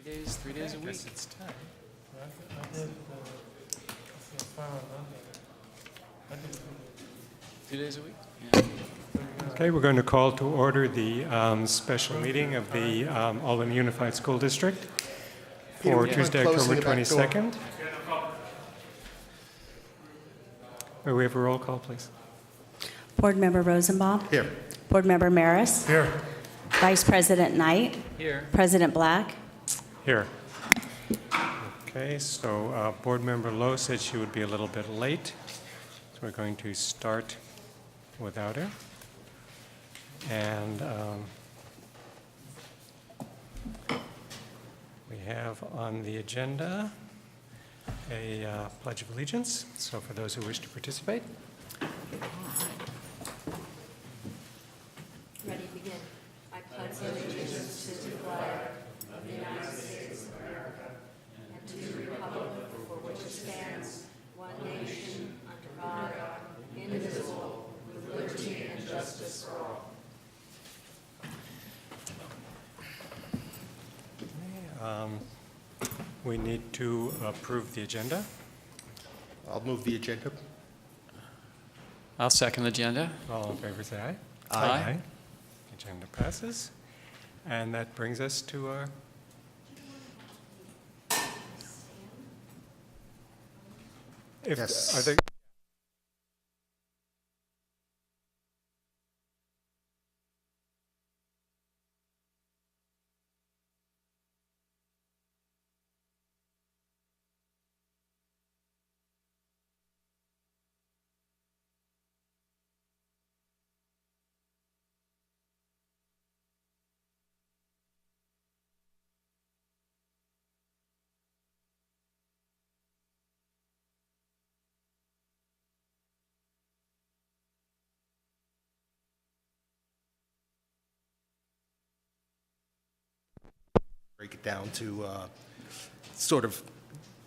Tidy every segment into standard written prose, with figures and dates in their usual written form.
3 days a week. It's time. I did, let's see, file on Monday. I did 2 days a week? Yeah. Okay, we're going to call to order the special meeting of the Albany Unified School District for Tuesday, October 22nd. May we have a roll call, please? Board Member Rosenbaum. Here. Board Member Maris. Here. Vice President Knight. Here. President Black. Here. Okay, so Board Member Lowe said she would be a little bit late, so we're going to start without her. And we have on the agenda a Pledge of Allegiance. So for those who wish to participate. Ready to begin. I pledge allegiance to the flag of the United States of America and to the republic for which it stands, one nation, under God, indivisible, with liberty and justice for all. We need to approve the agenda. I'll move the agenda. I'll second the agenda. All in favor, say aye. Aye. Agenda passes. And that brings us to our... Yes. Are they... Break it down to sort of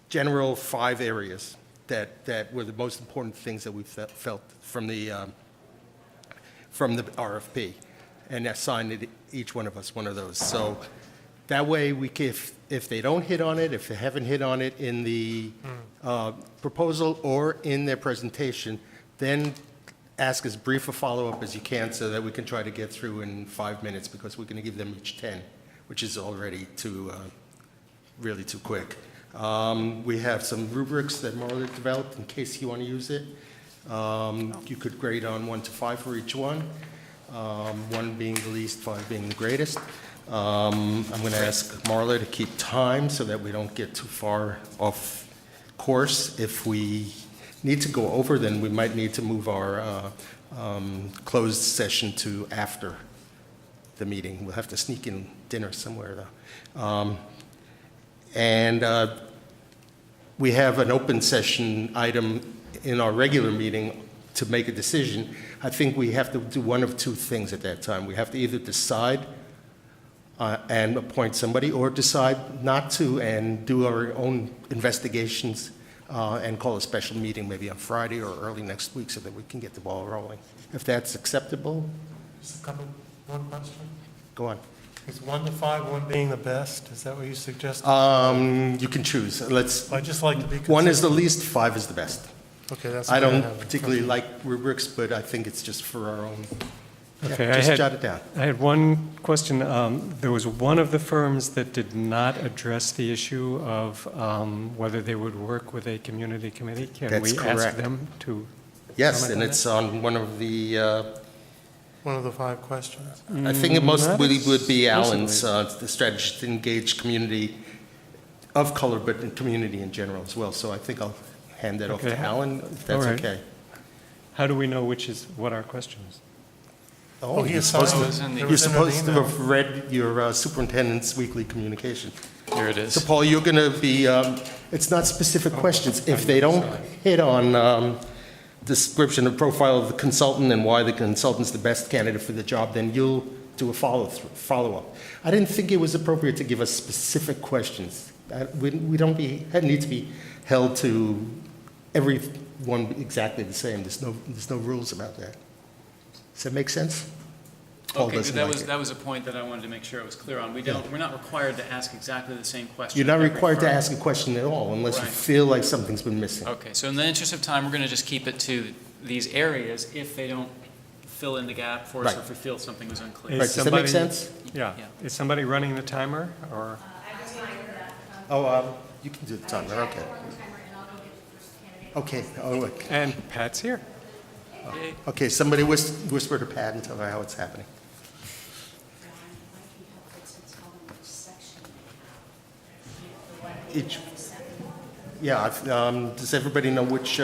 general 5 areas that were the most important things that we felt from the RFP, and assigned each one of us one of those. So that way, if they don't hit on it, if they haven't hit on it in the proposal or in their presentation, then ask as brief a follow-up as you can so that we can try to get through in 5 minutes, because we're going to give them each 10. Which is already really too quick. We have some rubrics that Marla developed in case you want to use it. You could grade on 1 to 5 for each one, 1 being the least, 5 being the greatest. I'm going to ask Marla to keep time so that we don't get too far off course. If we need to go over, then we might need to move our closed session to after the meeting. We'll have to sneak in dinner somewhere, though. We have an open session item in our regular meeting to make a decision. I think we have to do one of 2 things at that time. We have to either decide and appoint somebody, or decide not to and do our own investigations and call a special meeting maybe on Friday or early next week so that we can get the ball rolling. If that's acceptable. Just a couple, one question. Go on. Is 1 to 5, 1 being the best? Is that what you suggest? You can choose. I just like to be 1 is the consistent. least, 5 is the best. Okay, that's I what don't have. particularly like rubrics, but I think it's just for our own. Okay, Yeah, just jot it down. I had one question. There was one of the firms that did not address the issue of whether they would work with a community committee. Can That's we ask correct. them to? Yes, comment and on it's on one of the, One of the 5 questions. I think it most Not would be Alan's, explicitly. the strategy to engage community of color, but in community in general as well. So I think I'll hand that off to Okay. Alan, if that's All right. okay. How do we know what our question is? Oh, he you're assigned supposed it. was in the- It You're was in an supposed to email. have read your superintendent's weekly communication. Here it is. So Paul, you're going to be, it's not specific questions. If they don't hit on description and profile of the consultant and why the consultant's the best candidate for the job, then you'll do a follow-up. I didn't think it was appropriate to give us specific questions. We don't need to be held to everyone exactly the same. There's no rules about that. Does that make sense? Paul Okay, doesn't that like was, it. that was a point that I wanted to make sure I was clear on. We're not required to ask exactly the same question. You're not every required to firm. ask a question at all unless you Right. feel like something's been missing. Okay, so in the interest of time, we're going to just keep it to these areas if they don't fill in the gap for us, or Right. if we feel something was unclear. Is Right, does that make somebody- sense? Yeah. Yeah. Is somebody running the timer, or? Oh, you can do the timer, okay. Okay, oh, look. And Pat's here. Yay. Okay, somebody whisper to Pat and tell her how it's happening. Each, yeah, does everybody know which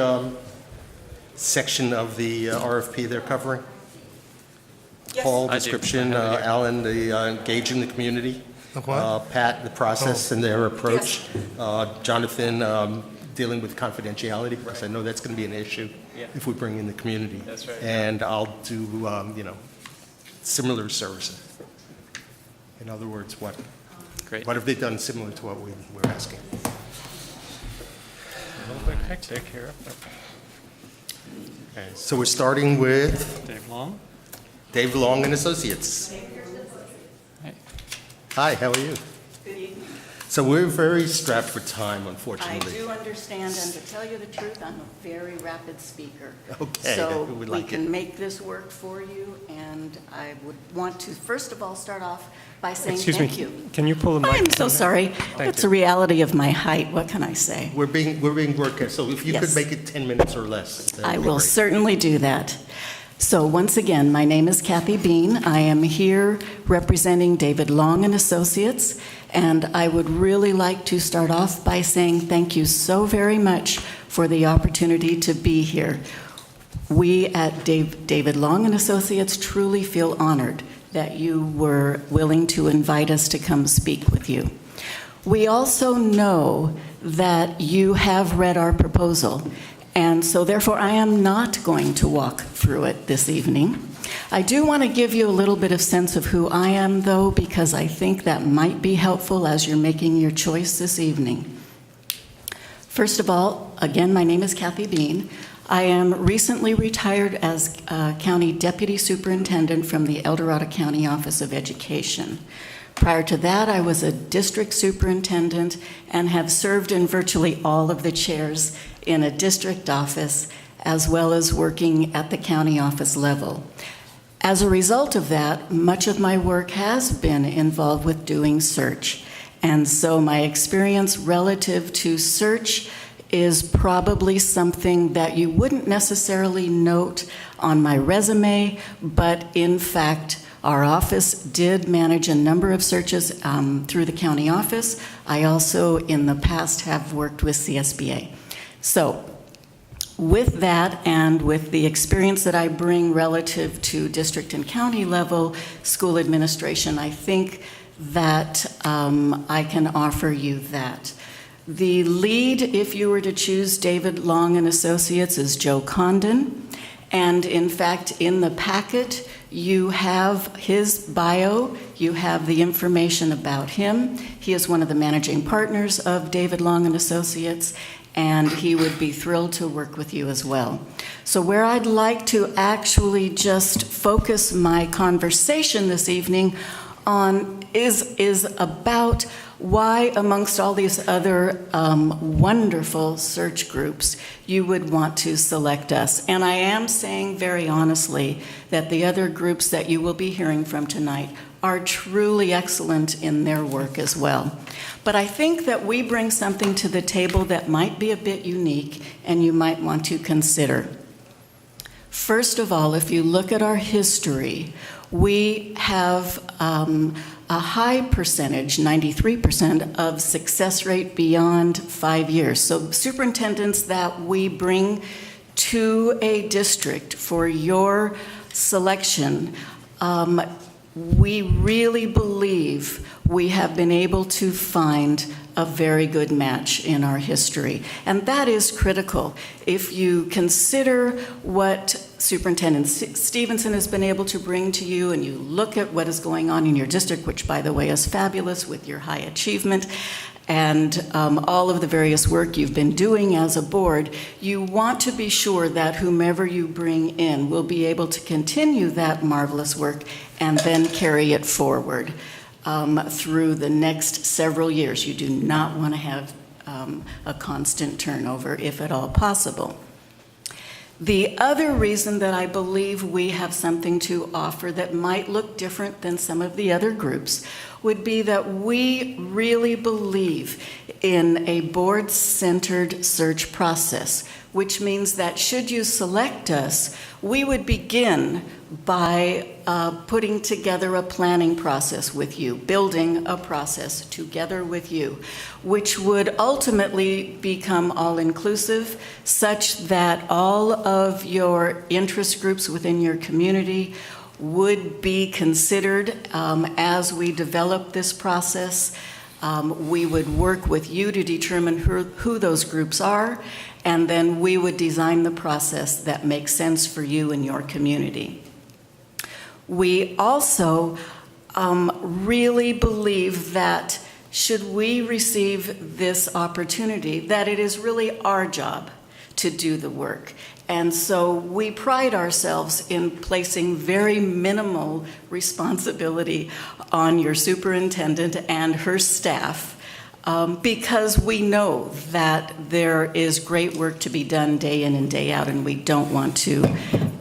section of the RFP they're covering? Paul, I do. description, I have it here. Alan, the engaging the community. Pat, the process and their approach. Jonathan, dealing with confidentiality, because I know that's going to be an issue Yeah. if we bring in the community. That's right. And I'll do, similar services. In other words, what Great. have they done similar to what we're asking? A little bit hectic here. but- Okay, so So we're starting with Dave Long. Dave Long and Associates. Hey. Hi, how are you? Good evening. So we're very strapped for time, I unfortunately. do understand, and to tell you the truth, I'm a very rapid speaker. Okay, So we we like can it. make this work for you, and I would want to, first of all, start off by saying Excuse me, thank you. can you pull the microphone? I'm so in? sorry. Thank It's you. a reality of my height. What can I say? We're being broadcast, so if you could Yes. make it 10 minutes or less. that'd I be will great. certainly do that. So once again, my name is Kathy Bean. I am here representing David Long and Associates, and I would really like to start off by saying thank you so very much for the opportunity to be here. We at David Long and Associates truly feel honored that you were willing to invite us to come speak with you. We also know that you have read our proposal, and so therefore I am not going to walk through it this evening. I do want to give you a little bit of sense of who I am, though, because I think that might be helpful as you're making your choice this evening. First of all, again, my name is Kathy Bean. I am recently retired as County Deputy Superintendent from the El Dorado County Office of Education. Prior to that, I was a district superintendent and have served in virtually all of the chairs in a district office, as well as working at the county office level. As a result of that, much of my work has been involved with doing search. And so my experience relative to search is probably something that you wouldn't necessarily note on my resume, but in fact, our office did manage a number of searches through the county office. I also, in the past, have worked with CSBA. So, with that and with the experience that I bring relative to district and county level school administration, I think that I can offer you that. The lead, if you were to choose David Long and Associates, is Joe Condon. And in fact, in the packet, you have his bio, you have the information about him. He is one of the managing partners of David Long and Associates, and he would be thrilled to work with you as well. So where I'd like to actually just focus my conversation this evening on is about why, amongst all these other wonderful search groups, you would want to select us. And I am saying very honestly that the other groups that you will be hearing from tonight are truly excellent in their work as well. But I think that we bring something to the table that might be a bit unique and you might want to consider. First of all, if you look at our history, we have a high percentage, 93%, of success rate beyond 5 years. So superintendents that we bring to a district for your selection, we really believe we have been able to find a very good match in our history. And that is critical. If you consider what Superintendent Stevenson has been able to bring to you, and you look at what is going on in your district, which, by the way, is fabulous with your high achievement, and all of the various work you've been doing as a board, you want to be sure that whomever you bring in will be able to continue that marvelous work and then carry it forward through the next several years. You do not want to have a constant turnover, if at all possible. The other reason that I believe we have something to offer that might look different than some of the other groups would be that we really believe in a board-centered search process, which means that should you select us, we would begin by putting together a planning process with you, building a process together with you, which would ultimately become all-inclusive, such that all of your interest groups within your community would be considered as we develop this process. We would work with you to determine who those groups are, and then we would design the process that makes sense for you and your community. We also really believe that should we receive this opportunity, that it is really our job to do the work. And so we pride ourselves in placing very minimal responsibility on your superintendent and her staff because we know that there is great work to be done day in and day out, and we don't want to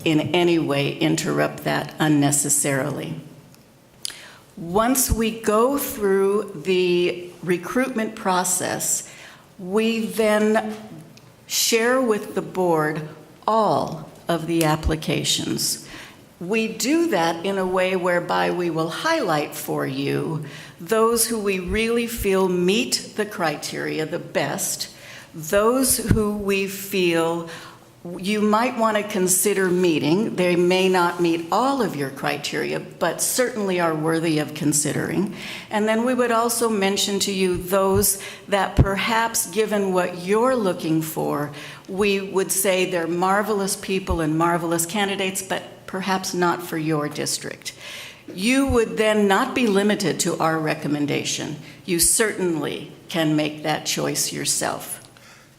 in any way interrupt that unnecessarily. Once we go through the recruitment process, we then share with the board all of the applications. We do that in a way whereby we will highlight for you those who we really feel meet the criteria the best, those who we feel you might want to consider meeting. They may not meet all of your criteria, but certainly are worthy of considering. And then we would also mention to you those that perhaps, given what you're looking for, we would say they're marvelous people and marvelous candidates, but perhaps not for your district. You would then not be limited to our recommendation. You certainly can make that choice yourself.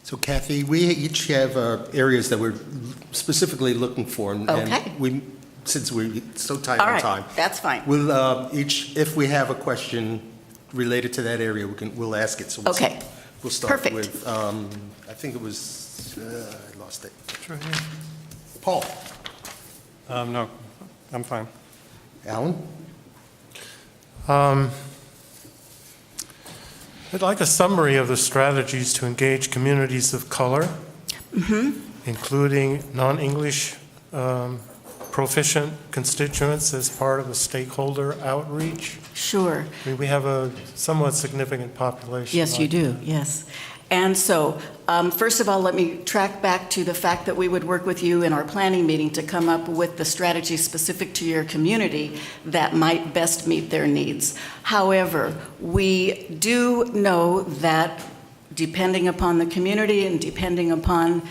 So Kathy, we each have areas that we're specifically looking for. And Okay. Since we're so tight All on right, time, that's fine. we'll each, if we have a question related to that area, we'll ask it. So Okay. We'll start Perfect. with, I think it was, I lost it. It's right here. Paul. No, I'm fine. Alan? I'd like a summary of the strategies to engage communities of color, including non-English proficient constituents as part of a stakeholder outreach. Sure. I mean, we have a somewhat significant population. Yes, you do, yes. And so, first of all, let me track back to the fact that we would work with you in our planning meeting to come up with the strategy specific to your community that might best meet their needs. However, we do know that depending upon the community and depending upon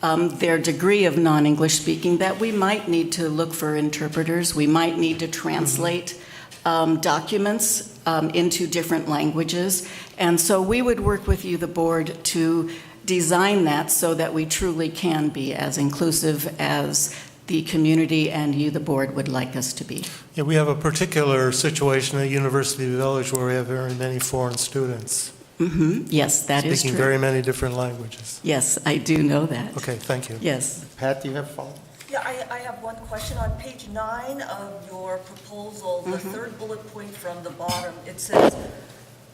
their degree of non-English speaking, that we might need to look for interpreters. We might need to translate documents into different languages. And so we would work with you, the board, to design that so that we truly can be as inclusive as the community and you, the board, would like us to be. Yeah, we have a particular situation at University Village where we have very many foreign students Yes, that is speaking true. very many different languages. Yes, I do know that. Okay, thank you. Yes. Pat, do you have a follow-up? Yeah, I have one question. On page 9 of your proposal, the third bullet point from the bottom, it says,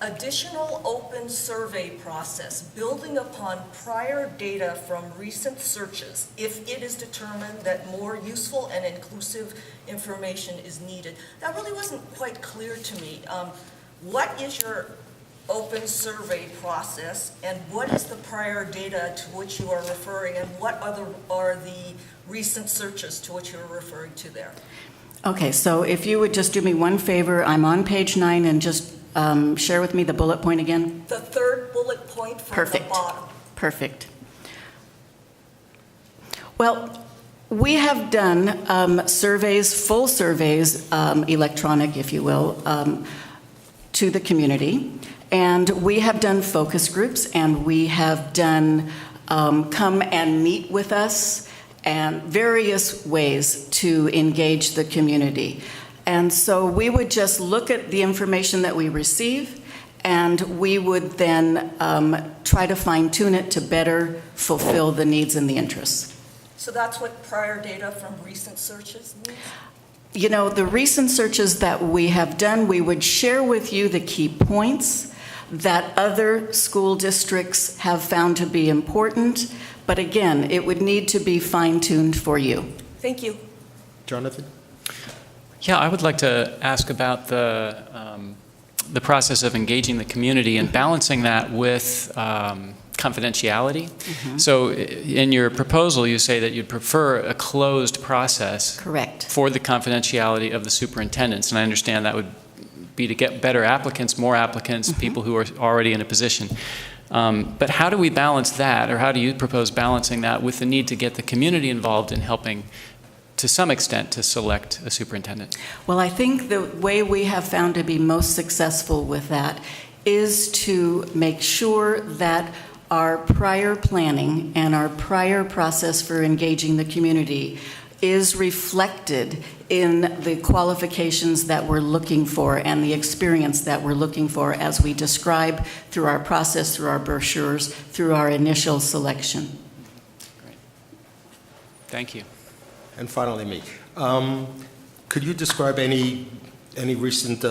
additional open survey process, building upon prior data from recent searches, if it is determined that more useful and inclusive information is needed. That really wasn't quite clear to me. What is your open survey process, and what is the prior data to which you are referring, and what are the recent searches to which you're referring to there? Okay, so if you would just do me one favor, I'm on page 9, and just share with me the bullet point again. The third bullet point from Perfect. the bottom. Perfect. Well, we have done surveys, full surveys, electronic, if you will, to the community. And we have done focus groups, and we have done come and meet with us, and various ways to engage the community. And so we would just look at the information that we receive, and we would then try to fine-tune it to better fulfill the needs and the interests. So that's what prior data from recent searches means? You know, the recent searches that we have done, we would share with you the key points that other school districts have found to be important, but again, it would need to be fine-tuned for you. Thank you. Jonathan? Yeah, I would like to ask about the process of engaging the community and balancing that with confidentiality. So in your proposal, you say that you'd prefer a closed process Correct. for the confidentiality of the superintendents, and I understand that would be to get better applicants, more applicants, people who are already in a position. But how do we balance that, or how do you propose balancing that with the need to get the community involved in helping, to some extent, to select a superintendent? Well, I think the way we have found to be most successful with that is to make sure that our prior planning and our prior process for engaging the community is reflected in the qualifications that we're looking for and the experience that we're looking for as we describe through our process, through our brochures, through our initial selection. Great. Thank you. And finally, me. Could you describe any recent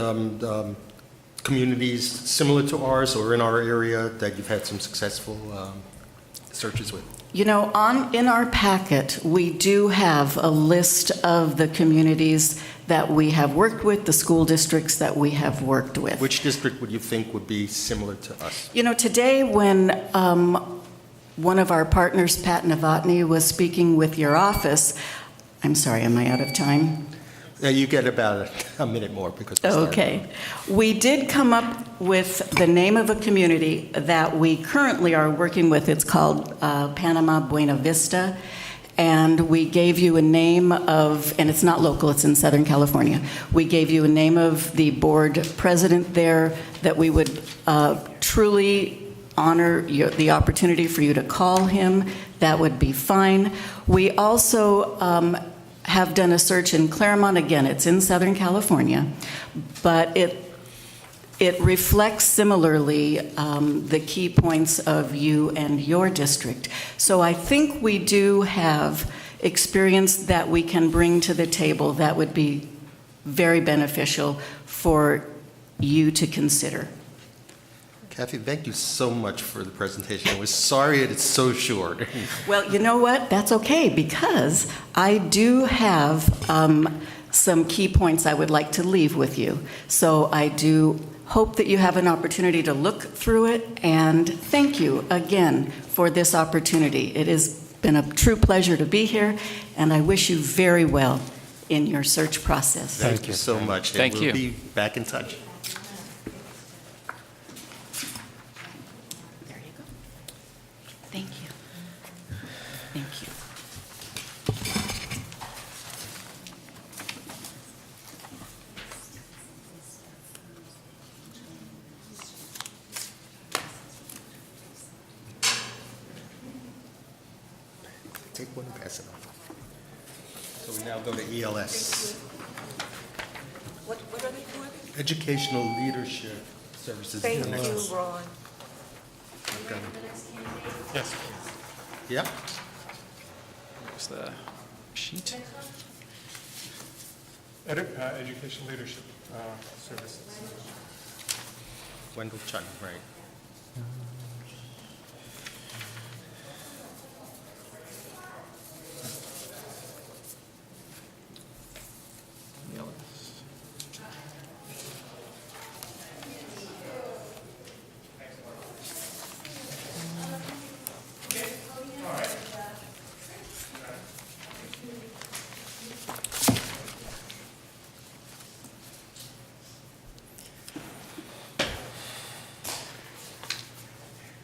communities similar to ours or in our area that you've had some successful searches with? You know, in our packet, we do have a list of the communities that we have worked with, the school districts that we have worked with. Which district would you think would be similar to us? You know, today when one of our partners, Pat Novotny, was speaking with your office, I'm sorry, am I out of time? You get about a minute more because we started. Okay. We did come up with the name of a community that we currently are working with. It's called Panama Buena Vista. And we gave you a name of, and it's not local, it's in Southern California. We gave you a name of the board president there that we would truly honor the opportunity for you to call him. That would be fine. We also have done a search in Claremont. Again, it's in Southern California, but it reflects similarly the key points of you and your district. So I think we do have experience that we can bring to the table that would be very beneficial for you to consider. Kathy, thank you so much for the presentation. I was sorry it's so short. Well, you know what? That's okay, because I do have some key points I would like to leave with you. So I do hope that you have an opportunity to look through it, and thank you again for this opportunity. It has been a true pleasure to be here, and I wish you very well in your search process. Thank you so much. Thank and you. We'll be back in touch. There you go. Thank you. Thank you. Take one and pass it on. So we now go to ELS. What are they doing? Educational Leadership Services. Thank Next. you, Ron. Okay. Yes. Yeah. Where's the sheet? Education Leadership Services. Wendell Chun, right.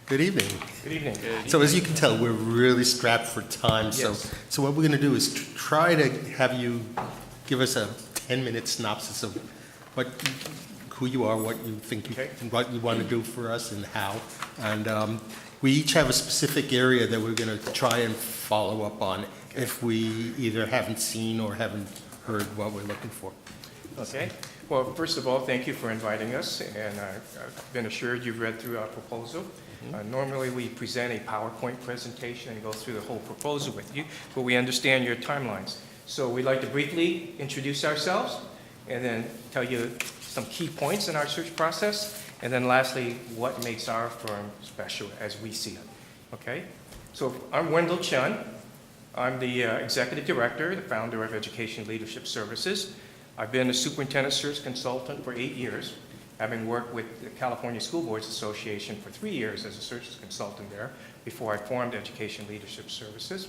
Good evening. Good evening. So as you can tell, we're really strapped for time. Yes. So what we're going to do is try to have you give us a 10-minute synopsis of what who you are, what you think, Okay. and what you want to do for us and how. And we each have a specific area that we're going to try and follow up on if we either haven't seen or haven't heard what we're looking for. Okay. Well, first of all, thank you for inviting us, and I've been assured you've read through our proposal. Normally, we present a PowerPoint presentation and go through the whole proposal with you, but we understand your timelines. So we'd like to briefly introduce ourselves, and then tell you some key points in our search process, and then lastly, what makes our firm special as we see it. Okay? So I'm Wendell Chun. I'm the Executive Director, the founder of Education Leadership Services. I've been a superintendent search consultant for 8 years, having worked with the California School Boards Association for 3 years as a search consultant there before I formed Education Leadership Services.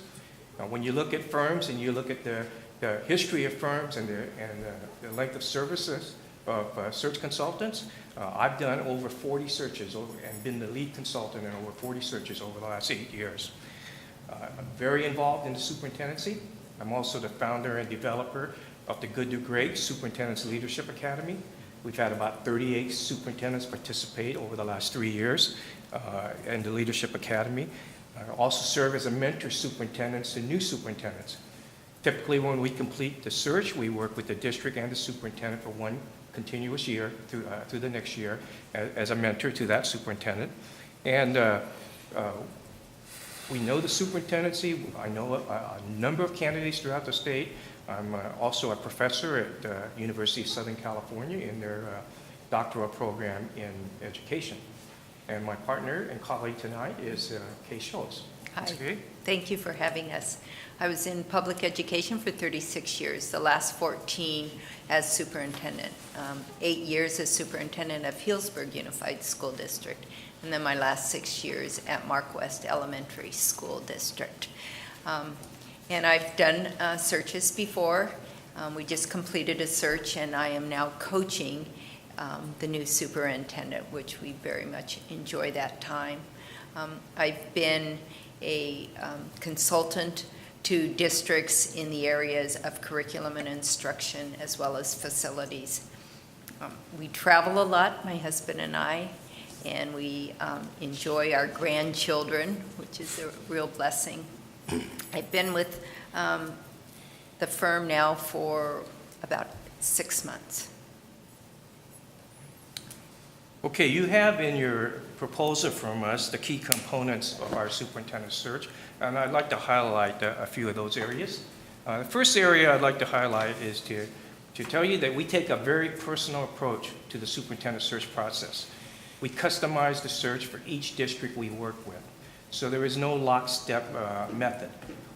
Now, when you look at firms and you look at the history of firms and the length of services of search consultants, I've done over 40 searches and been the lead consultant in over 40 searches over the last 8 years. I'm very involved in the superintendency. I'm also the founder and developer of the Good to Great Superintendent's Leadership Academy. We've had about 38 superintendents participate over the last 3 years in the Leadership Academy. I also serve as a mentor superintendent to new superintendents. Typically, when we complete the search, we work with the district and the superintendent for one continuous year through the next year as a mentor to that superintendent. And we know the superintendency. I know a number of candidates throughout the state. I'm also a professor at the University of Southern California in their doctoral program in education. And my partner and colleague tonight is Kay Schultz. Hi. Okay. Thank you for having us. I was in public education for 36 years, the last 14 as superintendent, 8 years as superintendent of Healdsburg Unified School District, and then my last 6 years at Mark West Elementary School District. And I've done searches before. We just completed a search, and I am now coaching the new superintendent, which we very much enjoy that time. I've been a consultant to districts in the areas of curriculum and instruction, as well as facilities. We travel a lot, my husband and I, and we enjoy our grandchildren, which is a real blessing. I've been with the firm now for about 6 months. Okay, you have in your proposal from us the key components of our superintendent search, and I'd like to highlight a few of those areas. The first area I'd like to highlight is to tell you that we take a very personal approach to the superintendent search process. We customize the search for each district we work with, so there is no lockstep method.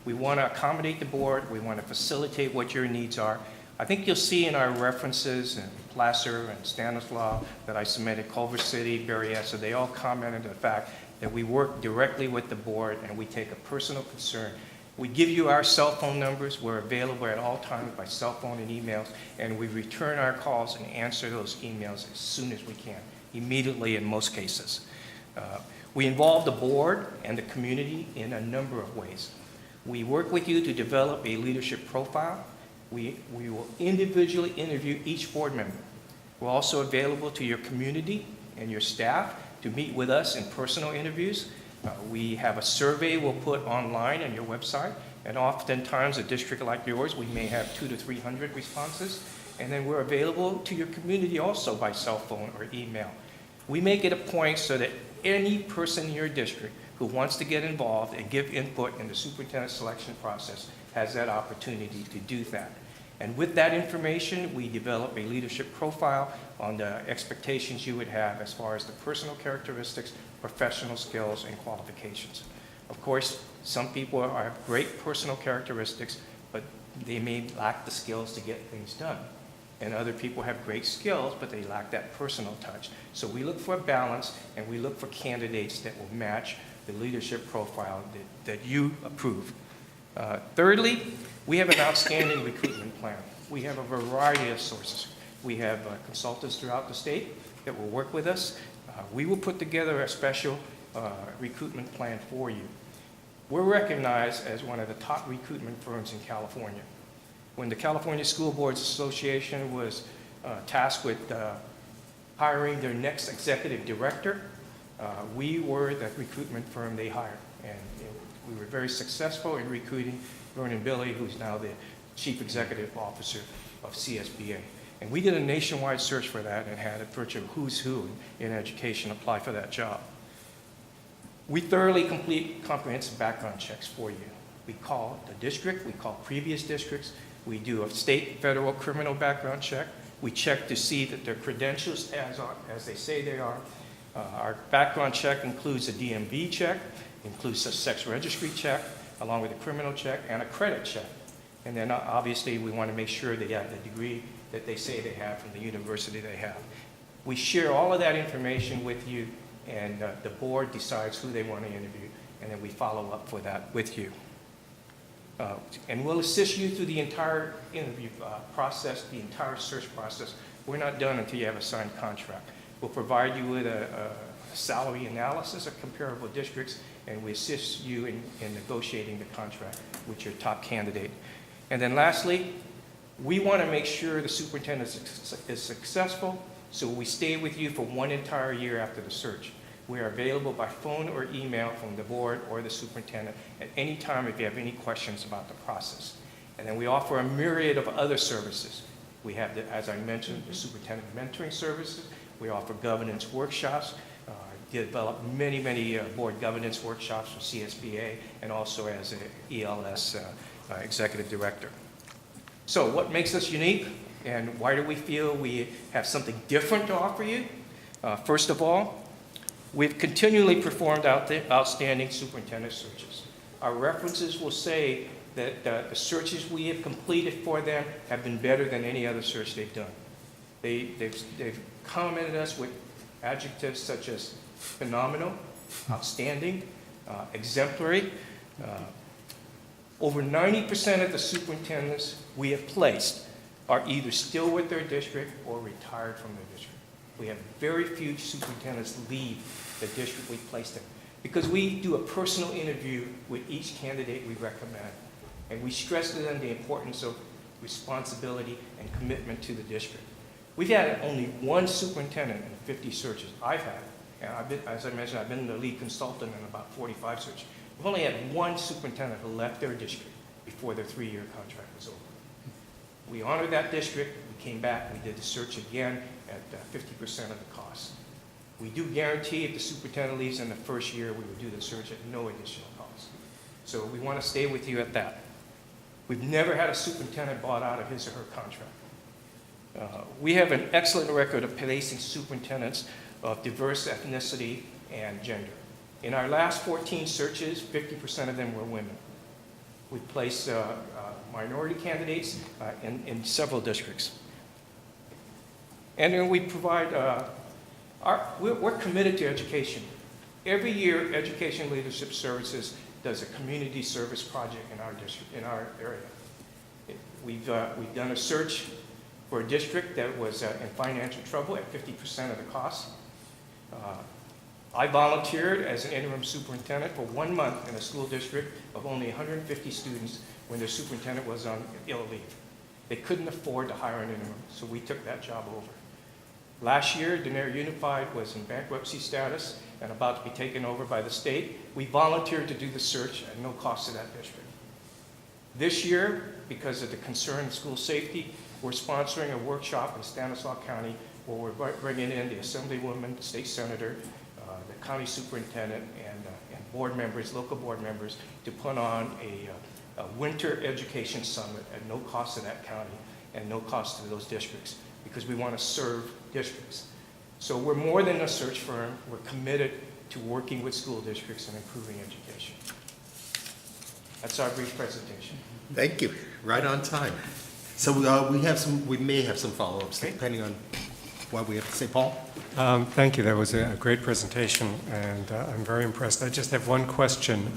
We want to accommodate the board. We want to facilitate what your needs are. I think you'll see in our references in Placer and Stanislaus that I submitted, Culver City, Berryessa, they all commented on the fact that we work directly with the board and we take a personal concern. We give you our cell phone numbers. We're available at all times by cell phone and emails, and we return our calls and answer those emails as soon as we can, immediately in most cases. We involve the board and the community in a number of ways. We work with you to develop a leadership profile. We will individually interview each board member. We're also available to your community and your staff to meet with us in personal interviews. We have a survey we'll put online on your website, and oftentimes a district like yours, we may have 200 to 300 responses. And then we're available to your community also by cell phone or email. We make it a point so that any person in your district who wants to get involved and give input in the superintendent selection process has that opportunity to do that. And with that information, we develop a leadership profile on the expectations you would have as far as the personal characteristics, professional skills, and qualifications. Of course, some people have great personal characteristics, but they may lack the skills to get things done. And other people have great skills, but they lack that personal touch. So we look for a balance, and we look for candidates that will match the leadership profile that you approve. Thirdly, we have an outstanding recruitment plan. We have a variety of sources. We have consultants throughout the state that will work with us. We will put together a special recruitment plan for you. We're recognized as one of the top recruitment firms in California. When the California School Boards Association was tasked with hiring their next executive director. We were the recruitment firm they hired, and we were very successful in recruiting Vernon Billy, who's now the Chief Executive Officer of CSBA. And we did a nationwide search for that and had a virtual who's who in education apply for that job. We thoroughly complete comprehensive background checks for you. We call the district, we call previous districts, we do a state, federal criminal background check. We check to see that their credentials as they say they are. Our background check includes a DMV check, includes a sex registry check, along with a criminal check and a credit check. And then obviously we want to make sure they have the degree that they say they have from the university they have. We share all of that information with you, and the board decides who they want to interview, and then we follow up for that with you. And we'll assist you through the entire interview process, the entire search process. We're not done until you have a signed contract. We'll provide you with a salary analysis of comparable districts, and we assist you in negotiating the contract with your top candidate. And then lastly, we want to make sure the superintendent is successful, so we stay with you for one entire year after the search. We are available by phone or email from the board or the superintendent at any time if you have any questions about the process. And then we offer a myriad of other services. We have, as I mentioned, the superintendent mentoring services. We offer governance workshops. Develop many board governance workshops for CSBA and also as an ELS executive director. So what makes us unique, and why do we feel we have something different to offer you? First of all, we've continually performed outstanding superintendent searches. Our references will say that the searches we have completed for them have been better than any other search they've done. They've commented us with adjectives such as phenomenal, outstanding, exemplary. Over 90% of the superintendents we have placed are either still with their district or retired from their district. We have very few superintendents leave the district we placed in because we do a personal interview with each candidate we recommend. And we stress to them the importance of responsibility and commitment to the district. We've had only one superintendent in 50 searches I've had. And as I mentioned, I've been the lead consultant in about 45 searches. We've only had one superintendent who left their district before their 3-year contract was over. We honored that district. We came back. We did the search again at 50% of the cost. We do guarantee if the superintendent leaves in the first year, we will do the search at no additional cost. So we want to stay with you at that. We've never had a superintendent bought out of his or her contract. We have an excellent record of placing superintendents of diverse ethnicity and gender. In our last 14 searches, 50% of them were women. We placed minority candidates in several districts. And then we provide, we're committed to education. Every year, Education Leadership Services does a community service project in our district, in our area. We've done a search for a district that was in financial trouble at 50% of the cost. I volunteered as an interim superintendent for 1 month in a school district of only 150 students when their superintendent was on ill leave. They couldn't afford to hire an interim, so we took that job over. Last year, Denair Unified was in bankruptcy status and about to be taken over by the state. We volunteered to do the search at no cost to that district. This year, because of the concern of school safety, we're sponsoring a workshop in Stanislaus County where we're bringing in the Assemblywoman, the state senator, the county superintendent, and board members, local board members, to put on a winter education summit at no cost to that county and no cost to those districts because we want to serve districts. So we're more than a search firm. We're committed to working with school districts and improving education. That's our brief presentation. Thank you. Right on time. So we may have some follow-ups, depending on what we have to say. Paul? Thank you. That was a great presentation, and I'm very impressed. I just have one question.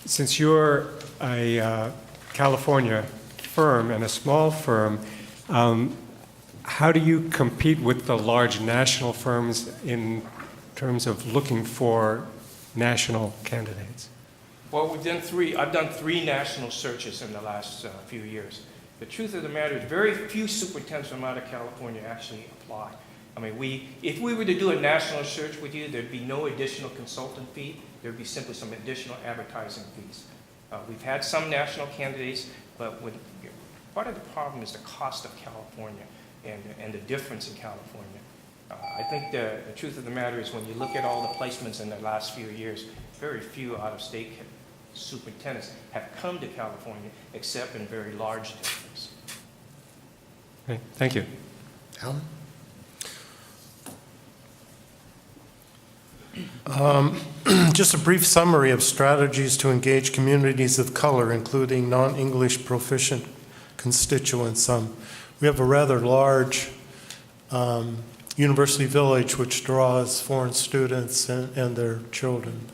Since you're a California firm and a small firm, how do you compete with the large national firms in terms of looking for national candidates? Well, I've done 3 national searches in the last few years. The truth of the matter is very few superintendents from out of California actually apply. I mean, if we were to do a national search with you, there'd be no additional consultant fee. There'd be simply some additional advertising fees. We've had some national candidates, but part of the problem is the cost of California and the difference in California. I think the truth of the matter is when you look at all the placements in the last few years, very few out-of-state superintendents have come to California except in very large districts. Okay, thank you. Alan? Just a brief summary of strategies to engage communities of color, including non-English proficient constituents. We have a rather large university village which draws foreign students and their children.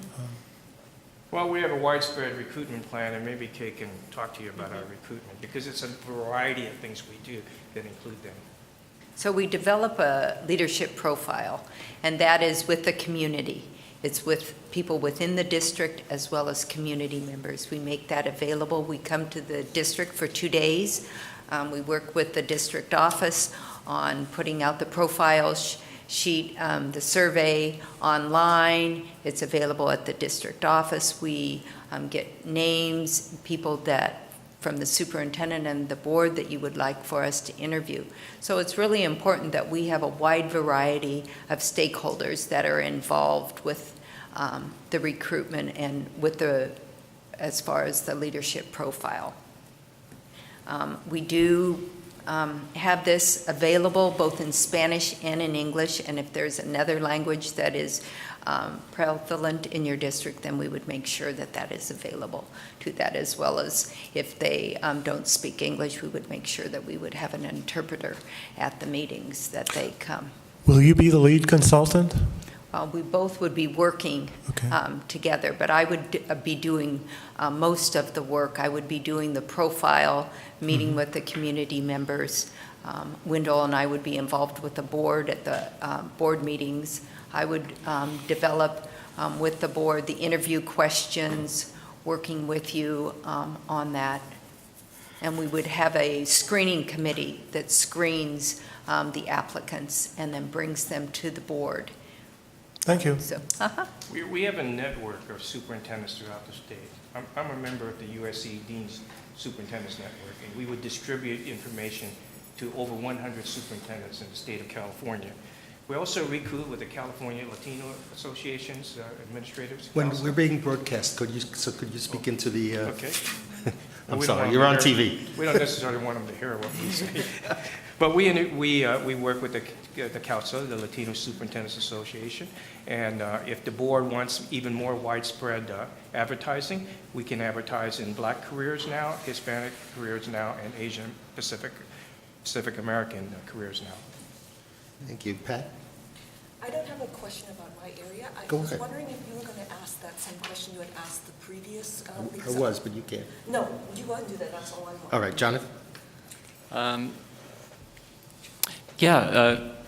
Well, we have a widespread recruitment plan, and maybe Kay can talk to you about our recruitment, because it's a variety of things we do that include them. So we develop a leadership profile, and that is with the community. It's with people within the district as well as community members. We make that available. We come to the district for 2 days. We work with the district office on putting out the profiles sheet, the survey online. It's available at the district office. We get names, people that from the superintendent and the board that you would like for us to interview. So it's really important that we have a wide variety of stakeholders that are involved with the recruitment and with as far as the leadership profile. We do have this available both in Spanish and in English, and if there's another language that is prevalent in your district, then we would make sure that that is available to that, as well as if they don't speak English, we would make sure that we would have an interpreter at the meetings that they come. Will you be the lead consultant? We both would be working together, but I would be doing most of the work. I would be doing the profile, meeting with the community members. Wendell and I would be involved with the board at the board meetings. I would develop with the board the interview questions, working with you on that. And we would have a screening committee that screens the applicants and then brings them to the board. Thank you. So, We have a network of superintendents throughout the state. I'm a member of the USC Dean's Superintendents Network, and we would distribute information to over 100 superintendents in the state of California. We also recruit with the California Latino Association's Administrators When Council. we're being broadcast, could you speak into the... Okay. I'm We don't sorry, want you're them on to hear- TV. We don't necessarily want them to hear what we say. But we work with the council, the Latino Superintendents Association, and if the board wants even more widespread advertising, we can advertise in Black careers now, Hispanic careers now, and Asian Pacific American careers now. Thank you. Pat? I don't have a question about my area. I Go was ahead. wondering if you were going to ask that same question you had asked the previous. I was, but you can't. No, you go ahead and do that. That's all I want. All right, Jonathan?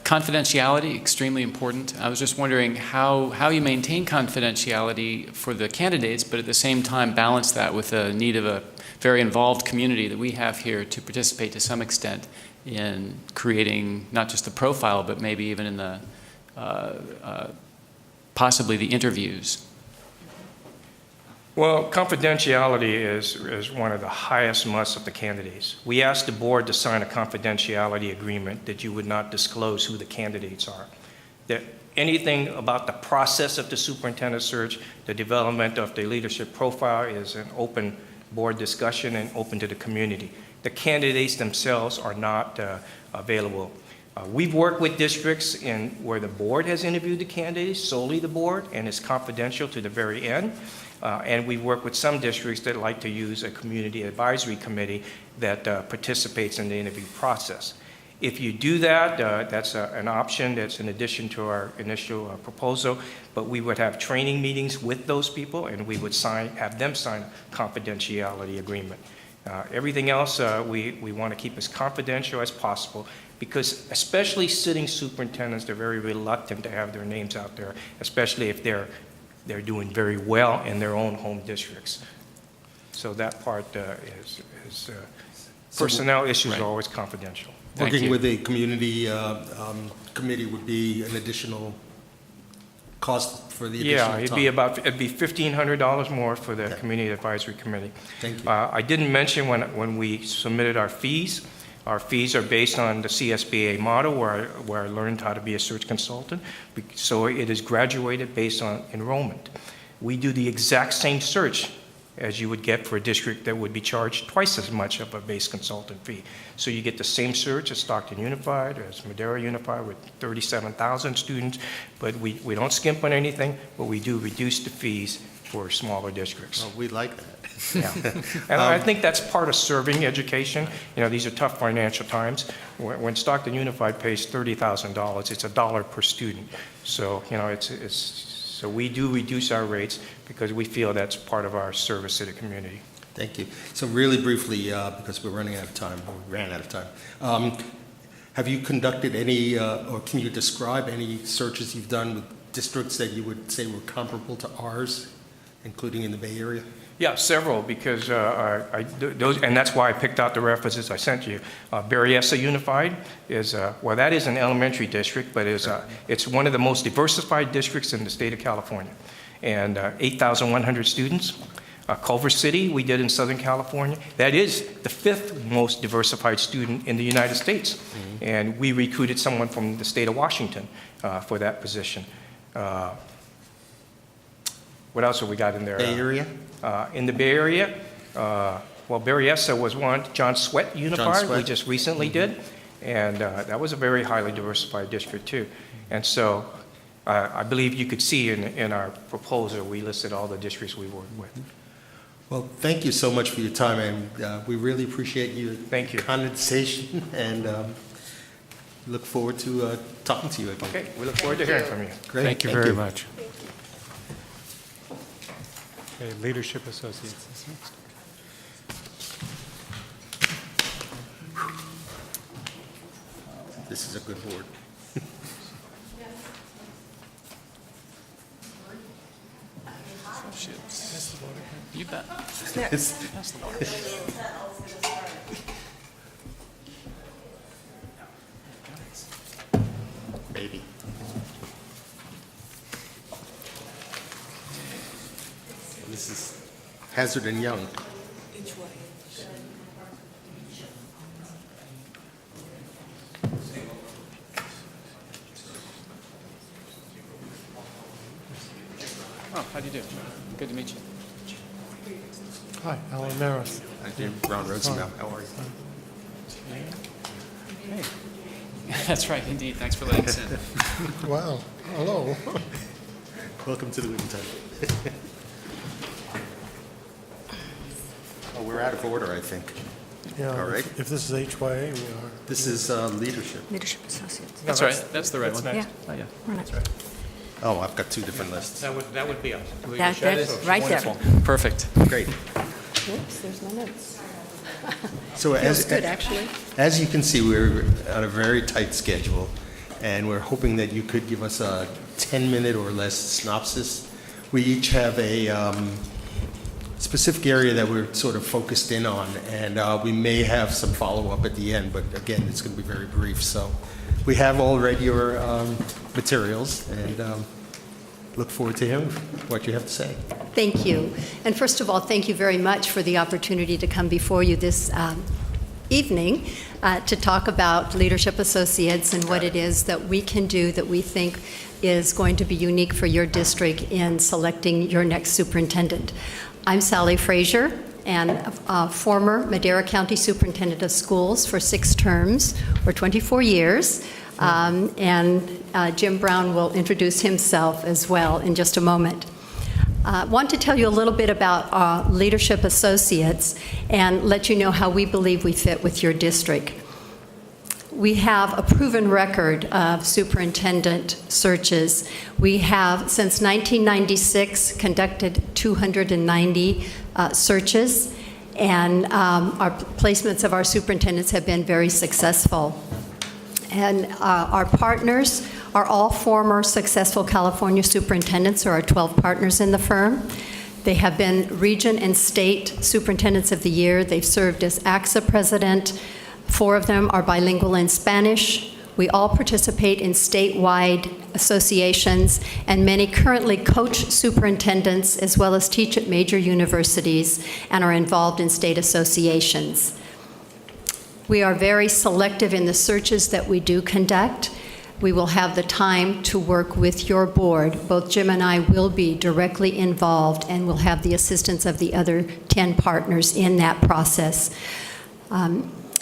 Confidentiality, extremely important. I was just wondering how you maintain confidentiality for the candidates, but at the same time balance that with the need of a very involved community that we have here to participate to some extent in creating not just the profile, but maybe even in the possibly the interviews. Well, confidentiality is one of the highest musts of the candidates. We asked the board to sign a confidentiality agreement that you would not disclose who the candidates are. That anything about the process of the superintendent search, the development of the leadership profile is an open board discussion and open to the community. The candidates themselves are not available. We've worked with districts where the board has interviewed the candidates, solely the board, and it's confidential to the very end. And we work with some districts that like to use a community advisory committee that participates in the interview process. If you do that, that's an option that's in addition to our initial proposal, but we would have training meetings with those people, and we would have them sign a confidentiality agreement. Everything else we want to keep as confidential as possible, because especially sitting superintendents, they're very reluctant to have their names out there, especially if they're doing very well in their own home districts. So that part is personnel issues are always confidential. Thank Working you. with a community committee would be an additional cost for the additional Yeah, time. it'd be $1,500 more for the Community Advisory Committee. Thank you. I didn't mention when we submitted our fees are based on the CSBA model where I learned how to be a search consultant. So it is graduated based on enrollment. We do the exact same search as you would get for a district that would be charged twice as much of a base consultant fee. So you get the same search as Stockton Unified, or as Madera Unified with 37,000 students, but we don't skimp on anything, but we do reduce the fees for smaller districts. Well, we like that. Yeah. And I think that's part of serving education. You know, these are tough financial times. When Stockton Unified pays $30,000, it's $1 per student. So, you know, so we do reduce our rates because we feel that's part of our service to the community. Thank you. So really briefly, because we're running out of time, or we ran out of time, have you conducted any, or can you describe any searches you've done with districts that you would say were comparable to ours, including in the Bay Area? Yeah, several, because those, and that's why I picked out the references I sent you. Berryessa Unified is, well, that is an elementary district, but it's one of the most diversified districts in the state of California, and 8,100 students. Culver City, we did in Southern California. That is the 5th most diversified student in the United States, and we recruited someone from the state of Washington for that position. What else have we got in there? Bay Area? In the Bay Area, well, Berryessa was one. John Sweat Unified, we Sweat. just recently did, and that was a very highly diversified district too. And so I believe you could see in our proposal, we listed all the districts we work with. Well, thank you so much for your time, and we really appreciate your Thank you. condensation, and look forward to talking to you again. Okay, we look forward to hearing from you. Great. Thank you very much. Okay, Leadership Associates is next. This is a good board. You bet. Baby. This is Hazard and Young. Oh, how do you do? Good to meet you. Hi, Alan Maris. Ron Rosenbaum, how are you? That's right, indeed. Thanks for letting us in. Wow, hello. Welcome to the Winter. Oh, we're out of order, I think. Yeah, All right. if this is HYA, we are. This is leadership. Leadership Associates. That's right. That's the right one. Yeah. Oh, yeah. Run it. Oh, I've got 2 different lists. That would be us. That's right there. Wonderful. Perfect. Great. Whoops, there's my notes. So Feels good, actually. as you can see, we're on a very tight schedule, and we're hoping that you could give us a 10-minute or less synopsis. We each have a specific area that we're sort of focused in on, and we may have some follow-up at the end, but again, it's going to be very brief. So we have all read your materials, and look forward to hearing what you have to say. Thank you. And first of all, thank you very much for the opportunity to come before you this evening to talk about Leadership Associates and what it is that we can do that we think is going to be unique for your district in selecting your next superintendent. I'm Sally Frazier, and former Madera County Superintendent of Schools for 6 terms, or 24 years. And Jim Brown will introduce himself as well in just a moment. I want to tell you a little bit about Leadership Associates and let you know how we believe we fit with your district. We have a proven record of superintendent searches. We have, since 1996, conducted 290 searches, and our placements of our superintendents have been very successful. And our partners are all former successful California superintendents, or our 12 partners in the firm. They have been region and state superintendents of the year. They've served as AXA president, 4 of them are bilingual in Spanish. We all participate in statewide associations, and many currently coach superintendents as well as teach at major universities and are involved in state associations. We are very selective in the searches that we do conduct. We will have the time to work with your board. Both Jim and I will be directly involved and will have the assistance of the other 10 partners in that process.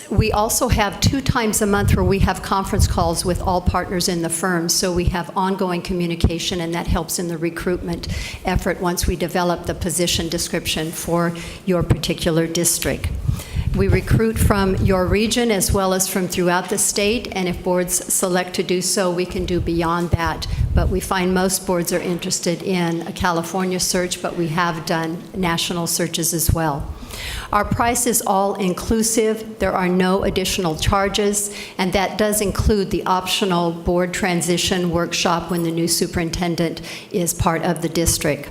We also have 2 times a month where we have conference calls with all partners in the firm, so we have ongoing communication, and that helps in the recruitment effort once we develop the position description for your particular district. We recruit from your region as well as from throughout the state, and if boards select to do so, we can do beyond that. But we find most boards are interested in a California search, but we have done national searches as well. Our price is all inclusive. There are no additional charges, and that does include the optional board transition workshop when the new superintendent is part of the district.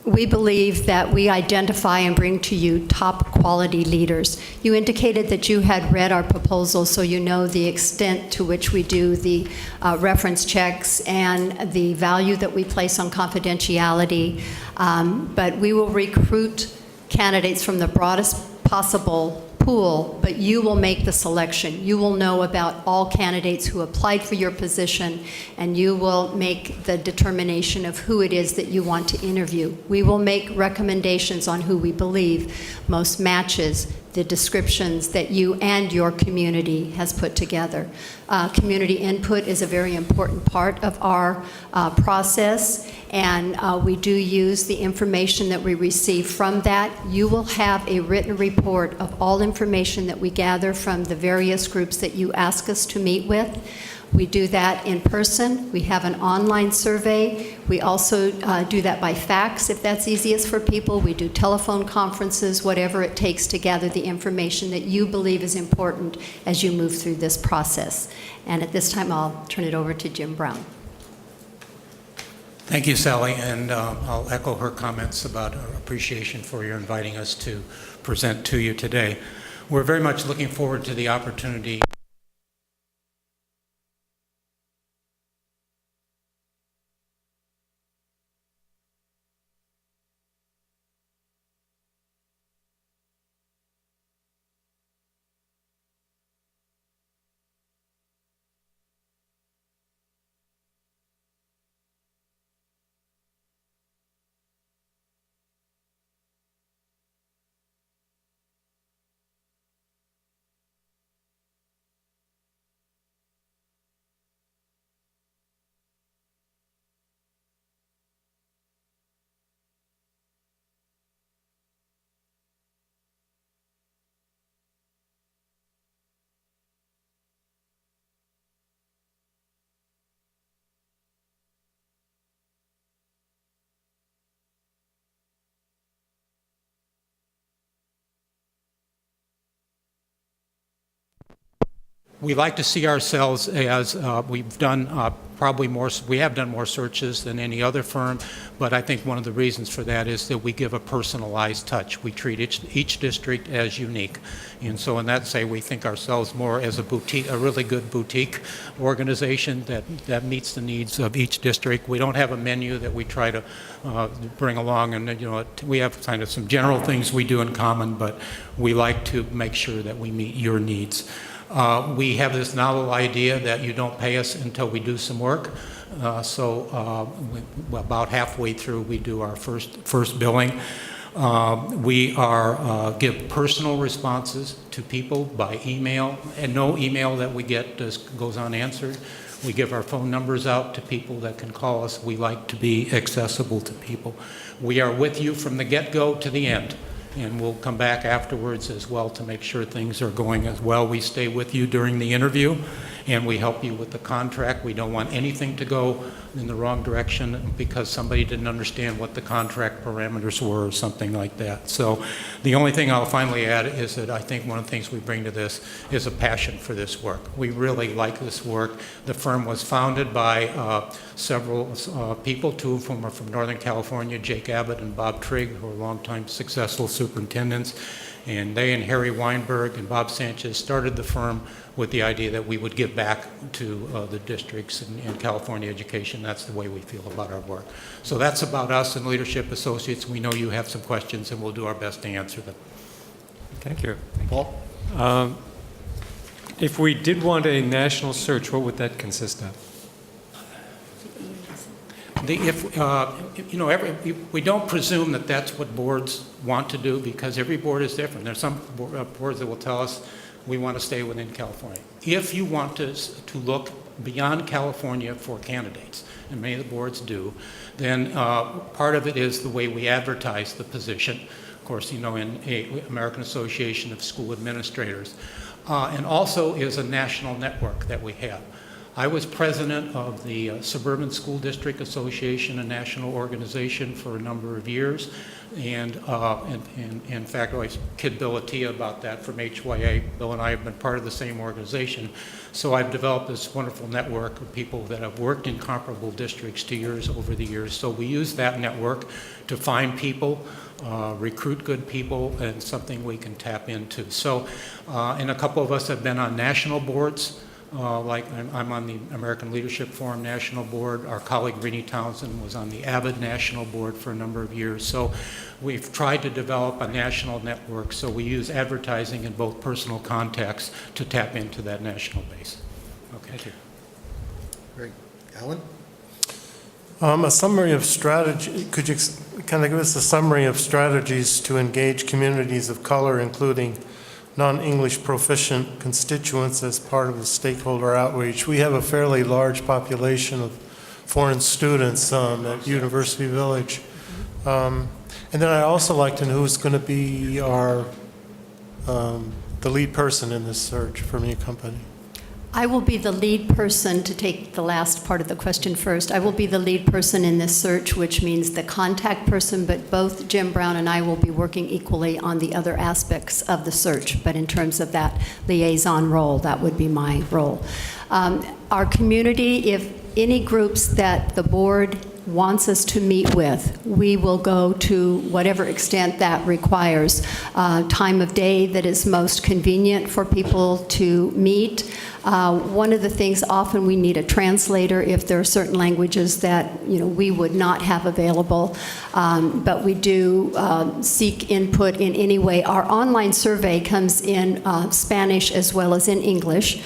We believe that we identify and bring to you top quality leaders. You indicated that you had read our proposal, so you know the extent to which we do the reference checks and the value that we place on confidentiality. But we will recruit candidates from the broadest possible pool, but you will make the selection. You will know about all candidates who applied for your position, and you will make the determination of who it is that you want to interview. We will make recommendations on who we believe most matches the descriptions that you and your community has put together. Community input is a very important part of our process, and we do use the information that we receive from that. You will have a written report of all information that we gather from the various groups that you ask us to meet with. We do that in person. We have an online survey. We also do that by fax, if that's easiest for people. We do telephone conferences, whatever it takes to gather the information that you believe is important as you move through this process. And at this time, I'll turn it over to Jim Brown. Thank you, Sally, and I'll echo her comments about our appreciation for your inviting us to present to you today. We're very much looking forward to the opportunity we like to see ourselves as we've done probably more, we have done more searches than any other firm, but I think one of the reasons for that is that we give a personalized touch. We treat each district as unique. And so in that say, we think ourselves more as a boutique, a really good boutique organization that meets the needs of each district. We don't have a menu that we try to bring along, and we have kind of some general things we do in common, but we like to make sure that we meet your needs. We have this novel idea that you don't pay us until we do some work. About halfway through, we do our first billing. We give personal responses to people by email, and no email that we get goes unanswered. We give our phone numbers out to people that can call us. We like to be accessible to people. We are with you from the get-go to the end. And we'll come back afterwards as well to make sure things are going as well. We stay with you during the interview, and we help you with the contract. We don't want anything to go in the wrong direction because somebody didn't understand what the contract parameters were or something like that. So the only thing I'll finally add is that I think one of the things we bring to this is a passion for this work. We really like this work. The firm was founded by several people, 2 of whom are from Northern California, Jake Abbott and Bob Trigg, who are longtime successful superintendents. And they and Harry Weinberg and Bob Sanchez started the firm with the idea that we would give back to the districts in California education. That's the way we feel about our work. So that's about us and Leadership Associates. We know you have some questions, and we'll do our best to answer them. Thank you. Paul? If we did want a national search, what would that consist of? We don't presume that that's what boards want to do, because every board is different. There's some boards that will tell us we want to stay within California. If you want to look beyond California for candidates, and many of the boards do, then part of it is the way we advertise the position. Of course, in the American Association of School Administrators, and also is a national network that we have. I was president of the Suburban School District Association, a national organization, for a number of years. And in fact, I kid Bill Attia about that from HYA. Bill and I have been part of the same organization. So I've developed this wonderful network of people that have worked in comparable districts to yours over the years. So we use that network to find people, recruit good people, and something we can tap into. So, and a couple of us have been on national boards. Like I'm on the American Leadership Forum National Board. Our colleague Rini Townsend was on the AVID National Board for a number of years. So we've tried to develop a national network. So we use advertising in both personal contacts to tap into that national base. Okay. Thank you. Great. Alan? A summary of strategy. Could you kind of give us a summary of strategies to engage communities of color, including non-English proficient constituents, as part of the stakeholder outreach? We have a fairly large population of foreign students at University Village. And then I'd also like to know who's going to be the lead person in this search from your company. I will be the lead person, to take the last part of the question first. I will be the lead person in this search, which means the contact person, but both Jim Brown and I will be working equally on the other aspects of the search. But in terms of that liaison role, that would be my role. Our community, if any groups that the board wants us to meet with, we will go to whatever extent that requires. Time of day that is most convenient for people to meet. One of the things, often we need a translator if there are certain languages that we would not have available, but we do seek input in any way. Our online survey comes in Spanish as well as in English.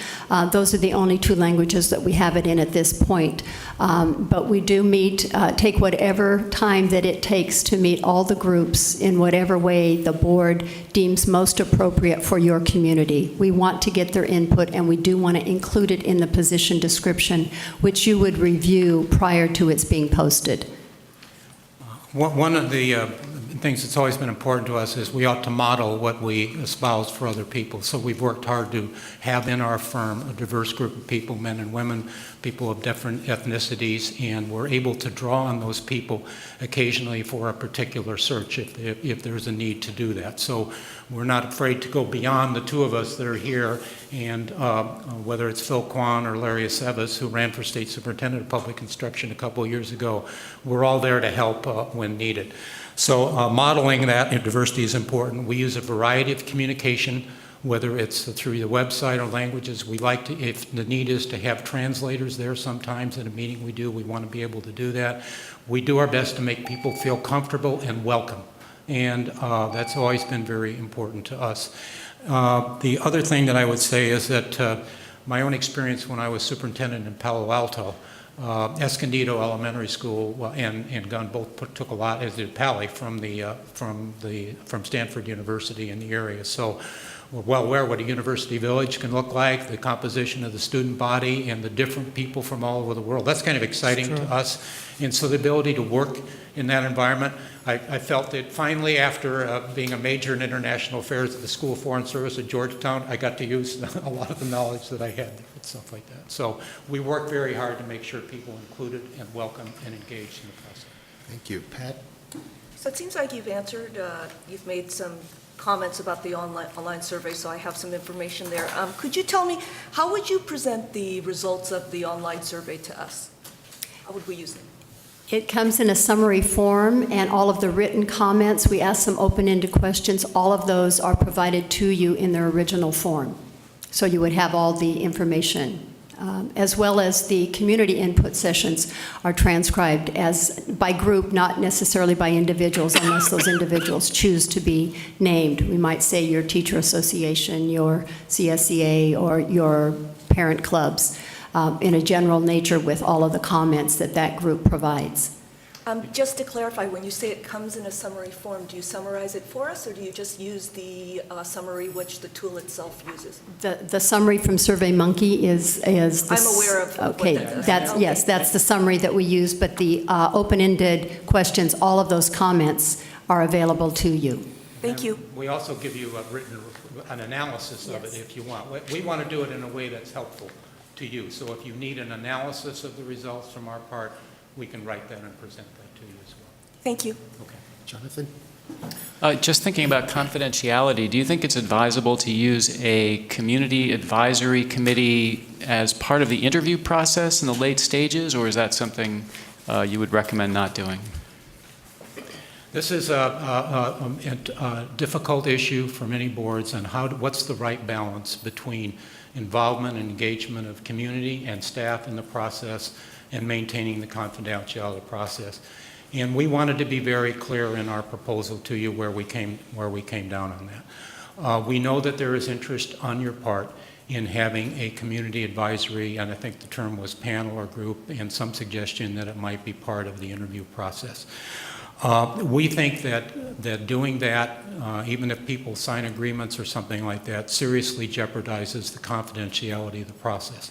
Those are the only two languages that we have it in at this point. But we do meet, take whatever time that it takes to meet all the groups in whatever way the board deems most appropriate for your community. We want to get their input, and we do want to include it in the position description, which you would review prior to its being posted. One of the things that's always been important to us is we ought to model what we espouse for other people. So we've worked hard to have in our firm a diverse group of people, men and women, people of different ethnicities, and we're able to draw on those people occasionally for a particular search if there's a need to do that. So we're not afraid to go beyond the two of us that are here, and whether it's Phil Kwan or Larry Aceves, who ran for State Superintendent of Public Instruction a couple of years ago, we're all there to help when needed. So modeling that diversity is important. We use a variety of communication, whether it's through the website or languages. We like to, if the need is to have translators there sometimes in a meeting we do, we want to be able to do that. We do our best to make people feel comfortable and welcome. And that's always been very important to us. The other thing that I would say is that my own experience when I was superintendent in Palo Alto, Escondido Elementary School and Gunn both took a lot, as did Pali, from Stanford University in the area. So we're well aware what a university village can look like, the composition of the student body, and the different people from all over the world. That's kind of exciting to us. And so the ability to work in that environment, I felt that finally, after being a major in international affairs at the School of Foreign Service at Georgetown, I got to use a lot of the knowledge that I had and stuff like that. So we work very hard to make sure people are included and welcome and engaged in the process. Thank you. Pat? So it seems like you've answered, you've made some comments about the online survey, so I have some information there. Could you tell me, how would you present the results of the online survey to us? How would we use them? It comes in a summary form, and all of the written comments, we ask some open-ended questions. All of those are provided to you in their original form. So you would have all the information, as well as the community input sessions are transcribed as by group, not necessarily by individuals, unless those individuals choose to be named. We might say your teacher association, your CSEA, or your parent clubs, in a general nature with all of the comments that that group provides. Just to clarify, when you say it comes in a summary form, do you summarize it for us, or do you just use the summary which the tool itself uses? The summary from SurveyMonkey is the... I'm aware of what Okay, that is. that's, Okay, yes, that's the summary that we use, but the open-ended questions, all of those comments are available to you. Thank you. We also give you an analysis of it if you want. We want to do it in a way that's helpful to you. So if you need an analysis of the results from our part, we can write that and present that to you as well. Thank you. Okay. Jonathan? Just thinking about confidentiality, do you think it's advisable to use a community advisory committee as part of the interview process in the late stages, or is that something you would recommend not doing? This is a difficult issue for many boards, and what's the right balance between involvement and engagement of community and staff in the process and maintaining the confidentiality process. And we wanted to be very clear in our proposal to you where we came down on that. We know that there is interest on your part in having a community advisory, and I think the term was panel or group, and some suggestion that it might be part of the interview process. We think that doing that, even if people sign agreements or something like that, seriously jeopardizes the confidentiality of the process.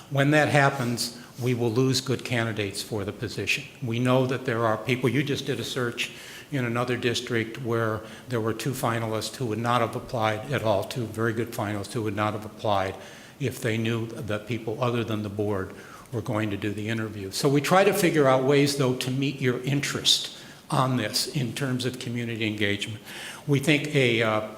When that happens, we will lose good candidates for the position. We know that there are people, you just did a search in another district where there were 2 finalists who would not have applied at all, 2 very good finalists who would not have applied if they knew that people other than the board were going to do the interview. So we try to figure out ways, though, to meet your interest on this in terms of community engagement. We think a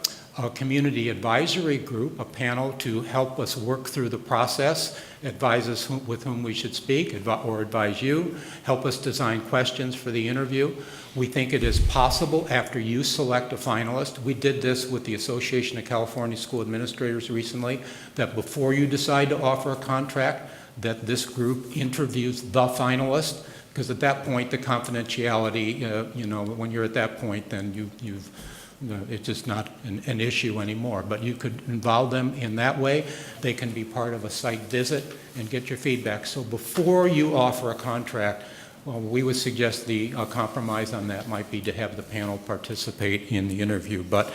community advisory group, a panel to help us work through the process, advise us with whom we should speak, or advise you, help us design questions for the interview. We think it is possible after you select a finalist. We did this with the Association of California School Administrators recently, that before you decide to offer a contract, that this group interviews the finalist, because at that point, the confidentiality, when you're at that point, then it's just not an issue anymore. But you could involve them in that way. They can be part of a site visit and get your feedback. So before you offer a contract, we would suggest the compromise on that might be to have the panel participate in the interview. But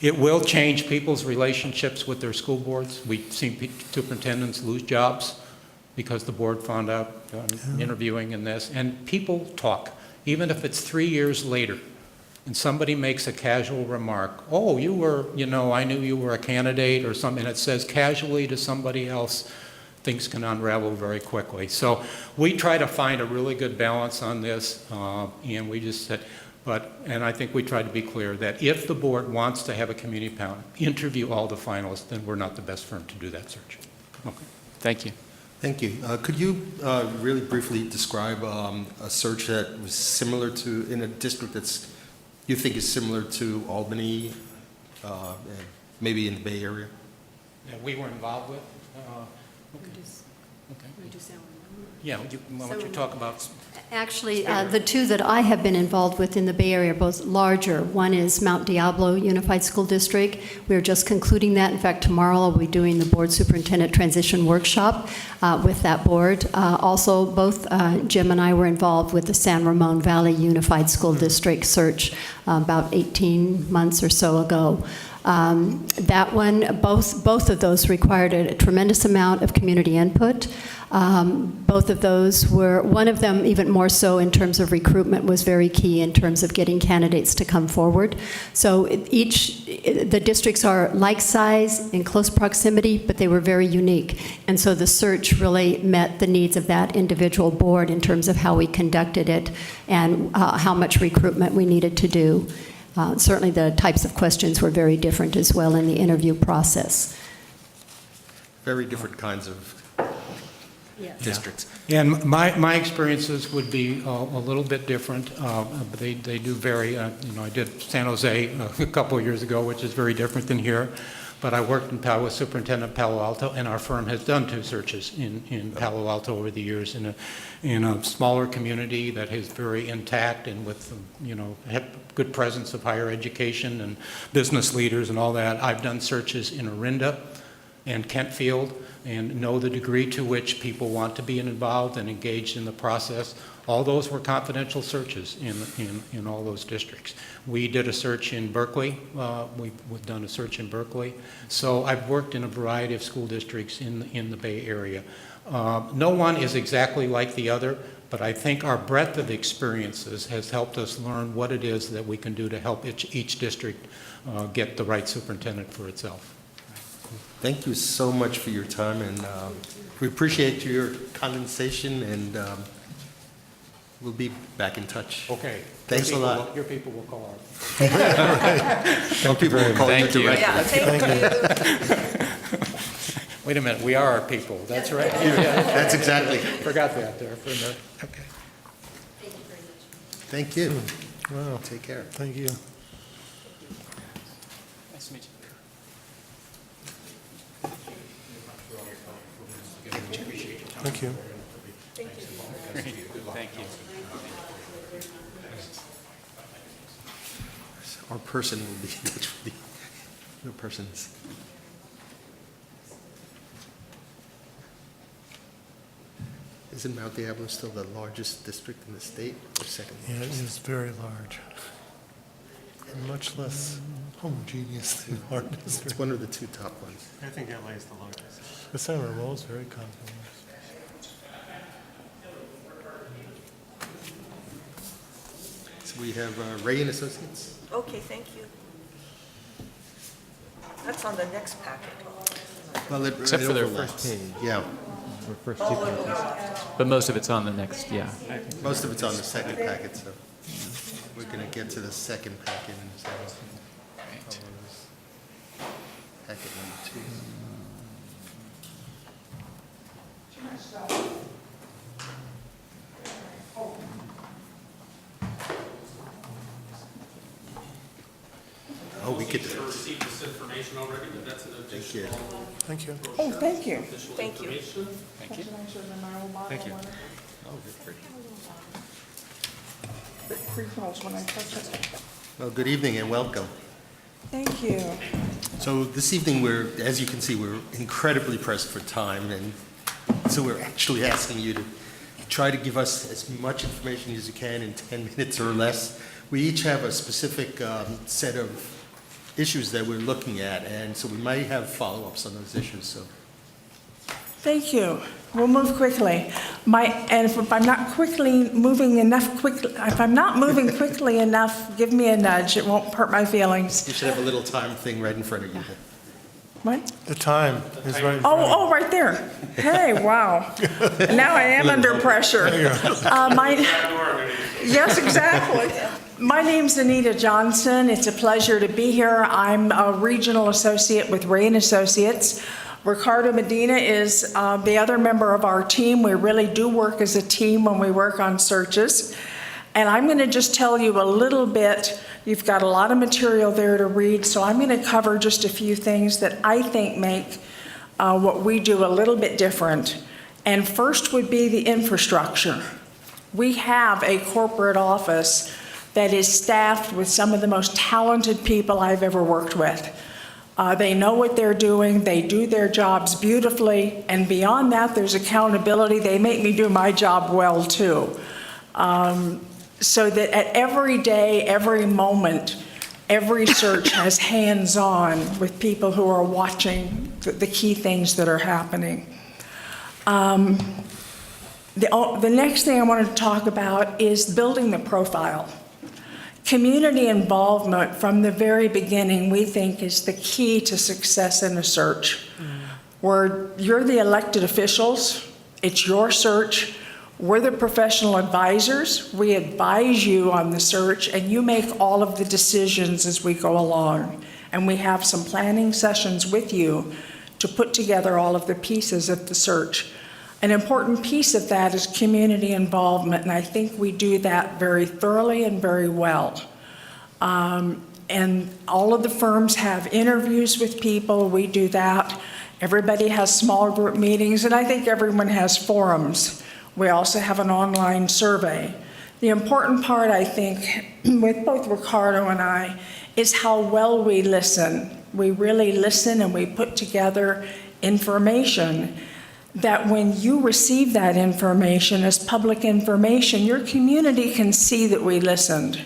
it will change people's relationships with their school boards. We've seen superintendents lose jobs because the board found out interviewing in this. And people talk, even if it's 3 years later, and somebody makes a casual remark, oh, you were, I knew you were a candidate or something, and it says casually to somebody else, things can unravel very quickly. So we try to find a really good balance on this, and we just said, and I think we tried to be clear that if the board wants to have a community panel, interview all the finalists, then we're not the best firm to do that search. Okay. Thank you. Thank you. Could you really briefly describe a search that was similar to, in a district that's, you think is similar to Albany, and maybe in the Bay Area? That we were involved with? Yeah, why don't you talk about... Actually, the 2 that I have been involved with in the Bay Area are both larger. One is Mount Diablo Unified School District. We're just concluding that. In fact, tomorrow I'll be doing the board superintendent transition workshop with that board. Also, both Jim and I were involved with the San Ramon Valley Unified School District search about 18 months or so ago. That one, both of those required a tremendous amount of community input. Both of those were, one of them even more so in terms of recruitment was very key in terms of getting candidates to come forward. So the districts are like size, in close proximity, but they were very unique. And so the search really met the needs of that individual board in terms of how we conducted it and how much recruitment we needed to do. Certainly the types of questions were very different as well in the interview process. Very different kinds of districts. And my experiences would be a little bit different. But they do vary. I did San Jose a couple of years ago, which is very different than here. But I worked in was superintendent of Palo Alto, and our firm has done 2 searches in Palo Alto over the years in a smaller community that is very intact and with good presence of higher education and business leaders and all that. I've done searches in Orinda and Kentfield, and know the degree to which people want to be involved and engaged in the process. All those were confidential searches in all those districts. We did a search in Berkeley. We've done a search in Berkeley. So I've worked in a variety of school districts in the Bay Area. No one is exactly like the other, but I think our breadth of experiences has helped us learn what it is that we can do to help each district get the right superintendent for itself. Thank you so much for your time, and we appreciate your condensation, and we'll be back in touch. Okay. Thanks a lot. Your people will call out. Some people will call you Thank you. directly. Yeah, thank you. Wait a minute, we are our people. That's right. That's exactly. Forgot that there for a minute. Okay. Thank you. Wow, Take care. thank you. Nice to meet you. Thank you. Thank you. Our person will be in touch with the persons. Isn't Mount Diablo still the largest district in the state, or second Yeah, it largest? is very large. And much less homogeneous than our It's district. one of the 2 top ones. I think LA is the largest. But San Ramon is very comfortable. So we have Ray and Associates. Okay, thank you. That's on the next packet. Well, Except for their overlaps. Yeah, But most of it's on the next, yeah. most of it's on the second packet, so we're going to get to the second packet in a second. Packet number 2. Oh, we could. Received this information already, but that's an Thank you. additional Thank you. Oh, thank you. official Thank you. information. Thank you. When I touch it. Well, good evening and welcome. Thank you. So this evening, as you can see, we're incredibly pressed for time, and so we're actually asking you to try to give us as much information as you can in 10 minutes or less. We each have a specific set of issues that we're looking at, and so we might have follow-ups on those issues, so. Thank you. We'll move quickly. And if I'm not moving quickly enough, give me a nudge. It won't hurt my feelings. You should have a little time thing right in front of you. What? The time is right in front of you. Oh, right there. Hey, wow. Now I am under pressure. Yes, exactly. My name's Anita Johnson. It's a pleasure to be here. I'm a regional associate with Ray and Associates. Ricardo Medina is the other member of our team. We really do work as a team when we work on searches. And I'm going to just tell you a little bit. You've got a lot of material there to read, so I'm going to cover just a few things that I think make what we do a little bit different. And first would be the infrastructure. We have a corporate office that is staffed with some of the most talented people I've ever worked with. They know what they're doing, they do their jobs beautifully, and beyond that, there's accountability. They make me do my job well, too. So that at every day, every moment, every search has hands-on with people who are watching the key things that are happening. The next thing I wanted to talk about is building the profile. Community involvement from the very beginning, we think, is the key to success in a search. Where you're the elected officials, it's your search, we're the professional advisors, we advise you on the search, and you make all of the decisions as we go along. And we have some planning sessions with you to put together all of the pieces of the search. An important piece of that is community involvement, and I think we do that very thoroughly and very well. And all of the firms have interviews with people. We do that. Everybody has small group meetings, and I think everyone has forums. We also have an online survey. The important part, I think, with both Ricardo and I, is how well we listen. We really listen, and we put together information that when you receive that information as public information, your community can see that we listened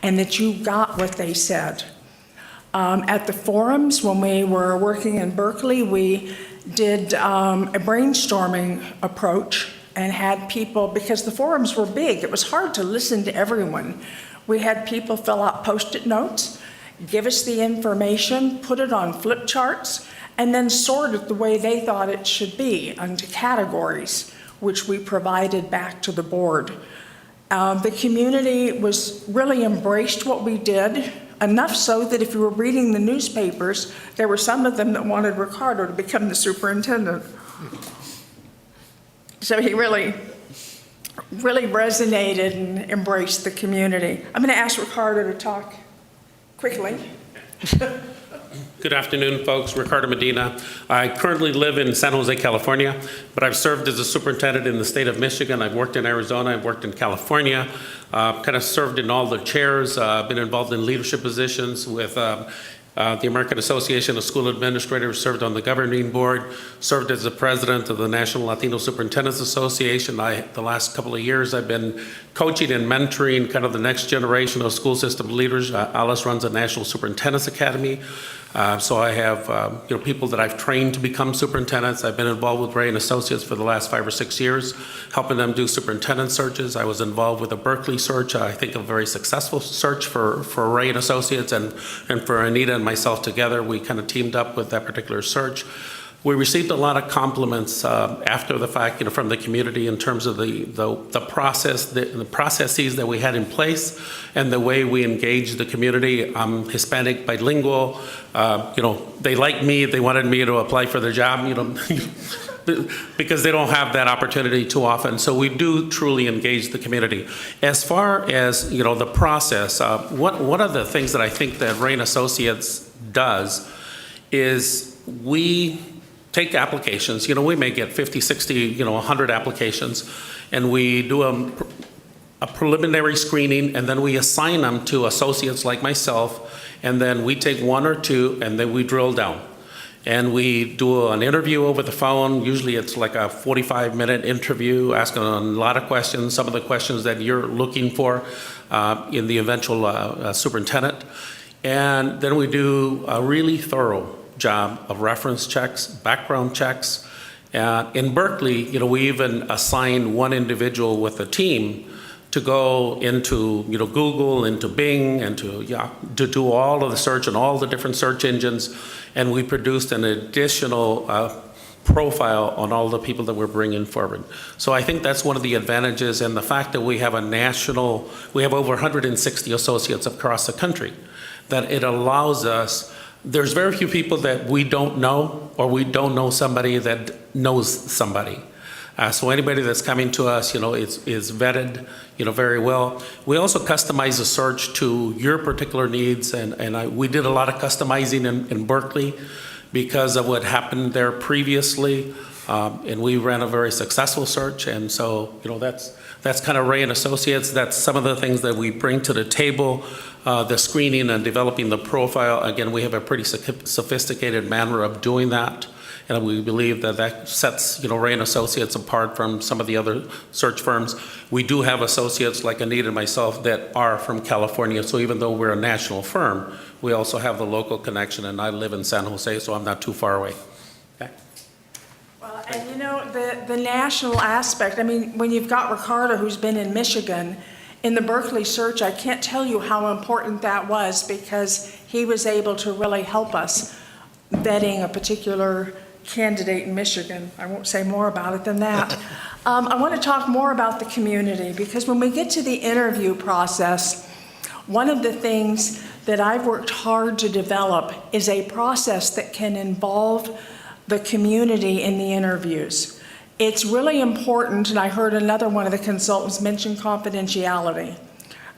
and that you got what they said. At the forums, when we were working in Berkeley, we did a brainstorming approach and had people, because the forums were big, it was hard to listen to everyone. We had people fill out Post-it notes, give us the information, put it on flip charts, and then sort it the way they thought it should be into categories, which we provided back to the board. The community really embraced what we did, enough so that if you were reading the newspapers, there were some of them that wanted Ricardo to become the superintendent. So he really resonated and embraced the community. I'm going to ask Ricardo to talk quickly. Good afternoon, folks. Ricardo Medina. I currently live in San Jose, California, but I've served as a superintendent in the state of Michigan. I've worked in Arizona. I've worked in California. Kind of served in all the chairs. Been involved in leadership positions with the American Association of School Administrators, served on the governing board, served as the president of the National Latino Superintendents Association. The last couple of years, I've been coaching and mentoring kind of the next generation of school system leaders. Alice runs a National Superintendents Academy. So I have people that I've trained to become superintendents. I've been involved with Ray and Associates for the last 5 or 6 years, helping them do superintendent searches. I was involved with a Berkeley search, I think a very successful search for Ray and Associates and for Anita and myself together. We kind of teamed up with that particular search. We received a lot of compliments after the fact, from the community in terms of the process, the processes that we had in place, and the way we engaged the community. I'm Hispanic, bilingual. They liked me. They wanted me to apply for the job. Because they don't have that opportunity too often. So we do truly engage the community. As far as the process, one of the things that I think that Ray and Associates does is we take applications. We may get 50, 60, 100 applications, and we do a preliminary screening, and then we assign them to associates like myself, and then we take 1 or 2, and then we drill down. And we do an interview over the phone. Usually it's like a 45-minute interview, asking a lot of questions, some of the questions that you're looking for in the eventual superintendent. And then we do a really thorough job of reference checks, background checks. In Berkeley, we even assign one individual with a team to go into Google, into Bing, and to do all of the search and all the different search engines, and we produced an additional profile on all the people that we're bringing forward. So I think that's one of the advantages, and the fact that we have we have over 160 associates across the country, that it allows us. There's very few people that we don't know, or we don't know somebody that knows somebody. So anybody that's coming to us, is vetted, very well. We also customize the search to your particular needs, and we did a lot of customizing in Berkeley because of what happened there previously, and we ran a very successful search, and so that's kind of Ray and Associates. That's some of the things that we bring to the table. The screening and developing the profile. Again, we have a pretty sophisticated manner of doing that. And we believe that sets, Ray and Associates apart from some of the other search firms. We do have associates like Anita and myself that are from California. So even though we're a national firm, we also have the local connection. And I live in San Jose, so I'm not too far away. Okay. Well, and the national aspect, when you've got Ricardo, who's been in Michigan, in the Berkeley search, I can't tell you how important that was, because he was able to really help us vetting a particular candidate in Michigan. I won't say more about it than that. I want to talk more about the community, because when we get to the interview process, one of the things that I've worked hard to develop is a process that can involve the community in the interviews. it's really important, and I heard another one of the consultants mention confidentiality.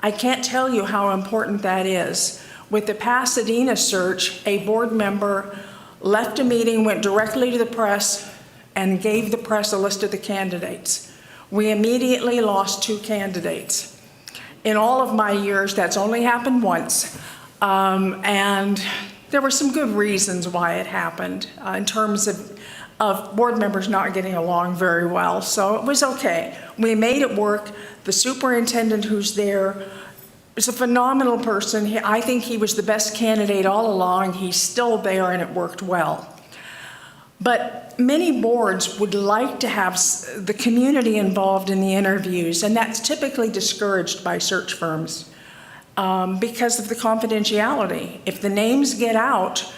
I can't tell you how important that is. With the Pasadena search, a board member left a meeting, went directly to the press, and gave the press a list of the candidates. We immediately lost 2 candidates. In all of my years, that's only happened once. And there were some good reasons why it happened in terms of board members not getting along very well. So it was okay. We made it work. The superintendent who's there is a phenomenal person. I think he was the best candidate all along. He's still there, and it worked well. But many boards would like to have the community involved in the interviews, and that's typically discouraged by search firms because of the confidentiality. If the names get out,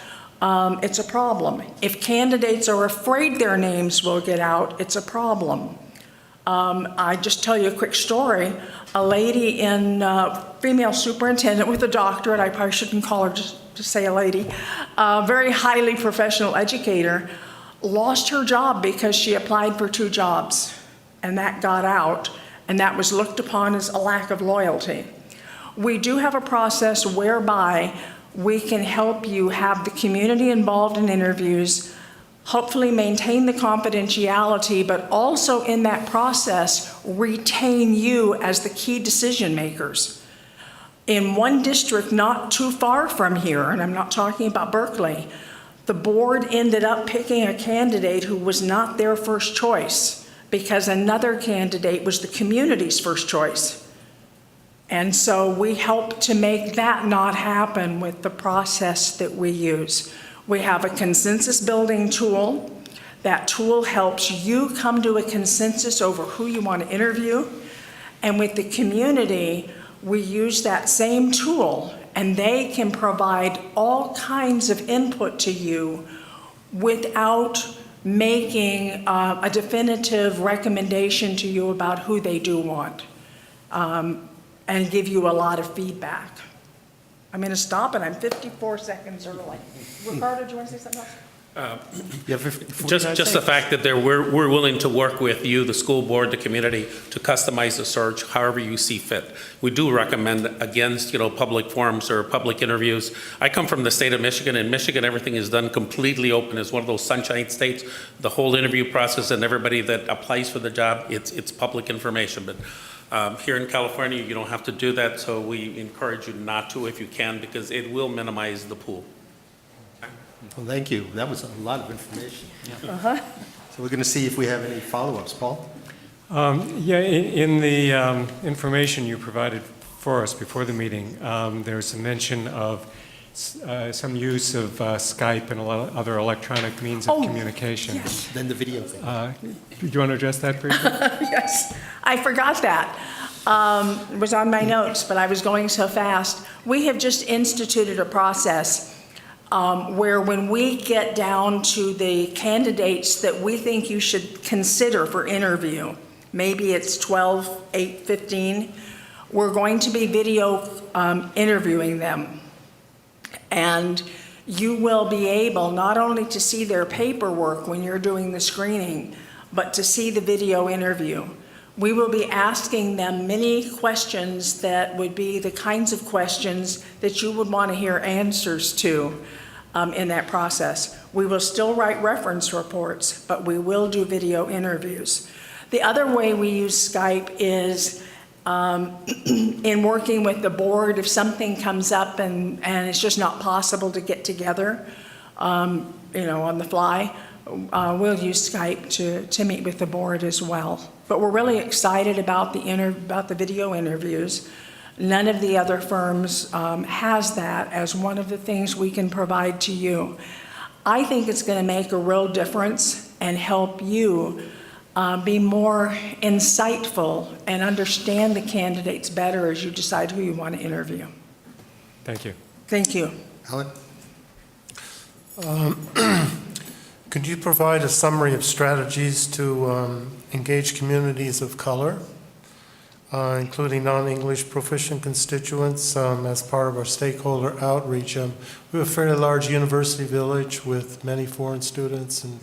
it's a problem. If candidates are afraid their names will get out, it's a problem. I just tell you a quick story. A lady female superintendent with a doctorate, I probably shouldn't call her, just say a lady, very highly professional educator, lost her job because she applied for 2 jobs, and that got out, and that was looked upon as a lack of loyalty. We do have a process whereby we can help you have the community involved in interviews, hopefully maintain the confidentiality, but also in that process, retain you as the key decision makers. In one district not too far from here, and I'm not talking about Berkeley, the board ended up picking a candidate who was not their first choice because another candidate was the community's first choice. And so we help to make that not happen with the process that we use. We have a consensus building tool. That tool helps you come to a consensus over who you want to interview. And with the community, we use that same tool, and they can provide all kinds of input to you without making a definitive recommendation to you about who they do want, and give you a lot of feedback. I'm going to stop, and I'm 54 seconds early. Ricardo, do you want to say something else? Just the fact that we're willing to work with you, the school board, the community, to customize the search however you see fit. We do recommend against, public forums or public interviews. I come from the state of Michigan. In Michigan, everything is done completely open. It's one of those sunshine states. The whole interview process and everybody that applies for the job, it's public information. But here in California, you don't have to do that, so we encourage you not to if you can, because it will minimize the pool. Well, thank you. That was a lot of information. Yeah. So we're going to see if we have any follow-ups. Paul? In the information you provided for us before the meeting, there's a mention of some use of Skype and a lot of other electronic means of communication. Yes. Then the video thing. Do you want to address that briefly? Yes, I forgot that. It was on my notes, but I was going so fast. We have just instituted a process where when we get down to the candidates that we think you should consider for interview, maybe it's 12, 8, 15, we're going to be video interviewing them. And you will be able not only to see their paperwork when you're doing the screening, but to see the video interview. We will be asking them many questions that would be the kinds of questions that you would want to hear answers to in that process. We will still write reference reports, but we will do video interviews. The other way we use Skype is in working with the board. If something comes up and it's just not possible to get together, on the fly, we'll use Skype to meet with the board as well. But we're really excited about the video interviews. None of the other firms has that as one of the things we can provide to you. I think it's going to make a real difference and help you be more insightful and understand the candidates better as you decide who you want to interview. Thank you. Thank you. Alan? Could you provide a summary of strategies to engage communities of color, including non-English proficient constituents, as part of our stakeholder outreach? We have a fairly large university village with many foreign students, and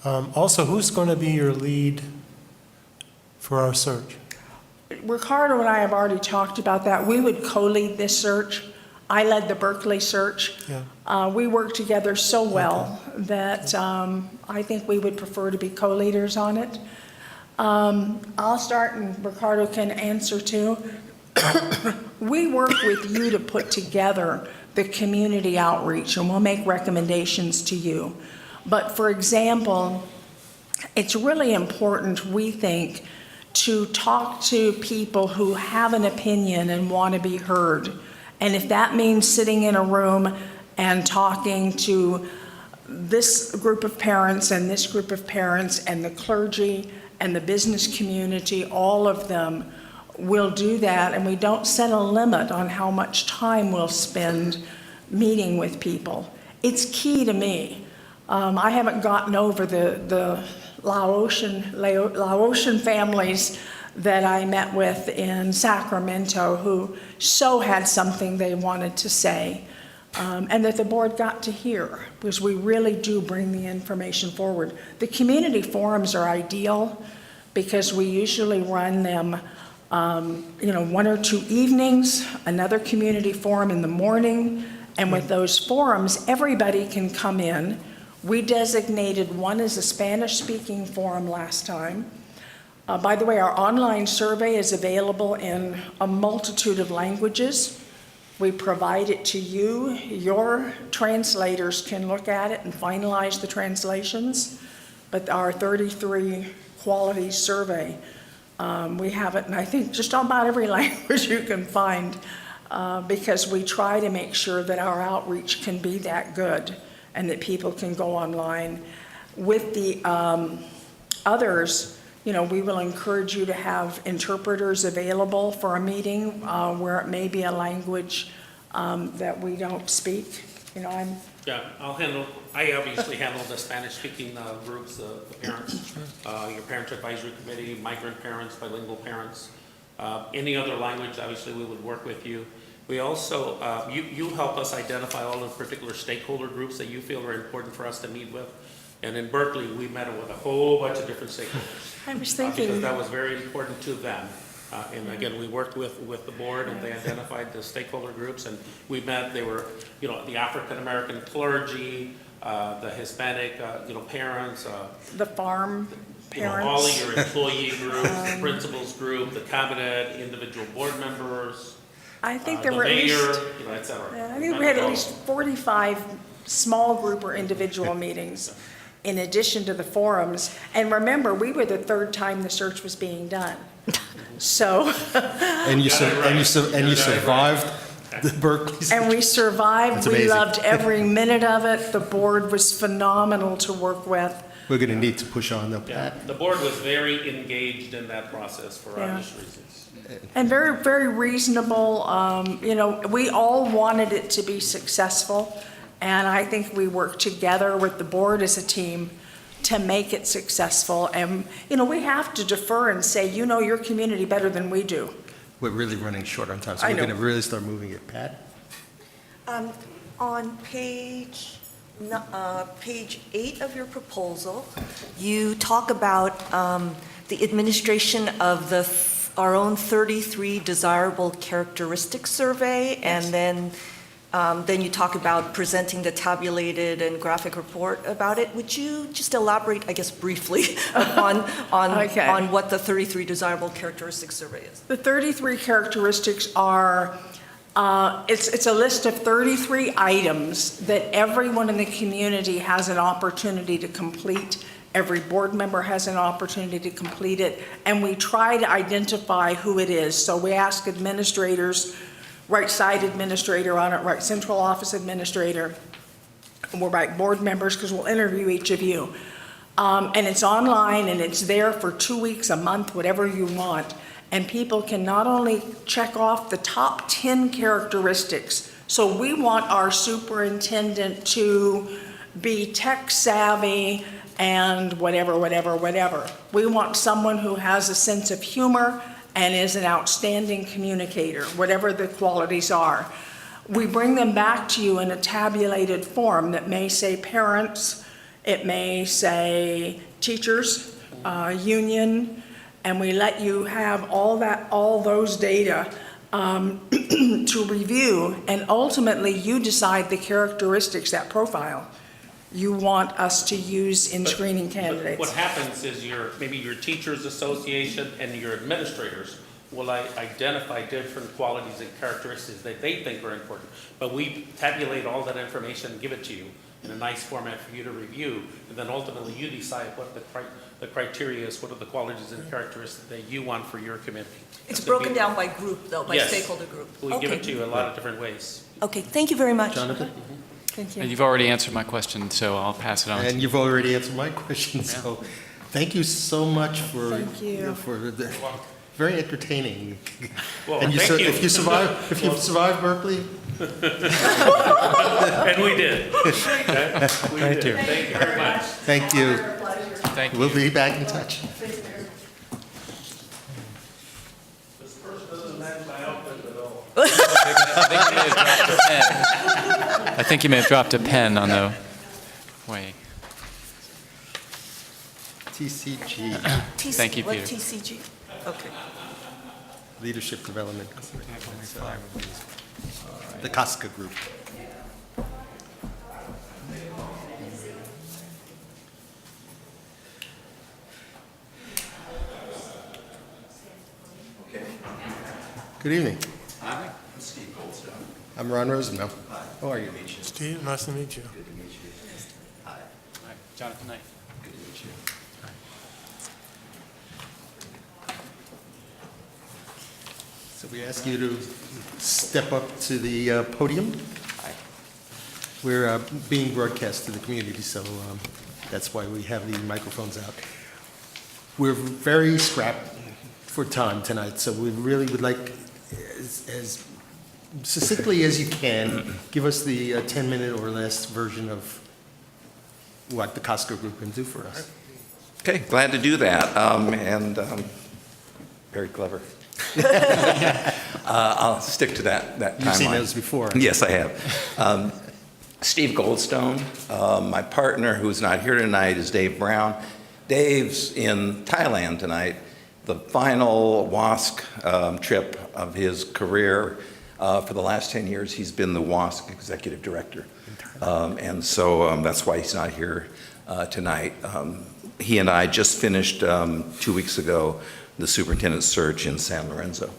Also, who's going to be your lead for our search? Ricardo and I have already talked about that. We would co-lead this search. I led the Berkeley search. Yeah. We work together so well that I think we would prefer to be co-leaders on it. I'll start and Ricardo can answer too. We work with you to put together the community outreach and we'll make recommendations to you. But for example, it's really important, we think, to talk to people who have an opinion and want to be heard. And if that means sitting in a room and talking to this group of parents and this group of parents and the clergy and the business community, all of them will do that. And we don't set a limit on how much time we'll spend meeting with people. It's key to me. I haven't gotten over the Laotian families that I met with in Sacramento who so had something they wanted to say and that the board got to hear because we really do bring the information forward. The community forums are ideal because we usually run them 1 or 2 evenings, another community forum in the morning, and with those forums, everybody can come in. We designated one as a Spanish-speaking forum last time. By the way, our online survey is available in a multitude of languages. We provide it to you. Your translators can look at it and finalize the translations. But our 33 quality survey, we have it in, I think, just about every language you can find because we try to make sure that our outreach can be that good and that people can go online. With the others, we will encourage you to have interpreters available for a meeting where it may be a language that we don't speak. Yeah, I obviously handle the Spanish-speaking groups, the parents, your Parent Advisory Committee, migrant parents, bilingual parents. Any other language, obviously, we would work with you. We also, you help us identify all the particular stakeholder groups that you feel are important for us to meet with. And in Berkeley, we met with a whole bunch of different stakeholders. I was thinking. Because that was very important to them. And again, we worked with the board and they identified the stakeholder groups and we met, they were, the African-American clergy, the Hispanic, parents. The farm parents. All of your employee groups, the principals group, the cabinet, individual board members. I think there the were mayor, at least, et cetera. I think we had at least 45 small group or individual meetings in addition to the forums. And remember, we were the 3rd time the search was being done. So. And you survived the Berkeley. And we survived. We loved every minute of it. The board was phenomenal to work with. We're going to need to push on them. Yeah, the board was very engaged in that process for obvious reasons. And very, very reasonable. We all wanted it to be successful. And I think we worked together with the board as a team to make it successful. And, we have to defer and say, your community better than we do. We're really running short on time, so we're going to really start moving it. Pat? On page 8 of your proposal, you talk about the administration of our own 33 desirable characteristics survey, and then you talk about presenting the tabulated and graphic report about it. Would you just elaborate, I guess, briefly on what the 33 desirable characteristics survey is? The 33 characteristics are, it's a list of 33 items that everyone in the community has an opportunity to complete. Every board member has an opportunity to complete it, and we try to identify who it is. So we ask administrators, right side administrator on it, right central office administrator, and we'll write board members because we'll interview each of you. And it's online and it's there for 2 weeks, a month, whatever you want. And people can not only check off the top 10 characteristics, so we want our superintendent to be tech savvy and whatever. We want someone who has a sense of humor and is an outstanding communicator, whatever the qualities are. We bring them back to you in a tabulated form that may say parents, It may say teachers, union, and we let you have all those data to review, and ultimately you decide the characteristics, that profile, you want us to use in screening candidates. What happens is maybe your teachers association and your administrators will identify different qualities and characteristics that they think are important. But we tabulate all that information and give it to you in a nice format for you to review, and then ultimately you decide what the criteria is, what are the qualities and characteristics that you want for your committee. It's broken down by group, though, by Yes. stakeholder group. We give Okay. it to you a lot of different ways. Okay, thank you very much. Jonathan? Thank you. And you've already answered my question, so I'll pass it on. And you've already answered my question, so thank you so much for, Thank you. for the, very entertaining. Well, And thank you. if you survive Berkeley, And we did. Okay? We Thank did. you. Thank you very much. thank you. Thank you. We'll be back in touch. This person doesn't match my outfit at all. I think you may have dropped a pen on the way. TCG, Thank you, What Peter. TCG? Okay. Leadership Development, the Casca Group. Good evening. I'm Steve Goldstone. I'm Ron Rosenbaum. Hi. How are you? Good to meet you. Steve, nice to meet you. Good to meet you. Hi. Hi, Jonathan Knight. Good to meet you. So we ask you to step up to the podium. Hi. We're being broadcast to the community, so that's why we have the microphones out. We're very strapped for time tonight, so we really would like, as succinctly as you can, give us the 10-minute or less version of what the Casca Group can do for us. Okay, glad to do that, very clever. I'll stick to that timeline. You've seen those before. Yes, I have. Steve Goldstone. My partner, who's not here tonight, is Dave Brown. Dave's in Thailand tonight, the final WASC trip of his career. For the last 10 years, he's been the WASC executive director. And so that's why he's not here tonight. He and I just finished 2 weeks ago the superintendent search in San Lorenzo.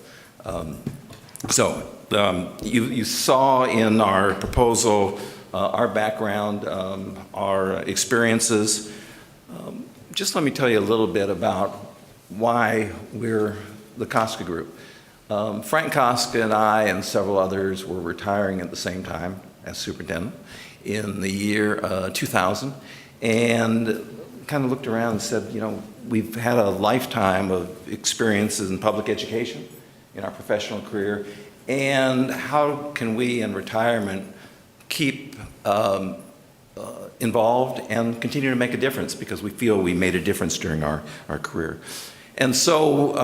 You saw in our proposal our background, our experiences. Just let me tell you a little bit about why we're the Casca Group. Frank Casca and I and several others were retiring at the same time as superintendent in the year 2000, and kind of looked around and said, you know, we've had a lifetime of experiences in public education in our professional career, and how can we in retirement keep involved and continue to make a difference, because we feel we made a difference during our career. And so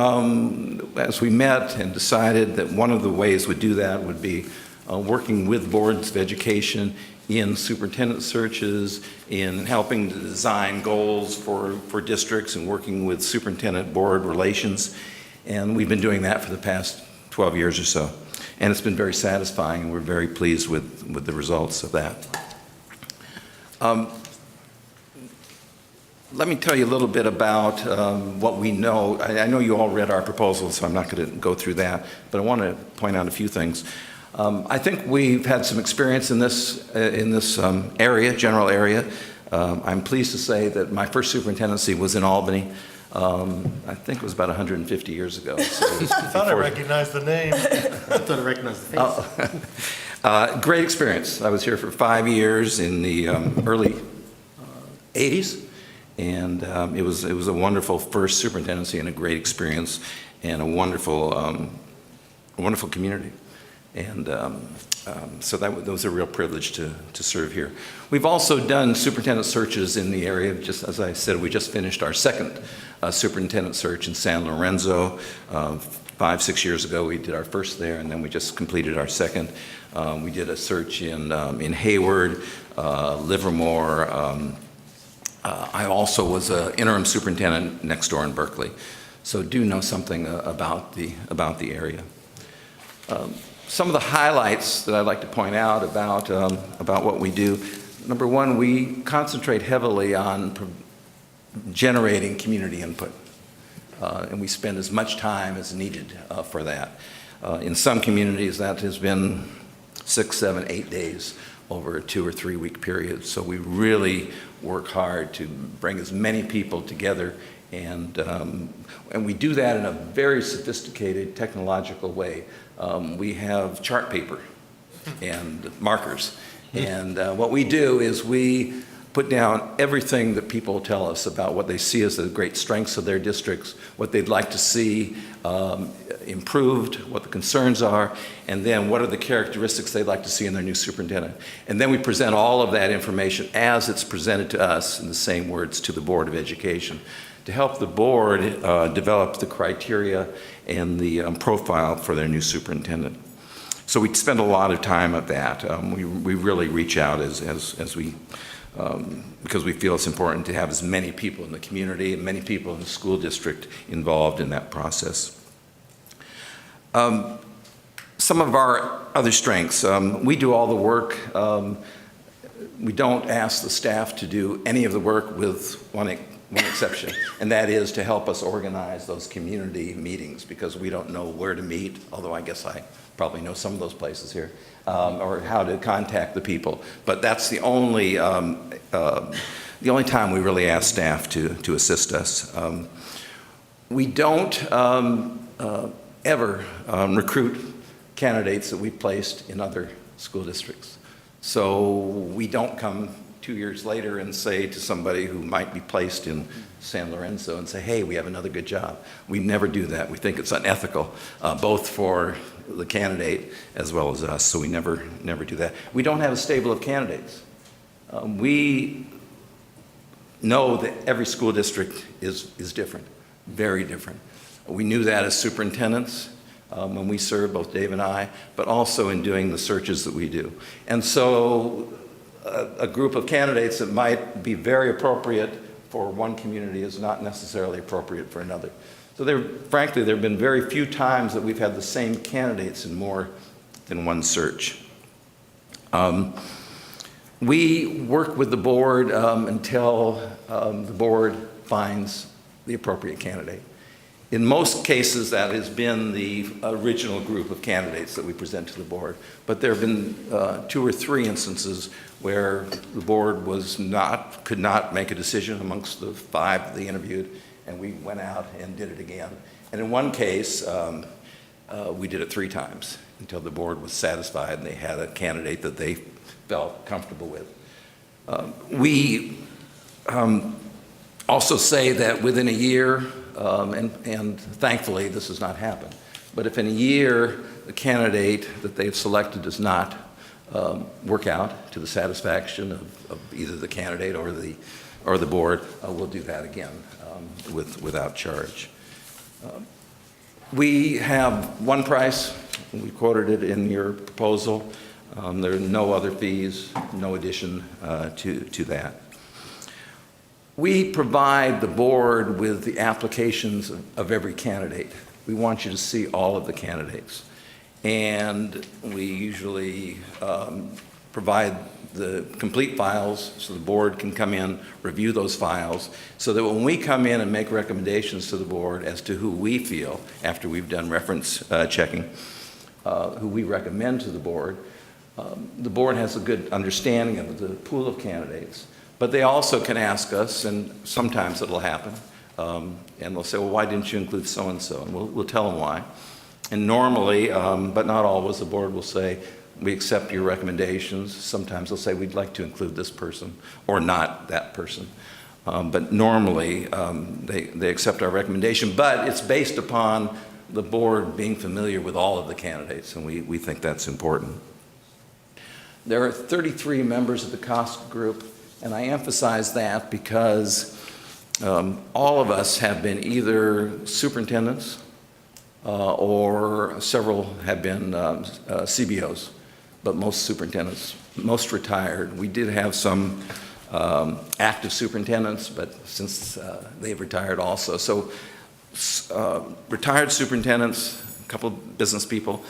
as we met and decided that one of the ways we'd do that would be working with boards of education in superintendent searches, in helping to design goals for districts, and working with superintendent board relations. And we've been doing that for the past 12 years or so. And it's been very satisfying, and we're very pleased with the results of that. Let me tell you a little bit about what we know. I know you all read our proposal, so I'm not going to go through that, but I want to point out a few things. I think we've had some experience in this area, general area. I'm pleased to say that my first superintendency was in Albany. I think it was about 150 years ago. So I thought I recognized the name. I thought I recognized the face. Great experience. I was here for 5 years in the early 80s, and it was a wonderful first superintendency and a great experience and a wonderful community. And so that was a real privilege to serve here. We've also done superintendent searches in the area. Just as I said, we just finished our second superintendent search in San Lorenzo. 5-6 years ago, we did our first there, and then we just completed our second. We did a search in Hayward, Livermore, I also was an interim superintendent next door in Berkeley, so do know something about the area. Some of the highlights that I'd like to point out about what we do. Number one, we concentrate heavily on generating community input, and we spend as much time as needed for that. In some communities, that has been 6, 7, 8 days over a 2 or 3 week period. So we really work hard to bring as many people together, and we do that in a very sophisticated technological way. We have chart paper and markers, and what we do is we put down everything that people tell us about what they see as the great strengths of their districts, what they'd like to see improved, what the concerns are, and then what are the characteristics they'd like to see in their new superintendent. And then we present all of that information as it's presented to us in the same words to the Board of Education to help the board develop the criteria and the profile for their new superintendent. So we spend a lot of time at that. We really reach out as we because we feel it's important to have as many people in the community and many people in the school district involved in that process. Some of our other strengths, we do all the work. We don't ask the staff to do any of the work with one exception, and that is to help us organize those community meetings, because we don't know where to meet, although I guess I probably know some of those places here, or how to contact the people. But that's the only time we really ask staff to assist us. We don't ever recruit candidates that we placed in other school districts. So we don't come 2 years later and say to somebody who might be placed in San Lorenzo and say, hey, we have another good job. We never do that. We think it's unethical, both for the candidate as well as us, so we never do that. We don't have a stable of candidates. We know that every school district is different, very different. We knew that as superintendents when we served, both Dave and I, but also in doing the searches that we do. And so a group of candidates that might be very appropriate for one community is not necessarily appropriate for another. So frankly, there have been very few times that we've had the same candidates in more than one search. We work with the board until the board finds the appropriate candidate. In most cases, that has been the original group of candidates that we present to the board. But there have been 2 or 3 instances where the board could not make a decision amongst the 5 that they interviewed, and we went out and did it again. And in one case, we did it 3 times until the board was satisfied and they had a candidate that they felt comfortable with. We also say that within a year, and thankfully this has not happened, but if in a year the candidate that they've selected does not work out to the satisfaction of either the candidate or the board, we'll do that again without charge. We have one price. We quoted it in your proposal. There are no other fees, no addition to that. We provide the board with the applications of every candidate. We want you to see all of the candidates. And we usually provide the complete files so the board can come in, review those files, so that when we come in and make recommendations to the board as to who we feel, after we've done reference checking, who we recommend to the board has a good understanding of the pool of candidates. But they also can ask us, and sometimes it'll happen, and they'll say, well, why didn't you include so-and-so? And we'll tell them why. And normally, but not always, the board will say, we accept your recommendations. Sometimes they'll say, we'd like to include this person, or not that person. But normally, they accept our recommendation, but it's based upon the board being familiar with all of the candidates, and we think that's important. There are 33 members of the cost group. And I emphasize that because all of us have been either superintendents or several have been CBOs, but most superintendents, most retired. We did have some active superintendents, but since they've retired also. So retired superintendents, a couple of business people,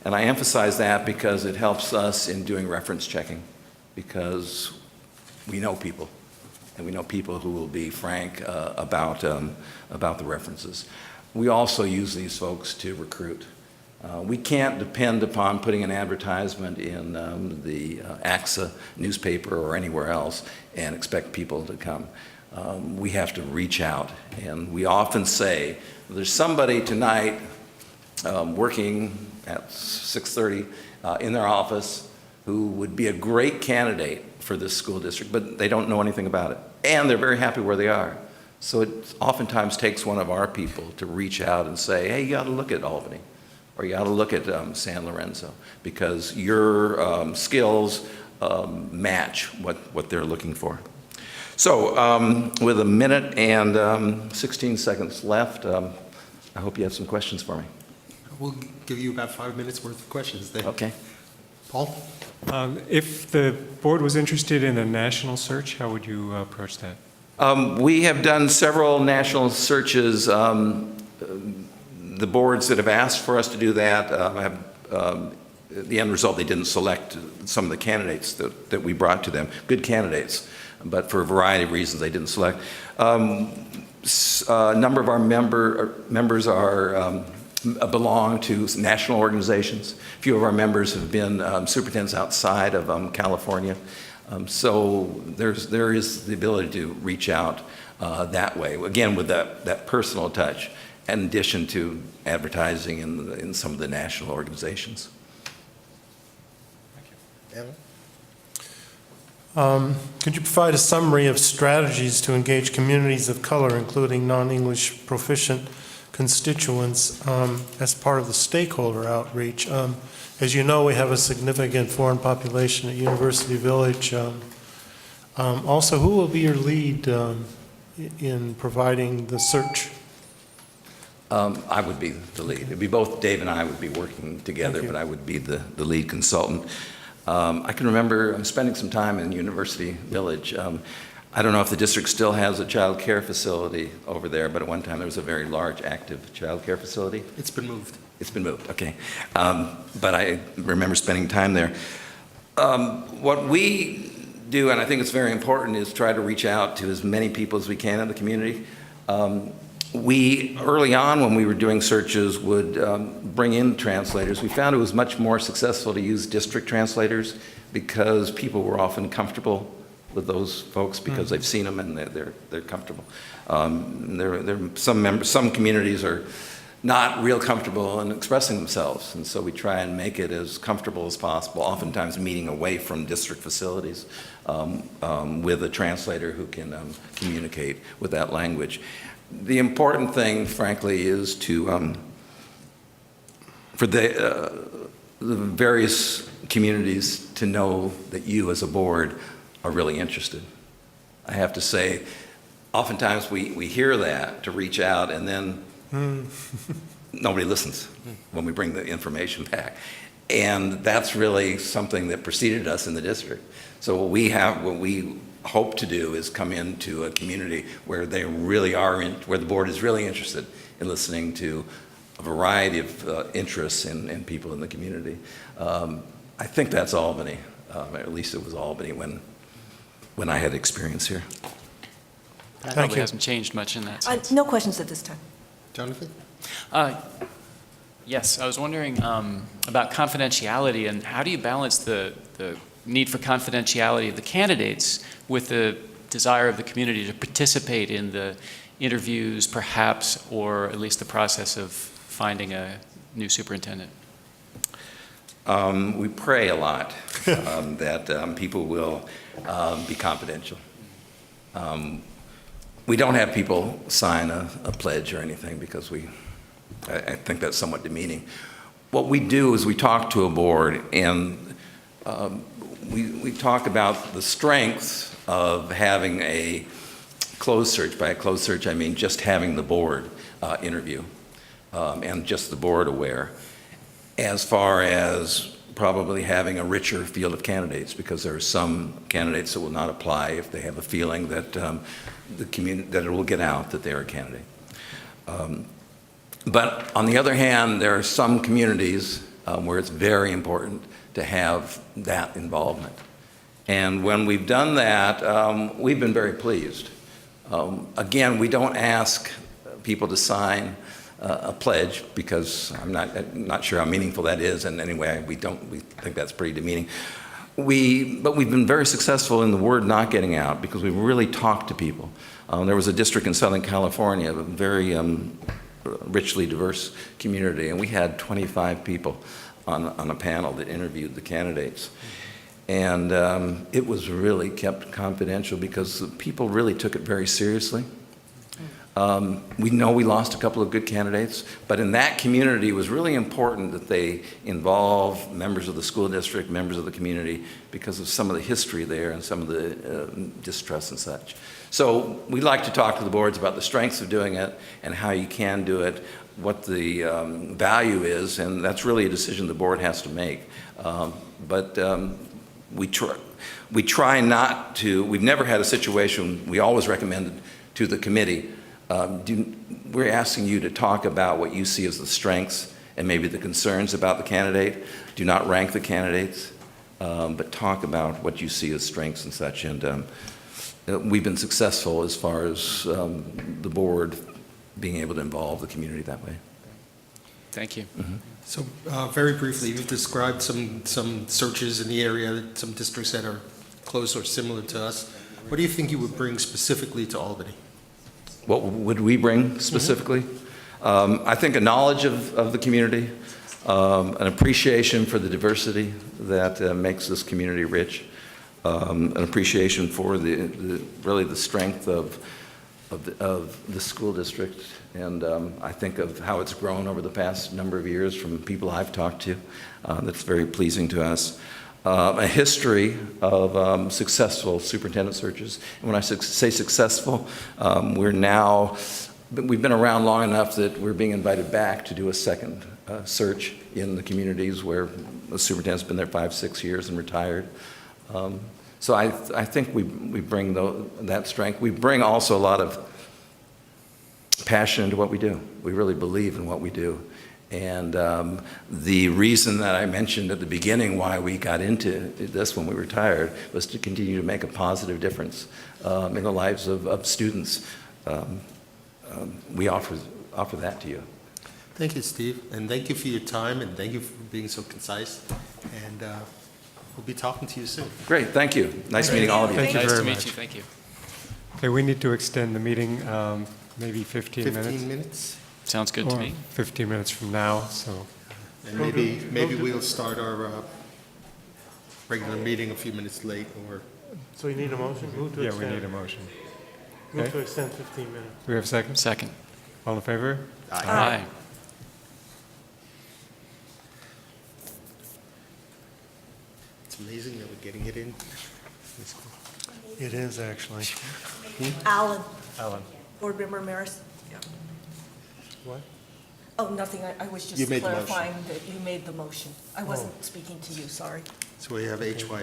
and I emphasize that because it helps us in doing reference checking, because we know people, and we know people who will be frank about the references. We also use these folks to recruit. We can't depend upon putting an advertisement in the AXA newspaper or anywhere else and expect people to come. We have to reach out, and we often say, there's somebody tonight working at 6:30 in their office who would be a great candidate for this school district, but they don't know anything about it, and they're very happy where they are. So it oftentimes takes one of our people to reach out and say, hey, you ought to look at Albany, or you ought to look at San Lorenzo, because your skills match what they're looking for. So with a minute and 16 seconds left, I hope you have some questions for me. We'll give you about 5 minutes worth of questions then. Okay. Paul? If the board was interested in a national search, how would you approach that? We have done several national searches. The boards that have asked for us to do that have, the end result, they didn't select some of the candidates that we brought to them, good candidates, but for a variety of reasons they didn't select. A number of our members are belong to national organizations. A few of our members have been superintendents outside of California. So there is the ability to reach out that way, again, with that personal touch, in addition to advertising in some of the national organizations. Thank you. Could you provide a summary of strategies to engage communities of color, including non-English proficient constituents, as part of the stakeholder outreach? As you know, we have a significant foreign population at University Village. Also, who will be your lead in providing the search? I would be the lead. It'd be both Dave and I would be working together, but I would be the lead consultant. I can remember spending some time in University Village. I don't know if the district still has a child care facility over there, but at one time there was a very large active child care facility. It's been moved. It's been moved, okay. But I remember spending time there. What we do, and I think it's very important, is try to reach out to as many people as we can in the community. We, early on when we were doing searches, would bring in translators. We found it was much more successful to use district translators because people were often comfortable with those folks because they've seen them and they're comfortable. Some communities are not real comfortable in expressing themselves, and so we try and make it as comfortable as possible, oftentimes meeting away from district facilities with a translator who can communicate with that language. The important thing, frankly, is to, for the various communities to know that you as a board are really interested. I have to say, oftentimes we hear that to reach out, and then nobody listens when we bring the information back. And that's really something that preceded us in the district. So what we hope to do is come into a community where they really are, where the board is really interested in listening to a variety of interests in people in the community. I think that's Albany. At least it was Albany when I had experience here. Probably hasn't changed much in that sense. No questions at this time. Jonathan? Yes, I was wondering about confidentiality, and how do you balance the need for confidentiality of the candidates with the desire of the community to participate in the interviews, perhaps, or at least the process of finding a new superintendent? We pray a lot that people will be confidential. We don't have people sign a pledge or anything because I think that's somewhat demeaning. What we do is we talk to a board, and we talk about the strengths of having a closed search. By a closed search, I mean just having the board interview and just the board aware. As far as probably having a richer field of candidates, because there are some candidates that will not apply if they have a feeling that that it will get out that they're a candidate. But on the other hand, there are some communities where it's very important to have that involvement. And when we've done that, we've been very pleased. Again, we don't ask people to sign a pledge, because I'm not sure how meaningful that is, and anyway, we think that's pretty demeaning. But we've been very successful in the word not getting out, because we've really talked to people. There was a district in Southern California, a very richly diverse community, and we had 25 people on a panel that interviewed the candidates. And it was really kept confidential, because the people really took it very seriously. We know we lost a couple of good candidates, but in that community it was really important that they involve members of the school district, members of the community, because of some of the history there and some of the distrust and such. So we like to talk to the boards about the strengths of doing it and how you can do it, what the value is, and that's really a decision the board has to make. But we try not to, we've never had a situation, we always recommended to the committee, we're asking you to talk about what you see as the strengths and maybe the concerns about the candidate. Do not rank the candidates, but talk about what you see as strengths and such. And we've been successful as far as the board being able to involve the community that way. Thank you. Mm-hmm. So very briefly, you've described some searches in the area, some districts that are close or similar to us. What do you think you would bring specifically to Albany? What would we bring specifically? I think a knowledge of the community, an appreciation for the diversity that makes this community rich, an appreciation for really the strength of the school district, and I think of how it's grown over the past number of years from people I've talked to. That's very pleasing to us. A history of successful superintendent searches. And when I say successful, we've been around long enough that we're being invited back to do a second search in the communities where the superintendent's been there 5-6 years and retired. So I think we bring that strength. We bring also a lot of passion into what we do. We really believe in what we do. And the reason that I mentioned at the beginning why we got into this when we retired was to continue to make a positive difference in the lives of students. We offer that to you. Thank you, Steve, and thank you for your time, and thank you for being so concise. And we'll be talking to you soon. Great, thank you. Nice meeting all of you. Thank you Nice very to meet much. you. Thank you. Okay, we need to extend the meeting maybe 15 minutes. 15 minutes? Sounds good to Or me. 15 minutes from now, so. And maybe we'll start our regular meeting a few minutes late, or... So you need a motion? Move to Yeah, extend. we need a motion. Move Okay. to extend 15 minutes. Do we have a second? Second. All in favor? Aye. It's amazing that we're getting it in. It is, actually. Alan, Alan. Board Member Maris. What? Oh, nothing, I was You just made the motion. clarifying that you made the motion. I wasn't speaking to you, sorry. So we have HYA.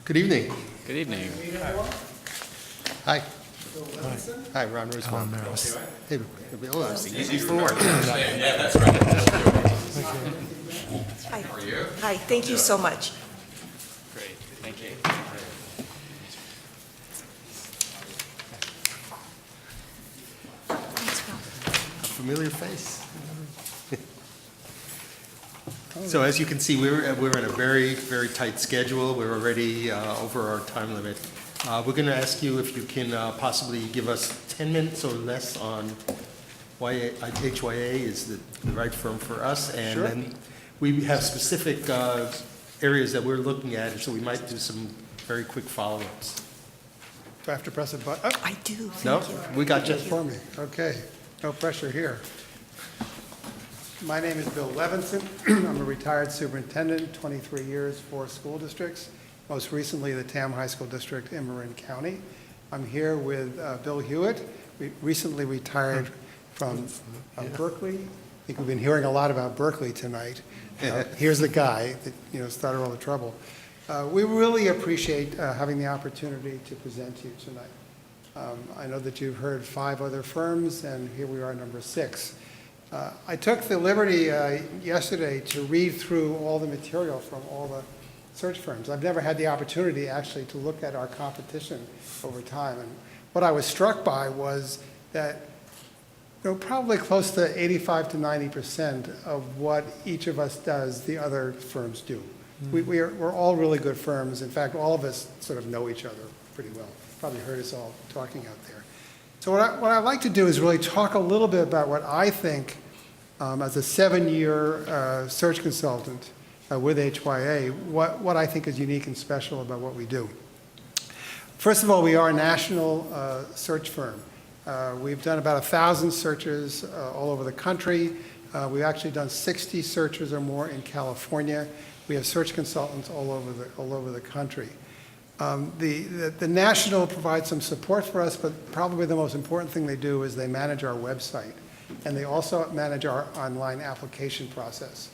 Good evening. Good evening. Hi. Hi, Ron Roosevelt. Hey, oh, it's easy for work. Hi. How are you? Hi, thank you so much. Great. Thank you. A familiar face. So as you can see, we're in a very, very tight schedule. We're already over our time limit. We're going to ask you if you can possibly give us 10 minutes or less on why HYA is the right firm for us. And then we have specific areas that we're looking at, so we might do some very quick follow-ups. Do I have to press a button? Oh, I do, No, thank you. we got you. for me. Okay, no pressure here. My name is Bill Levinson. I'm a retired superintendent, 23 years, 4 school districts, most recently the Tam High School District in Marin County. I'm here with Bill Hewitt, recently retired from Berkeley. I think we've been hearing a lot about Berkeley tonight. Here's the guy that started all the trouble. We really appreciate having the opportunity to present to you tonight. I know that you've heard 5 other firms, and here we are, number 6. I took the liberty yesterday to read through all the material from all the search firms. I've never had the opportunity actually to look at our competition over time. And what I was struck by was that probably close to 85 to 90% of what each of us does, the other firms do. We're all really good firms. In fact, all of us sort of know each other pretty well. Probably heard us all talking out there. So what I'd like to do is really talk a little bit about what I think, as a 7-year search consultant with HYA, what I think is unique and special about what we do. First of all, we are a national search firm. We've done about 1,000 searches all over the country. We've actually done 60 searches or more in California. We have search consultants all over the country. The national provides some support for us, but probably the most important thing they do is they manage our website, and they also manage our online application process.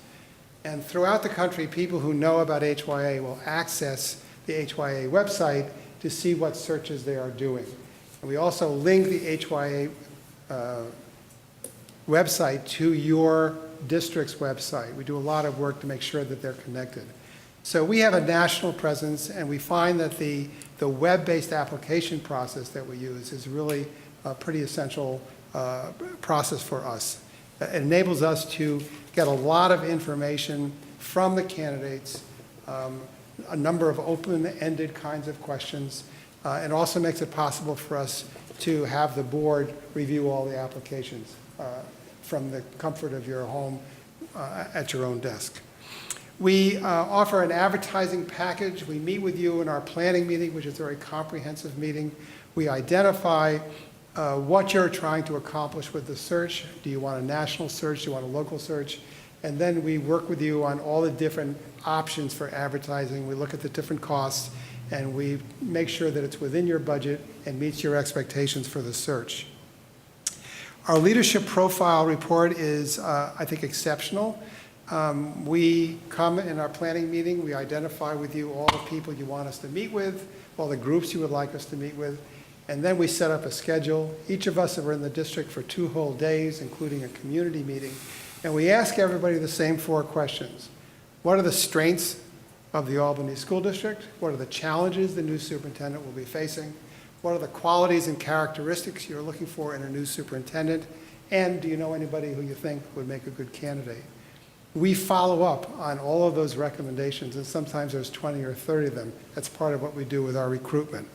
And throughout the country, people who know about HYA will access the HYA website to see what searches they are doing. And we also link the HYA website to your district's website. We do a lot of work to make sure that they're connected. So we have a national presence, and we find that the web-based application process that we use is really a pretty essential process for us. It enables us to get a lot of information from the candidates, a number of open-ended kinds of questions, and also makes it possible for us to have the board review all the applications from the comfort of your home at your own desk. We offer an advertising package. We meet with you in our planning meeting, which is a very comprehensive meeting. We identify what you're trying to accomplish with the search. Do you want a national search? Do you want a local search? And then we work with you on all the different options for advertising. We look at the different costs, and we make sure that it's within your budget and meets your expectations for the search. Our leadership profile report is, I think, exceptional. We come in our planning meeting, we identify with you all the people you want us to meet with, all the groups you would like us to meet with, and then we set up a schedule. Each of us are in the district for 2 whole days, including a community meeting, and we ask everybody the same 4 questions. What are the strengths of the Albany School District? What are the challenges the new superintendent will be facing? What are the qualities and characteristics you're looking for in a new superintendent? And do you know anybody who you think would make a good candidate? We follow up on all of those recommendations, and sometimes there's 20 or 30 of them. That's part of what we do with our recruitment.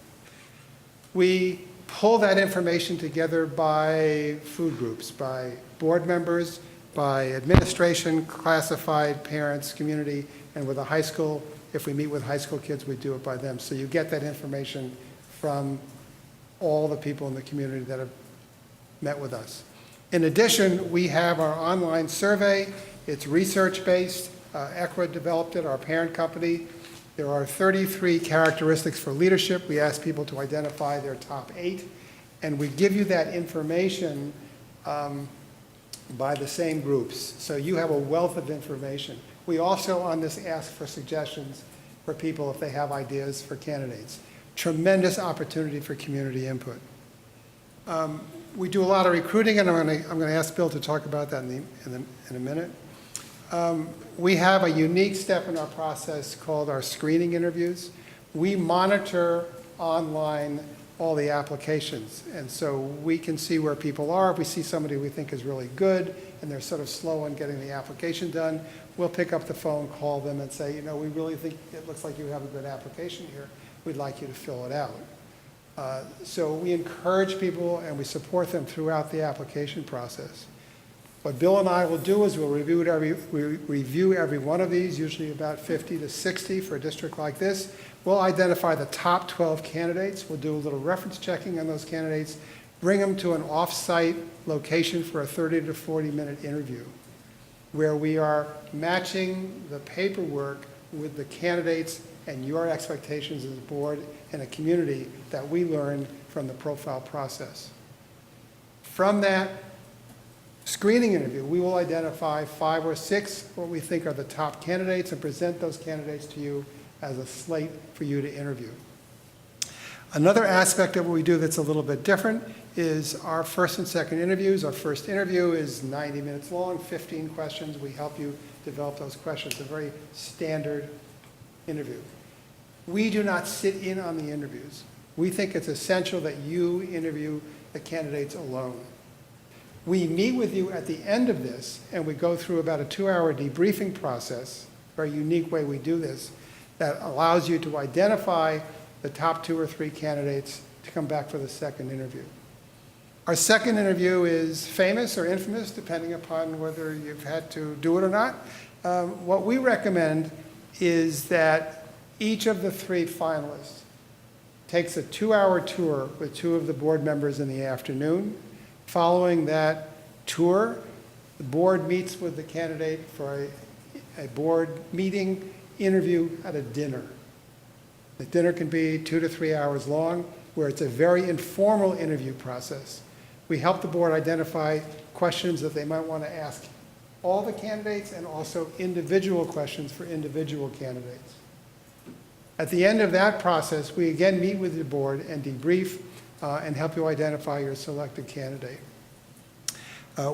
We pull that information together by food groups, by board members, by administration, classified, parents, community, and with a high school. If we meet with high school kids, we do it by them. So you get that information from all the people in the community that have met with us. In addition, we have our online survey. It's research-based. ECRA developed it, our parent company. There are 33 characteristics for leadership. We ask people to identify their top 8, and we give you that information by the same groups. So you have a wealth of information. We also on this ask for suggestions for people if they have ideas for candidates. Tremendous opportunity for community input. We do a lot of recruiting, and I'm going to ask Bill to talk about that in a minute. We have a unique step in our process called our screening interviews. We monitor online all the applications, and so we can see where people are. If we see somebody we think is really good and they're sort of slow on getting the application done, we'll pick up the phone, call them, and say, we really think it looks like you have a good application here. We'd like you to fill it out. So we encourage people and we support them throughout the application process. What Bill and I will do is we'll review every one of these, usually about 50 to 60 for a district like this. We'll identify the top 12 candidates. We'll do a little reference checking on those candidates, bring them to an off-site location for a 30 to 40-minute interview where we are matching the paperwork with the candidates and your expectations as a board and a community that we learned from the profile process. From that screening interview, we will identify 5 or 6 what we think are the top candidates and present those candidates to you as a slate for you to interview. Another aspect of what we do that's a little bit different is our first and second interviews. Our first interview is 90 minutes long, 15 questions. We help you develop those questions, a very standard interview. We do not sit in on the interviews. We think it's essential that you interview the candidates alone. We meet with you at the end of this, and we go through about a 2-hour debriefing process, very unique way we do this, that allows you to identify the top 2 or 3 candidates to come back for the second interview. Our second interview is famous or infamous, depending upon whether you've had to do it or not. What we recommend is that each of the 3 finalists takes a 2-hour tour with 2 of the board members in the afternoon. Following that tour, the board meets with the candidate for a board meeting interview at a dinner. The dinner can be 2 to 3 hours long, where it's a very informal interview process. We help the board identify questions that they might want to ask all the candidates and also individual questions for individual candidates. At the end of that process, we again meet with the board and debrief and help you identify your selected candidate.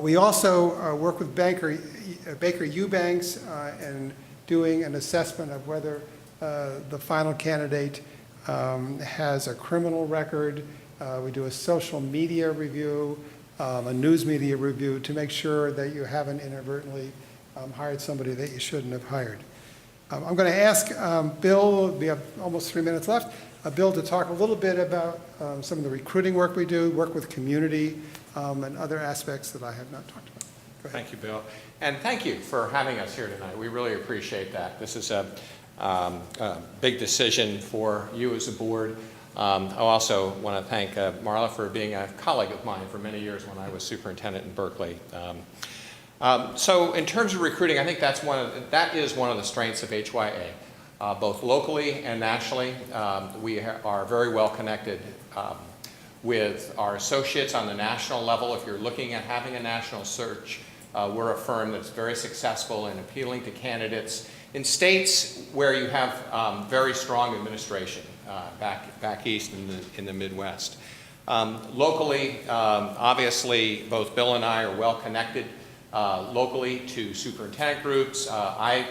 We also work with Baker Eubanks and doing an assessment of whether the final candidate has a criminal record. We do a social media review, a news media review to make sure that you haven't inadvertently hired somebody that you shouldn't have hired. I'm going to ask Bill, we have almost 3 minutes left, Bill to talk a little bit about some of the recruiting work we do, work with community, and other aspects that I have not talked about. Go ahead. Thank you, Bill. And thank you for having us here tonight. We really appreciate that. This is a big decision for you as a board. I also want to thank Marla for being a colleague of mine for many years when I was superintendent in Berkeley. So in terms of recruiting, I think that is one of the strengths of HYA. Both locally and nationally, we are very well connected with our associates on the national level. If you're looking at having a national search, we're a firm that's very successful in appealing to candidates in states where you have very strong administration, back east in the Midwest. Locally, obviously, both Bill and I are well connected locally to superintendent groups. I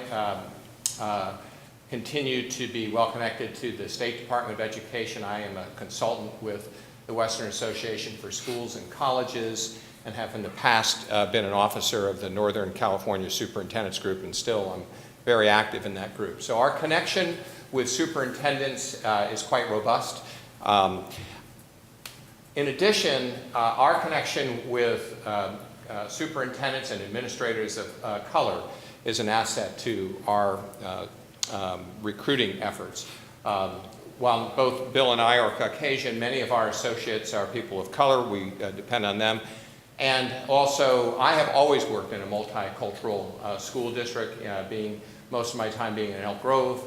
continue to be well connected to the State Department of Education. I am a consultant with the Western Association for Schools and Colleges and have in the past been an officer of the Northern California Superintendents Group, and still I'm very active in that group. So our connection with superintendents is quite robust. In addition, our connection with superintendents and administrators of color is an asset to our recruiting efforts. While both Bill and I are Caucasian, many of our associates are people of color. We depend on them. And also, I have always worked in a multicultural school district, most of my time being in Elk Grove,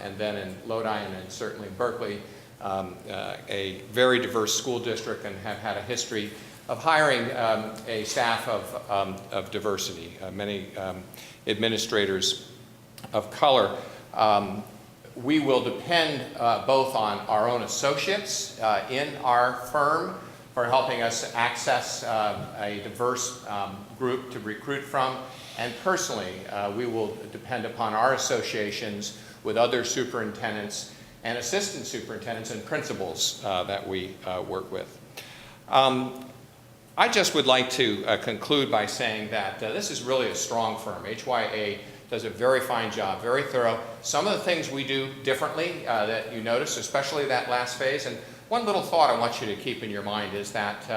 and then in Lodi, and then certainly Berkeley, a very diverse school district, and have had a history of hiring a staff of diversity, many administrators of color. We will depend both on our own associates in our firm for helping us access a diverse group to recruit from, and personally, we will depend upon our associations with other superintendents and assistant superintendents and principals that we work with. I just would like to conclude by saying that this is really a strong firm. HYA does a very fine job, very thorough. Some of the things we do differently that you notice, especially that last phase. And one little thought I want you to keep in your mind is that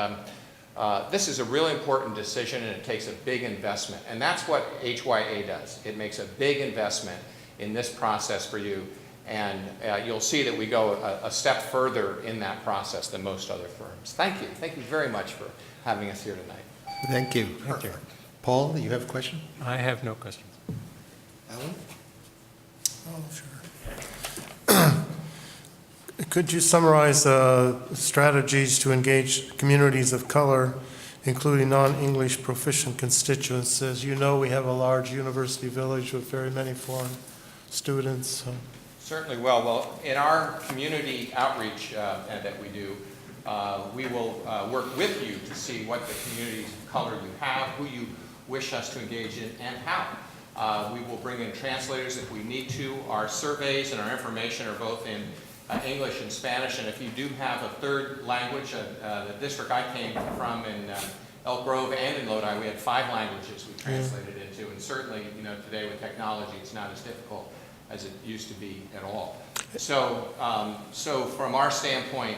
this is a really important decision, and it takes a big investment. And that's what HYA does. It makes a big investment in this process for you. And you'll see that we go a step further in that process than most other firms. Thank you. Thank you very much for having us here tonight. Thank you. Thank you. Paul, you have a question? I have no questions. Alan? Oh, Could you summarize strategies to engage communities of color, including non-English proficient constituents? As you know, we have a large university village with very many foreign students. Certainly will. Well, in our community outreach that we do, we will work with you to see what the communities of color you have, who you wish us to engage in, and how. We will bring in translators if we need to. Our surveys and our information are both in English and Spanish, and if you do have a third language, the district I came from in Elk Grove and in Lodi, we had 5 languages we translated into, and certainly, you know, today with technology, it's not as difficult as it used to be at all. So, so from our standpoint,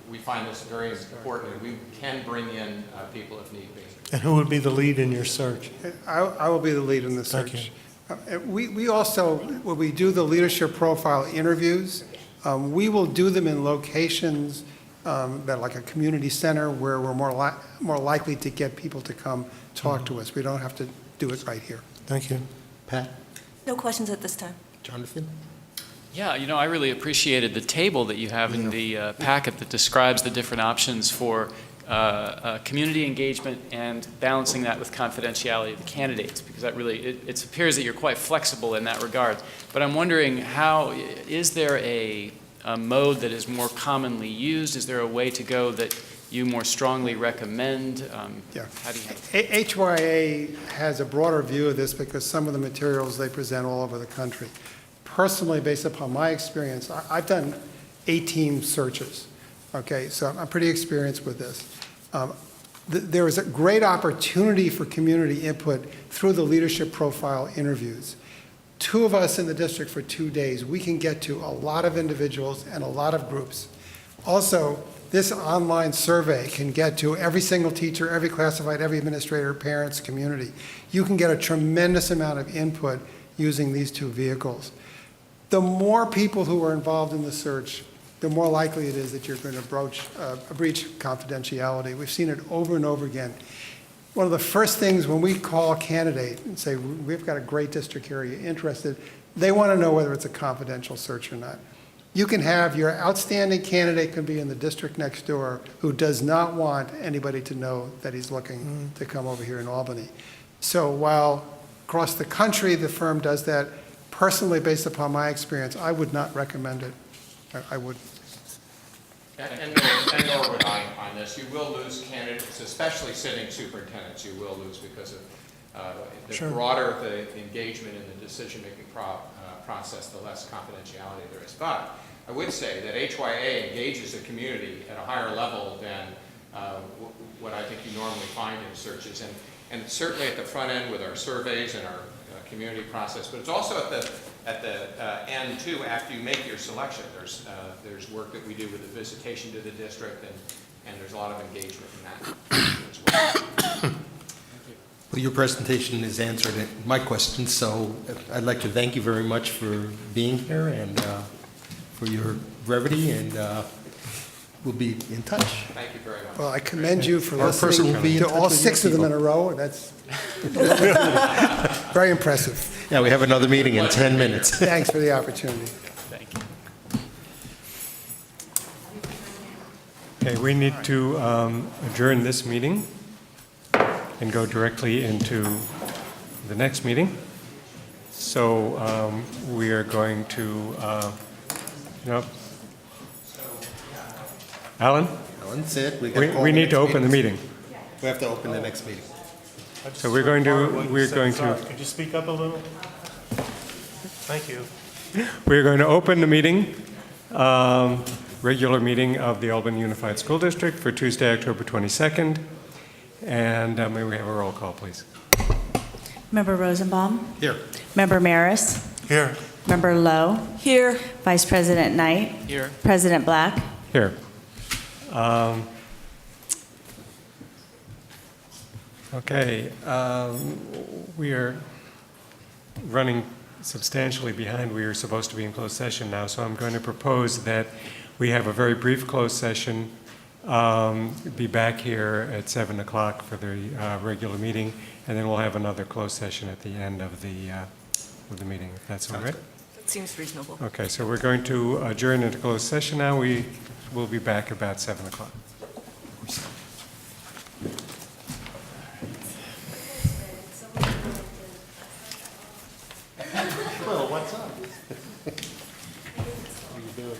we find this very important, and we can bring in people if need be. And who would be the lead in your search? I will be the lead in the search. We also, when we do the leadership profile interviews, we will do them in locations that like a community center where we're more likely to get people to come talk to us. We don't have to do it right here. Thank you. Pat? No questions at this time. Jonathan? Yeah, you know, I really appreciated the table that you have in the packet that describes the different options for community engagement and balancing that with confidentiality of the candidates, because that really, it appears that you're quite flexible in that regard. But I'm wondering, how, is there a mode that is more commonly used? Is there a way to go that you more strongly recommend? Yeah. How do you HYA has a broader view of this because some of the materials they present all over the country. Personally, based upon my experience, I've done 18 searches, okay, so I'm pretty experienced with this. There is a great opportunity for community input through the leadership profile interviews. 2 of us in the district for 2 days, we can get to a lot of individuals and a lot of groups. Also, this online survey can get to every single teacher, every classified, every administrator, parents, community. You can get a tremendous amount of input using these 2 vehicles. The more people who are involved in the search, the more likely it is that you're going to breach confidentiality. We've seen it over and over again. One of the first things when we call a candidate and say, we've got a great district here, are you interested? They want to know whether it's a confidential search or not. You can have your outstanding candidate can be in the district next door who does not want anybody to know that he's looking to come over here in Albany. So while across the country the firm does that, personally, based upon my experience, I would not recommend it. I would. And nor would I on this. You will lose candidates, especially sitting superintendents, you will lose because of the broader the engagement in the decision-making process, the less confidentiality there is. But I would say that HYA engages the community at a higher level than what I think you normally find in searches. And certainly at the front end with our surveys and our community process, but it's also at the end too. After you make your selection, there's work that we do with the visitation to the district, and there's a lot of engagement in that as well. Well, your presentation has answered my questions, so I'd like to thank you very much for being here and for your brevity, and we'll be in touch. Thank you very much. Well, I commend you for Our person will be listening in to all touch with 6 you of them in a people. row. That's very impressive. Yeah, we have another meeting in 10 minutes. Thanks for the opportunity. Thank you. Okay, we need to adjourn this meeting and go directly into the next meeting. So we are going to, Alan? Alan said We need to open the meeting. We have to open the next meeting. So we're going to. Could you speak up a little? Thank you. We're going to open the meeting, regular meeting of the Albany Unified School District for Tuesday, October 22nd. And may we have a roll call, please? Member Rosenbaum? Here. Member Maris? Here. Member Lowe? Here. Vice President Knight? Here. President Black? Here. Okay, we are running substantially behind. We are supposed to be in closed session now, so I'm going to propose that we have a very brief closed session, be back here at 7 o'clock for the regular meeting, and then we'll have another closed session at the end of the meeting, if that's all right. Seems reasonable. Okay, so we're going to adjourn into closed session now. We will be back about 7 o'clock. Well, what's up? How you doing?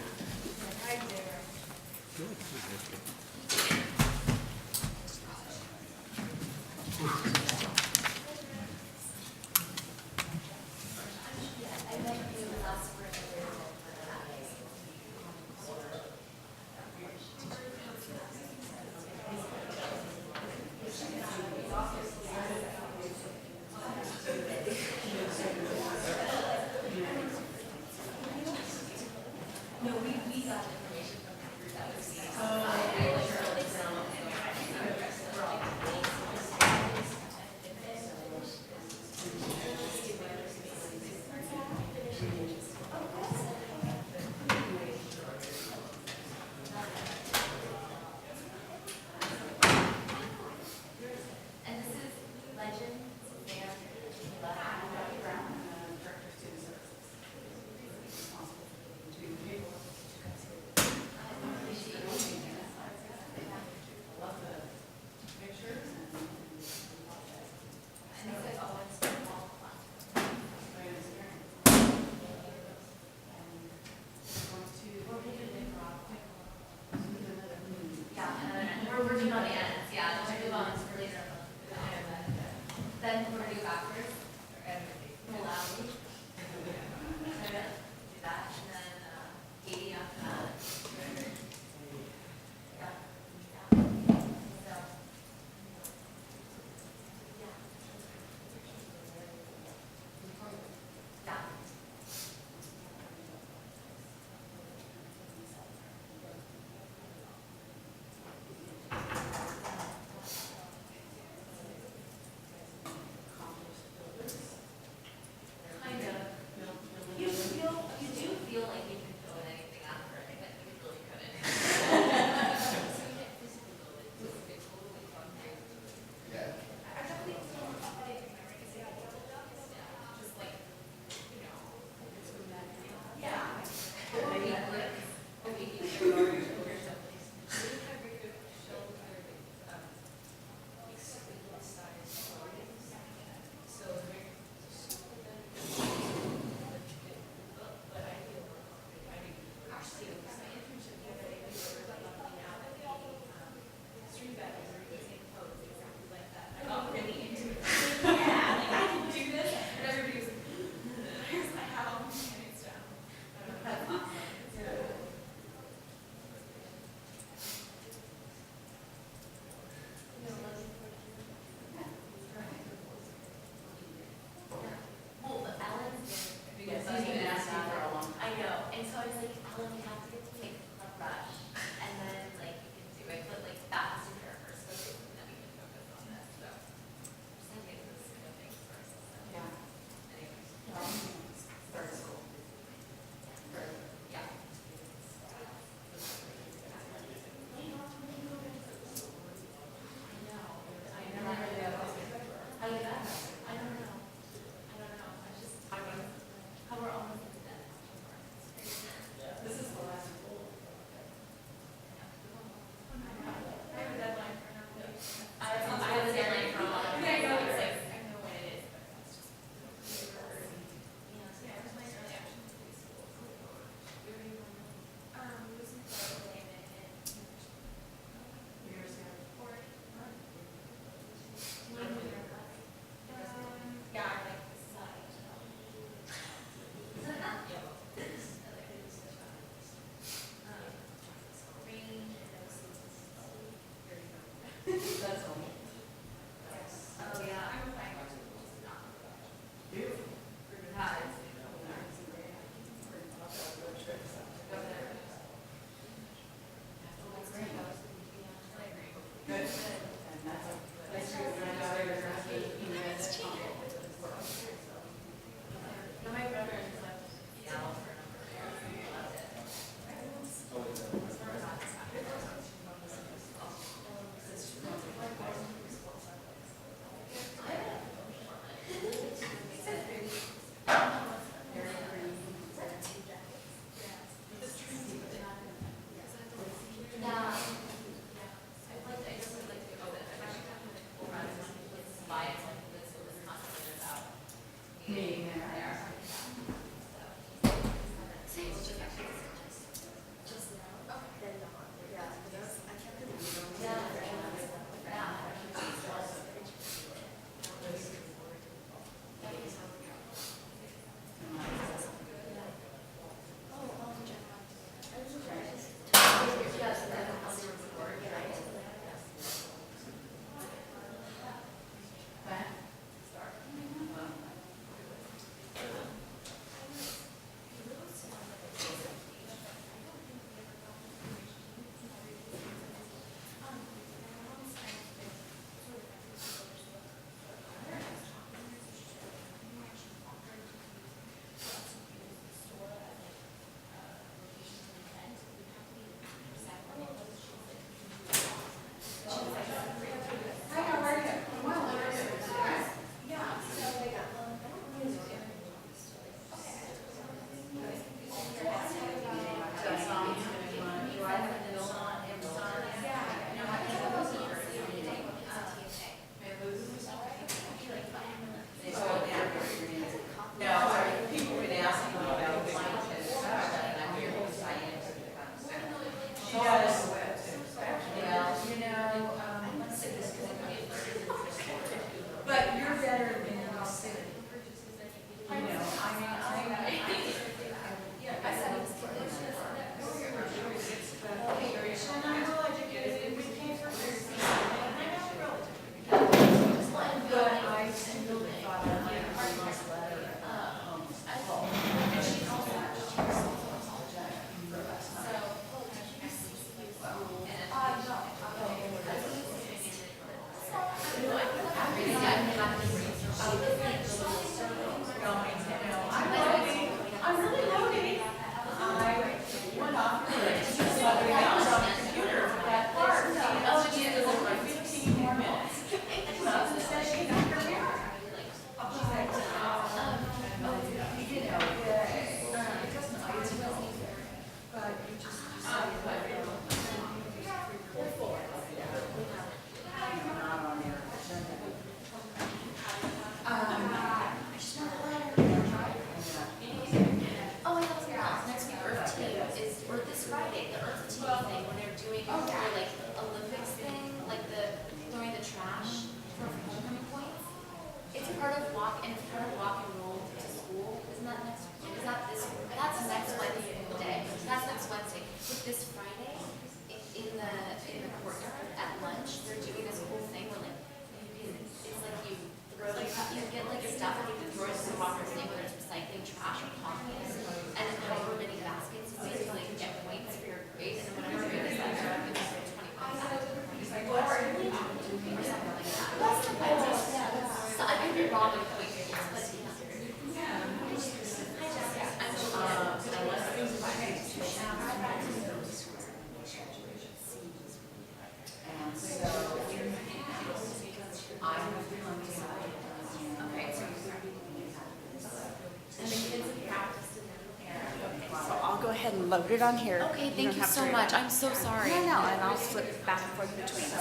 load it on here. Okay, don't thank you have so to- much. I'm so sorry. No, no, and I'll flip back and forth between. So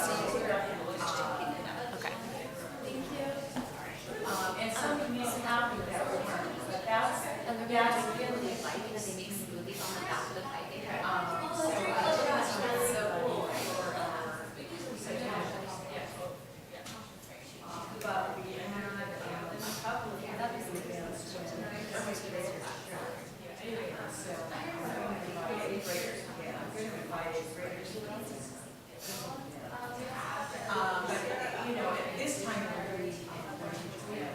Okay. And some communities have to do that, but that's really exciting that they make smoothies on the back of the piping. This time of year,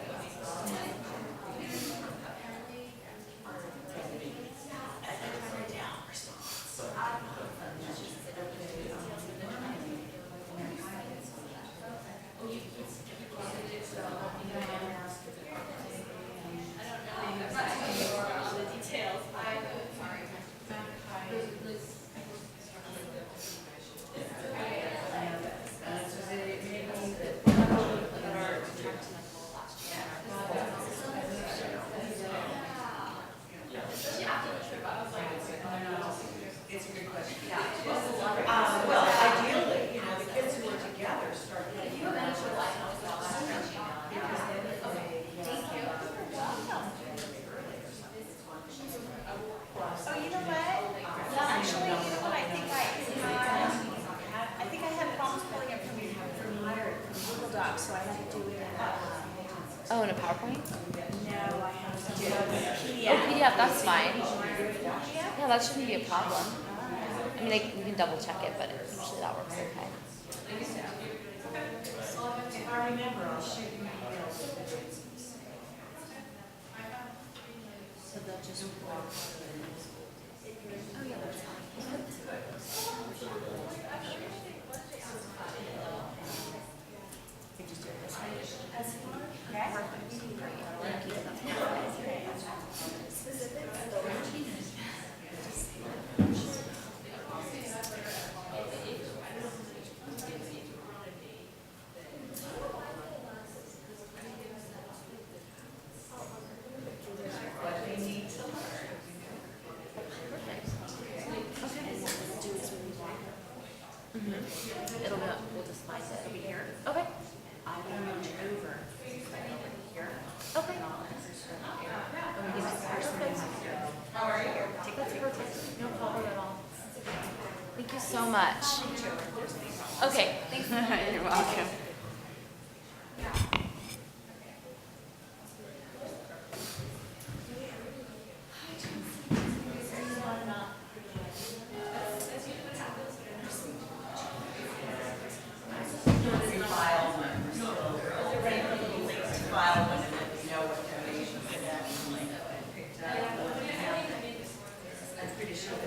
well, ideally, the kids who are together start. If you eventually like Oh, you know what? Actually, you know what? I think I had problems pulling it from Google Docs, so I had to do it in Oh, in a PowerPoint? No, I have to do it in Oh, PDF, that's fine. Yeah, that shouldn't be a problem. I mean, we can double check it, but usually that works okay. If I remember, I'll shoot you. So they'll just. Oh, yeah, that's It'll be, we'll just find it. It'll be here. Okay. I will move over. Here. Okay. How are you? Take that to no problem at all. Thank you so much. Okay. Thanks. You're welcome. I'm pretty sure.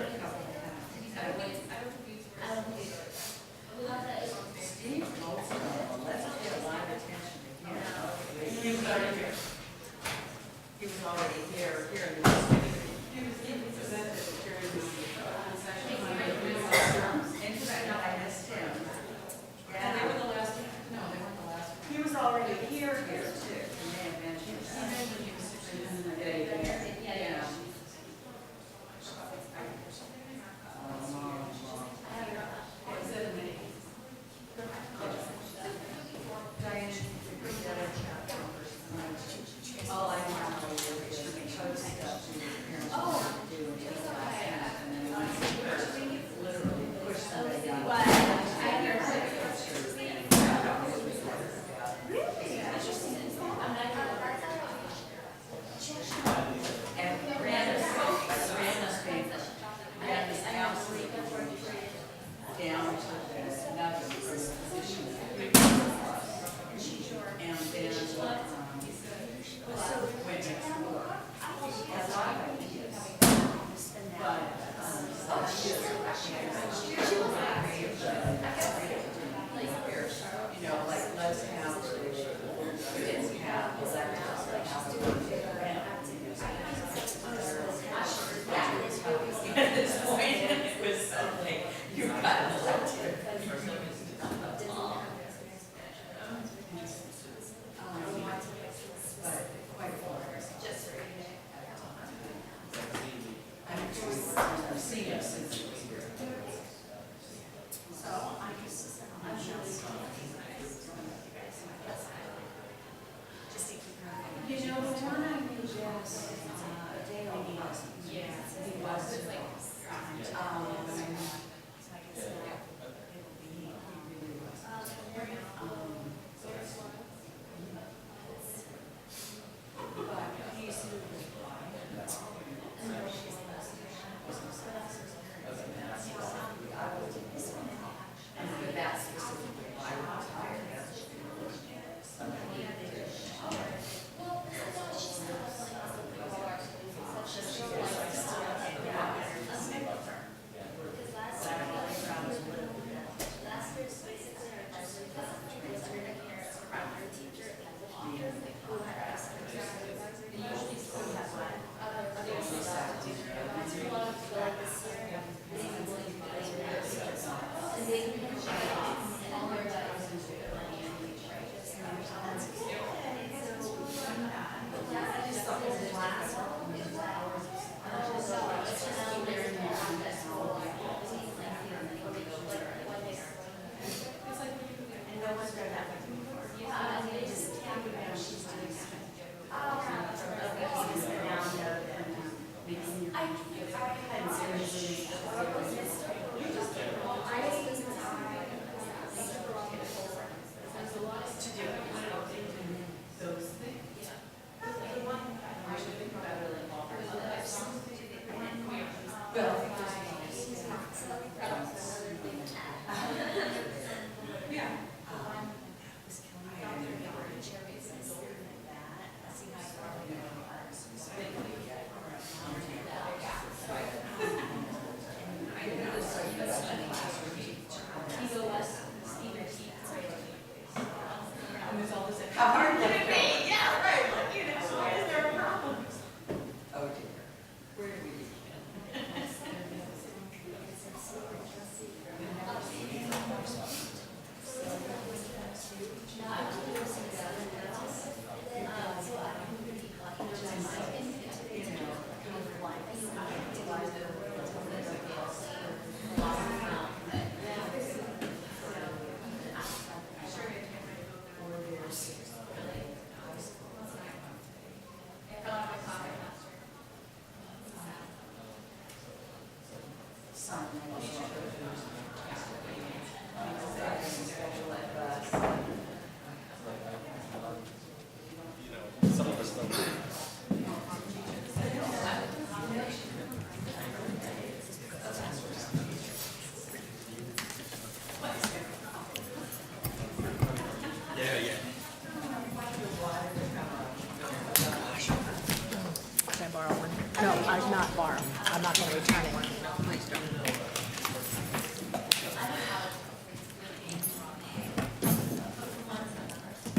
Can I borrow one? No, I'm not borrow. I'm not going to return it. No, please don't.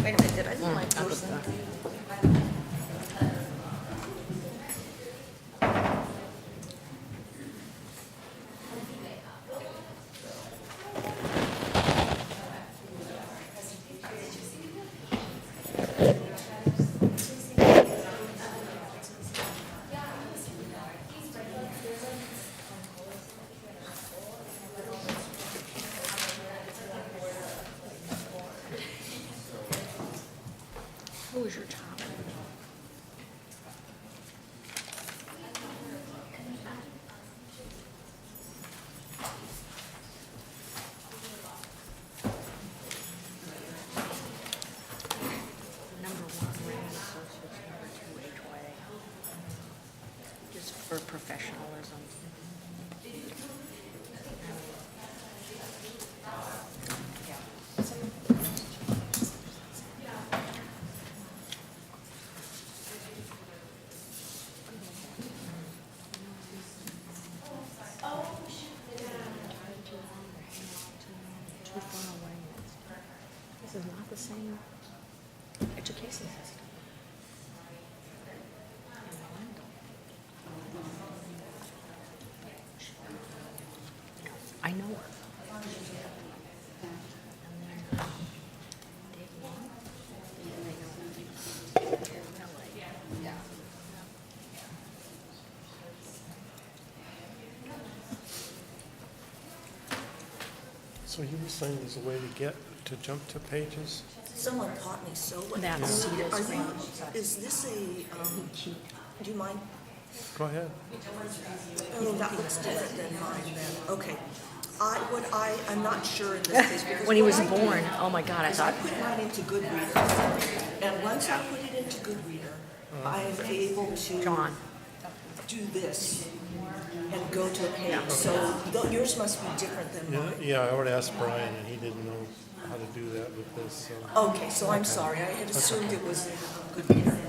Wait a minute, did I leave my purse? Who was your top? Number 1, Rand Associates, number 2, HYA. Just for professionalism. Too far away. This is not the same education system. I know her. So you were saying there's a way to jump to pages? Someone taught me so well. That's Are you, is this a, do you mind? Go ahead. Oh, that looks different than mine then. Okay. I'm not sure in this case. Because When he was what I do born, oh my God, I is thought, put mine into Goodreader. And once I put it into Goodreader, I am able to John. do this and go to a page. So yours must be different than mine. Yeah, I already asked Brian, and he didn't know how to do that with this, so. Okay, so I'm sorry. I had assumed it was in Goodreader.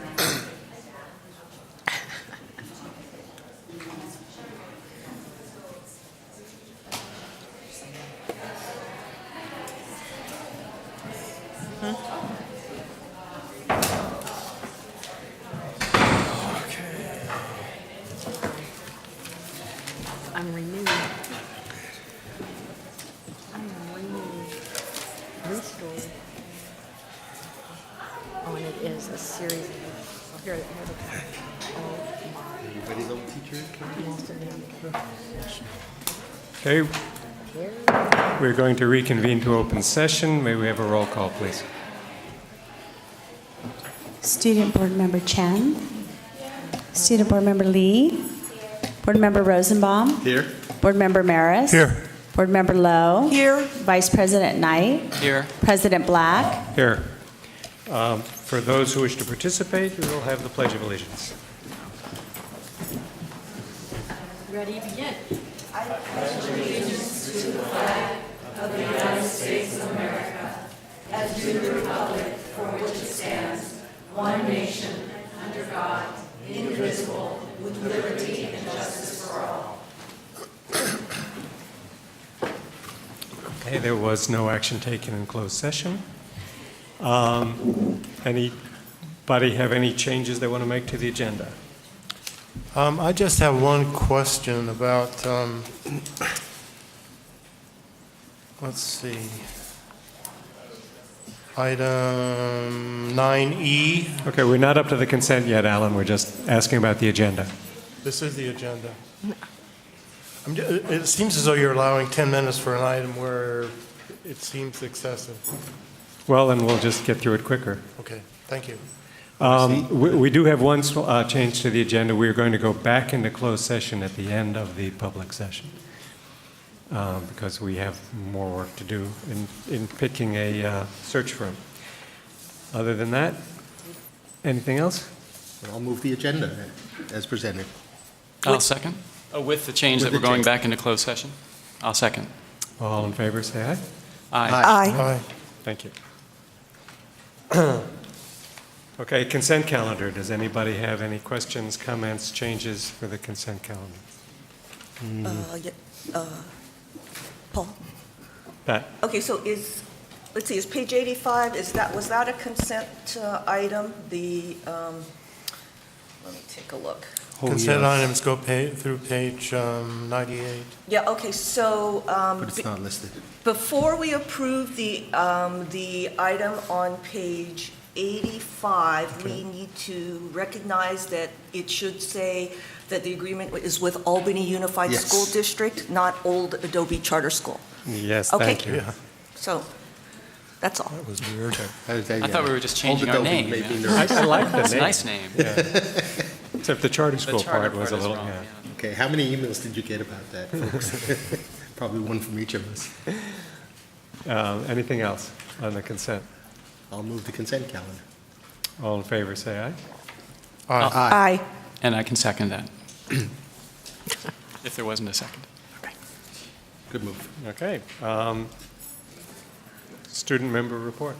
I'm renewed. I am renewed. Restored. Oh, and it is a series of, oh, here it is. Oh, my. Are you ready, little teacher? Okay, We're going to reconvene to open session. May we have a roll call, please? Student Board Member Chen. Student Board Member Lee. Board Member Rosenbaum. Here. Board Member Maris. Here. Board Member Lowe. Here. Vice President Knight. Here. President Black. Here. For those who wish to participate, we will have the Pledge of Allegiance. Ready, begin. Okay, there was no action taken in closed session. Anybody have any changes they want to make to the agenda? I just have one question about, let's see, item 9E. Okay, we're not up to the consent yet, Alan. We're just asking about the agenda. This is the agenda. It seems as though you're allowing 10 minutes for an item where it seems excessive. Well, then we'll just get through it quicker. Okay, thank you. We do have one change to the agenda. We're going to go back into closed session at the end of the public session because we have more work to do in picking a search firm. Other than that, anything else? I'll move the agenda as presented. I'll second. Oh, with the change that we're going back into closed session? I'll second. All in favor, say aye. Aye. Aye. Thank you. Okay, consent calendar. Does anybody have any questions, comments, changes for the consent calendar? Paul? Pat? Okay, so let's see, is page 85, was that a consent item? Let me take a look. Consent items go through page 98. Yeah, okay, so. But it's not listed. Before we approve the item on page 85, we need to recognize that it should say that the agreement is with Albany Unified Yes. School District, not Old Adobe Charter School. Yes, Okay. thank you. So, that's all. That was weird. I thought we were just changing our name. I like the name. It's a nice name. Yeah. Except the charter school charter part was a part is little, wrong, yeah. yeah. Okay, how many emails did you get about that, folks? Probably one from each of us. Anything else on the consent? I'll move the consent calendar. All in favor, say aye. Aye. And I can second that. If there wasn't a second. Okay. Good move. Okay. Student member report.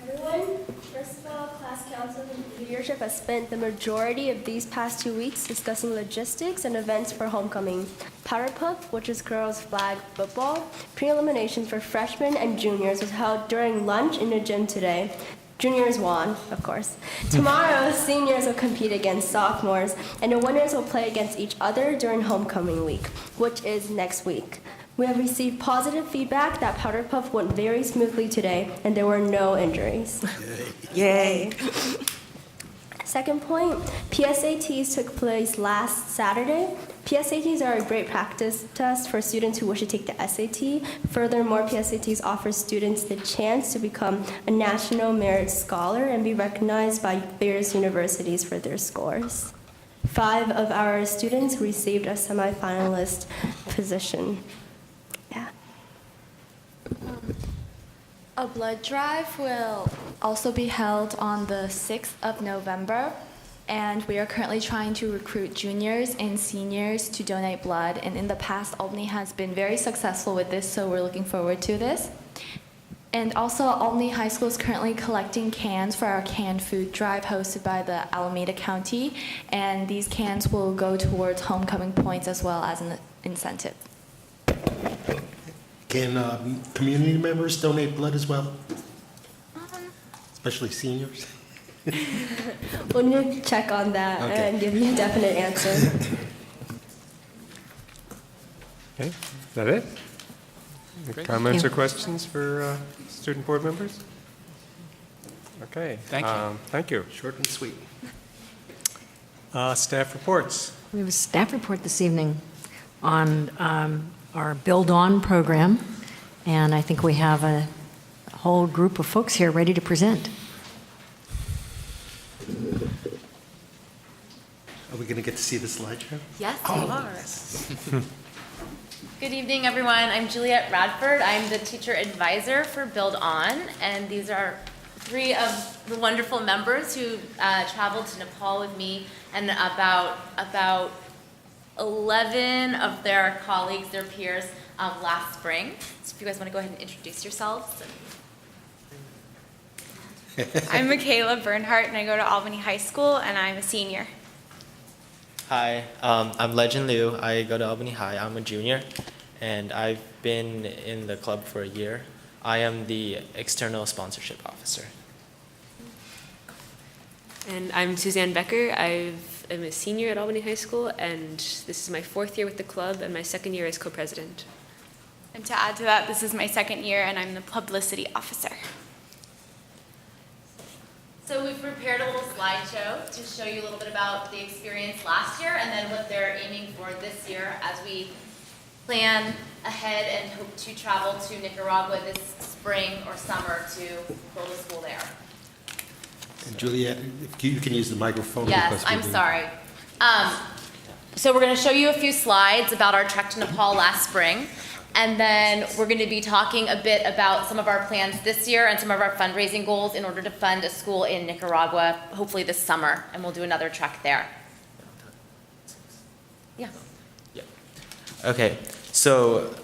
Everyone, first of all, class council and leadership has spent the majority of these past 2 weeks discussing logistics and events for homecoming. Powder Puff, which is girls' flag football, pre-elimination for freshmen and juniors was held during lunch in the gym today. Juniors won, of course. Tomorrow, seniors will compete against sophomores, and the winners will play against each other during homecoming week, which is next week. We have received positive feedback that Powder Puff went very smoothly today, and there were no injuries. Yay. Second point, PSATs took place last Saturday. PSATs are a great practice test for students who wish to take the SAT. Furthermore, PSATs offer students the chance to become a National Merit Scholar and be recognized by various universities for their scores. 5 of our students received a semifinalist position. Yeah. A blood drive will also be held on the 6th of November, and we are currently trying to recruit juniors and seniors to donate blood, and in the past, Albany has been very successful with this, so we're looking forward to this. And also, Albany High School is currently collecting cans for our canned food drive hosted by the Alameda County, and these cans will go towards homecoming points as well as an incentive. Can community members donate blood as well? Especially seniors? We'll need to check on that and give you a definite answer. Okay, is that it? Great. Comments Thank or questions for student board members? Okay. Thank you. Thank you. Short and sweet. Staff reports. We have a staff report this evening on our Build On program, and I think we have a whole group of folks here ready to present. Are we going to get to see the slideshow? Yes, you are. Good evening, everyone. I'm Juliet Radford. I'm the teacher advisor for Build On, and these are 3 of the wonderful members who traveled to Nepal with me, and about 11 of their colleagues, their peers, last spring. So if you guys want to go ahead and introduce yourselves. I'm Michaela Bernhardt, and I go to Albany High School, and I'm a senior. Hi, I'm Legend Liu. I go to Albany High. I'm a junior, and I've been in the club for a year. I am the external sponsorship officer. And I'm Suzanne Becker. I'm a senior at Albany High School, and this is my 4th year with the club and my 2nd year as co-president. And to add to that, this is my 2nd year, and I'm the publicity officer. So we've prepared a little slideshow to show you a little bit about the experience last year and then what they're aiming for this year as we plan ahead and hope to travel to Nicaragua this spring or summer to build a school there. And Juliet, if you can use the microphone. Yes, I'm sorry. So we're going to show you a few slides about our trek to Nepal last spring. And then we're going to be talking a bit about some of our plans this year and some of our fundraising goals in order to fund a school in Nicaragua, hopefully this summer, and we'll do another trek there. Yeah. Okay, so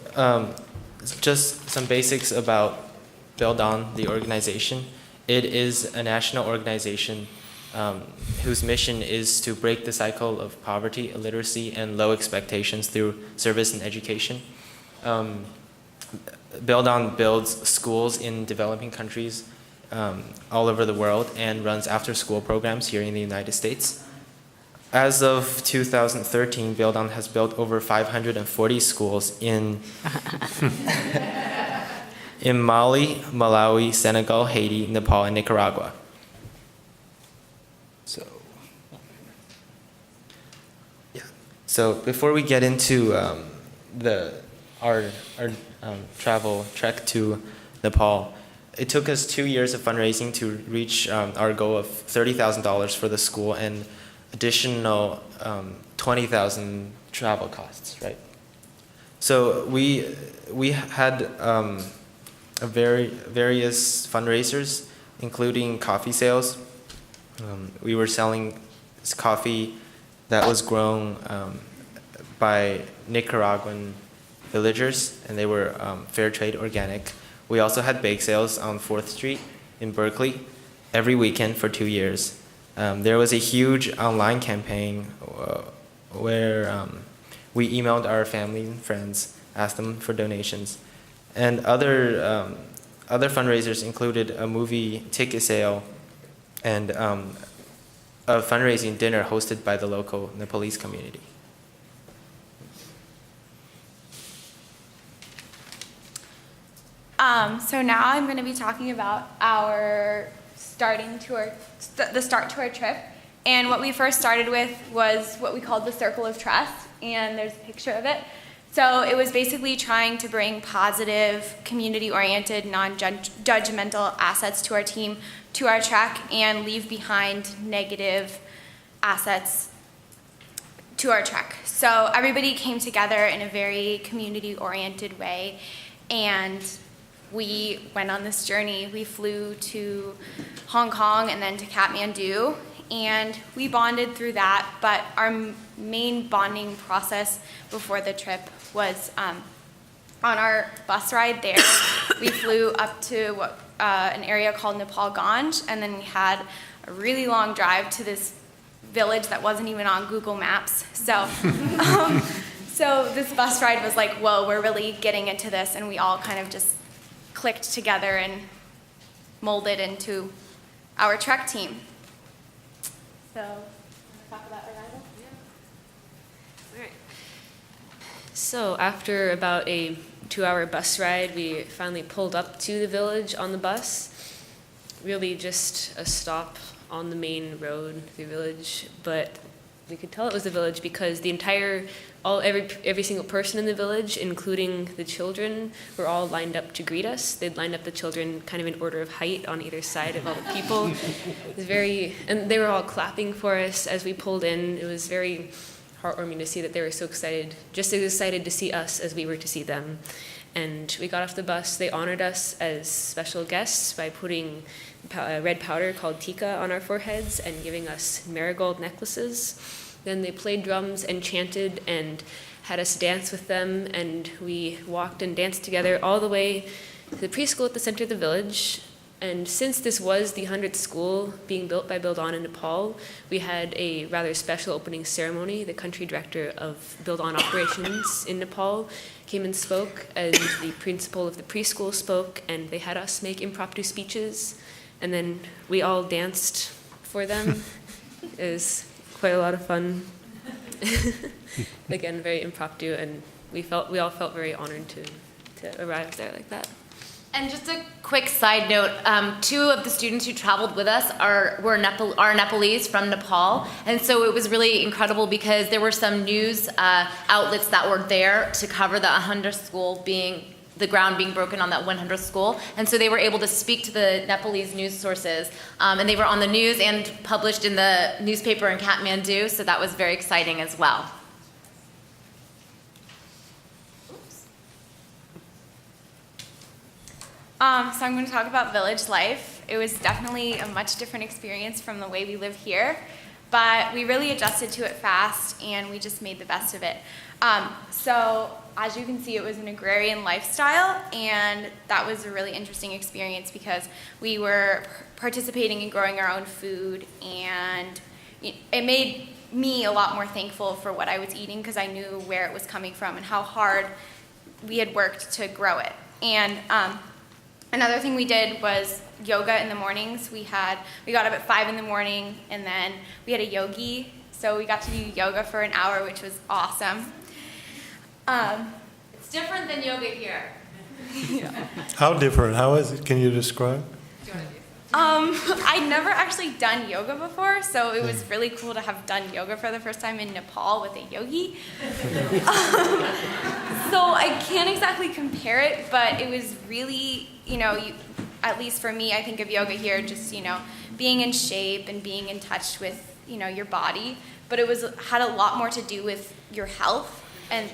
just some basics about Build On, the organization. It is a national organization whose mission is to break the cycle of poverty, illiteracy, and low expectations through service and education. Build On builds schools in developing countries all over the world and runs after-school programs here in the United States. As of 2013, Build On has built over 540 schools in Mali, Malawi, Senegal, Haiti, Nepal, and Nicaragua. So before we get into our travel trek to Nepal, it took us 2 years of fundraising to reach our goal of $30,000 for the school and additional $20,000 travel costs, right? So we had various fundraisers, including coffee sales. We were selling coffee that was grown by Nicaraguan villagers, and they were fair trade organic. We also had bake sales on 4th Street in Berkeley every weekend for 2 years. There was a huge online campaign where we emailed our family and friends, asked them for donations. And other fundraisers included a movie ticket sale and a fundraising dinner hosted by the local Nepalese community. So now I'm going to be talking about our the start to our trip. And what we first started with was what we called the Circle of Trust, and there's a picture of it. So it was basically trying to bring positive, community-oriented, non-judgmental assets to our team, to our trek, and leave behind negative assets to our trek. So everybody came together in a very community-oriented way, and we went on this journey. We flew to Hong Kong and then to Kathmandu, and we bonded through that, but our main bonding process before the trip was on our bus ride there. We flew up to an area called Nepal Ganj, and then we had a really long drive to this village that wasn't even on Google Maps. So, so this bus ride was like, whoa, we're really getting into this, and we all kind of just clicked together and molded into our trek team. So, want to talk about arrival? All right. So after about a 2-hour bus ride, we finally pulled up to the village on the bus. Really just a stop on the main road through the village, but we could tell it was a village because the every single person in the village, including the children, were all lined up to greet us. They'd lined up the children kind of in order of height on either side of all the people. It was and they were all clapping for us as we pulled in. It was very heartwarming to see that they were so excited, just as excited to see us as we were to see them. And we got off the bus. They honored us as special guests by putting red powder called tika on our foreheads and giving us marigold necklaces. Then they played drums and chanted and had us dance with them, and we walked and danced together all the way to the preschool at the center of the village. And since this was the 100th school being built by Build On in Nepal, we had a rather special opening ceremony. The country director of Build On operations in Nepal came and spoke, and the principal of the preschool spoke, and they had us make impromptu speeches, and then we all danced for them. It was quite a lot of fun. Again, very impromptu, and we all felt very honored to arrive there like that. And just a quick side note, 2 of the students who traveled with us are Nepalese from Nepal, and so it was really incredible because there were some news outlets that were there to cover the 100th school the ground being broken on that 100th school, and so they were able to speak to the Nepalese news sources, and they were on the news and published in the newspaper in Kathmandu, so that was very exciting as well. So I'm going to talk about village life. It was definitely a much different experience from the way we live here, but we really adjusted to it fast, and we just made the best of it. So as you can see, it was an agrarian lifestyle, and that was a really interesting experience because we were participating in growing our own food, and it made me a lot more thankful for what I was eating because I knew where it was coming from and how hard we had worked to grow it. And another thing we did was yoga in the mornings. We got up at 5 in the morning, and then we had a yogi, so we got to do yoga for an hour, which was awesome. It's different than yoga here. How different? How is it? Can you describe? I'd never actually done yoga before, so it was really cool to have done yoga for the first time in Nepal with a yogi. So I can't exactly compare it, but it was really, at least for me, I think of yoga here just, being in shape and being in touch with, your body. But it had a lot more to do with your health and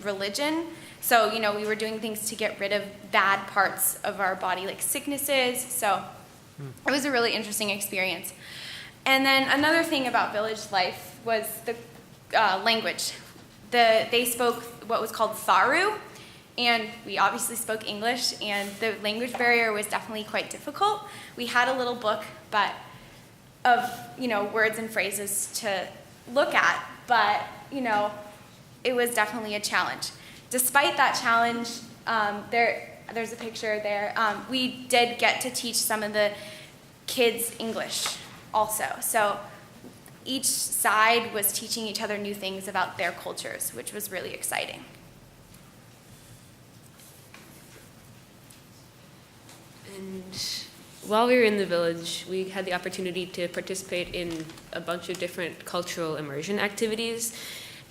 religion. So, we were doing things to get rid of bad parts of our body, like sicknesses. So it was a really interesting experience. And then another thing about village life was the language. They spoke what was called Tharu, and we obviously spoke English, and the language barrier was definitely quite difficult. We had a little book of words and phrases to look at, but it was definitely a challenge. Despite that challenge, there's a picture there. We did get to teach some of the kids English also. So each side was teaching each other new things about their cultures, which was really exciting. And while we were in the village, we had the opportunity to participate in a bunch of different cultural immersion activities.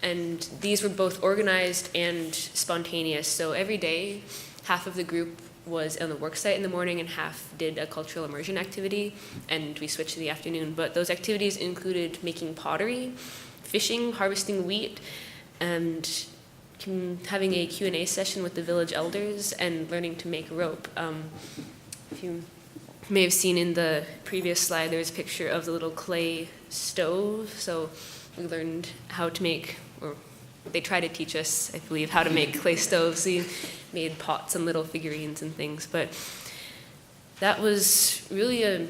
And these were both organized and spontaneous. So every day, half of the group was on the work site in the morning and half did a cultural immersion activity, and we switched in the afternoon. But those activities included making pottery, fishing, harvesting wheat, and having a Q&A session with the village elders and learning to make rope. If you may have seen in the previous slide, there was a picture of the little clay stove. So we learned how to make, or they tried to teach us, I believe, how to make clay stoves. We made pots and little figurines and things. But that was really a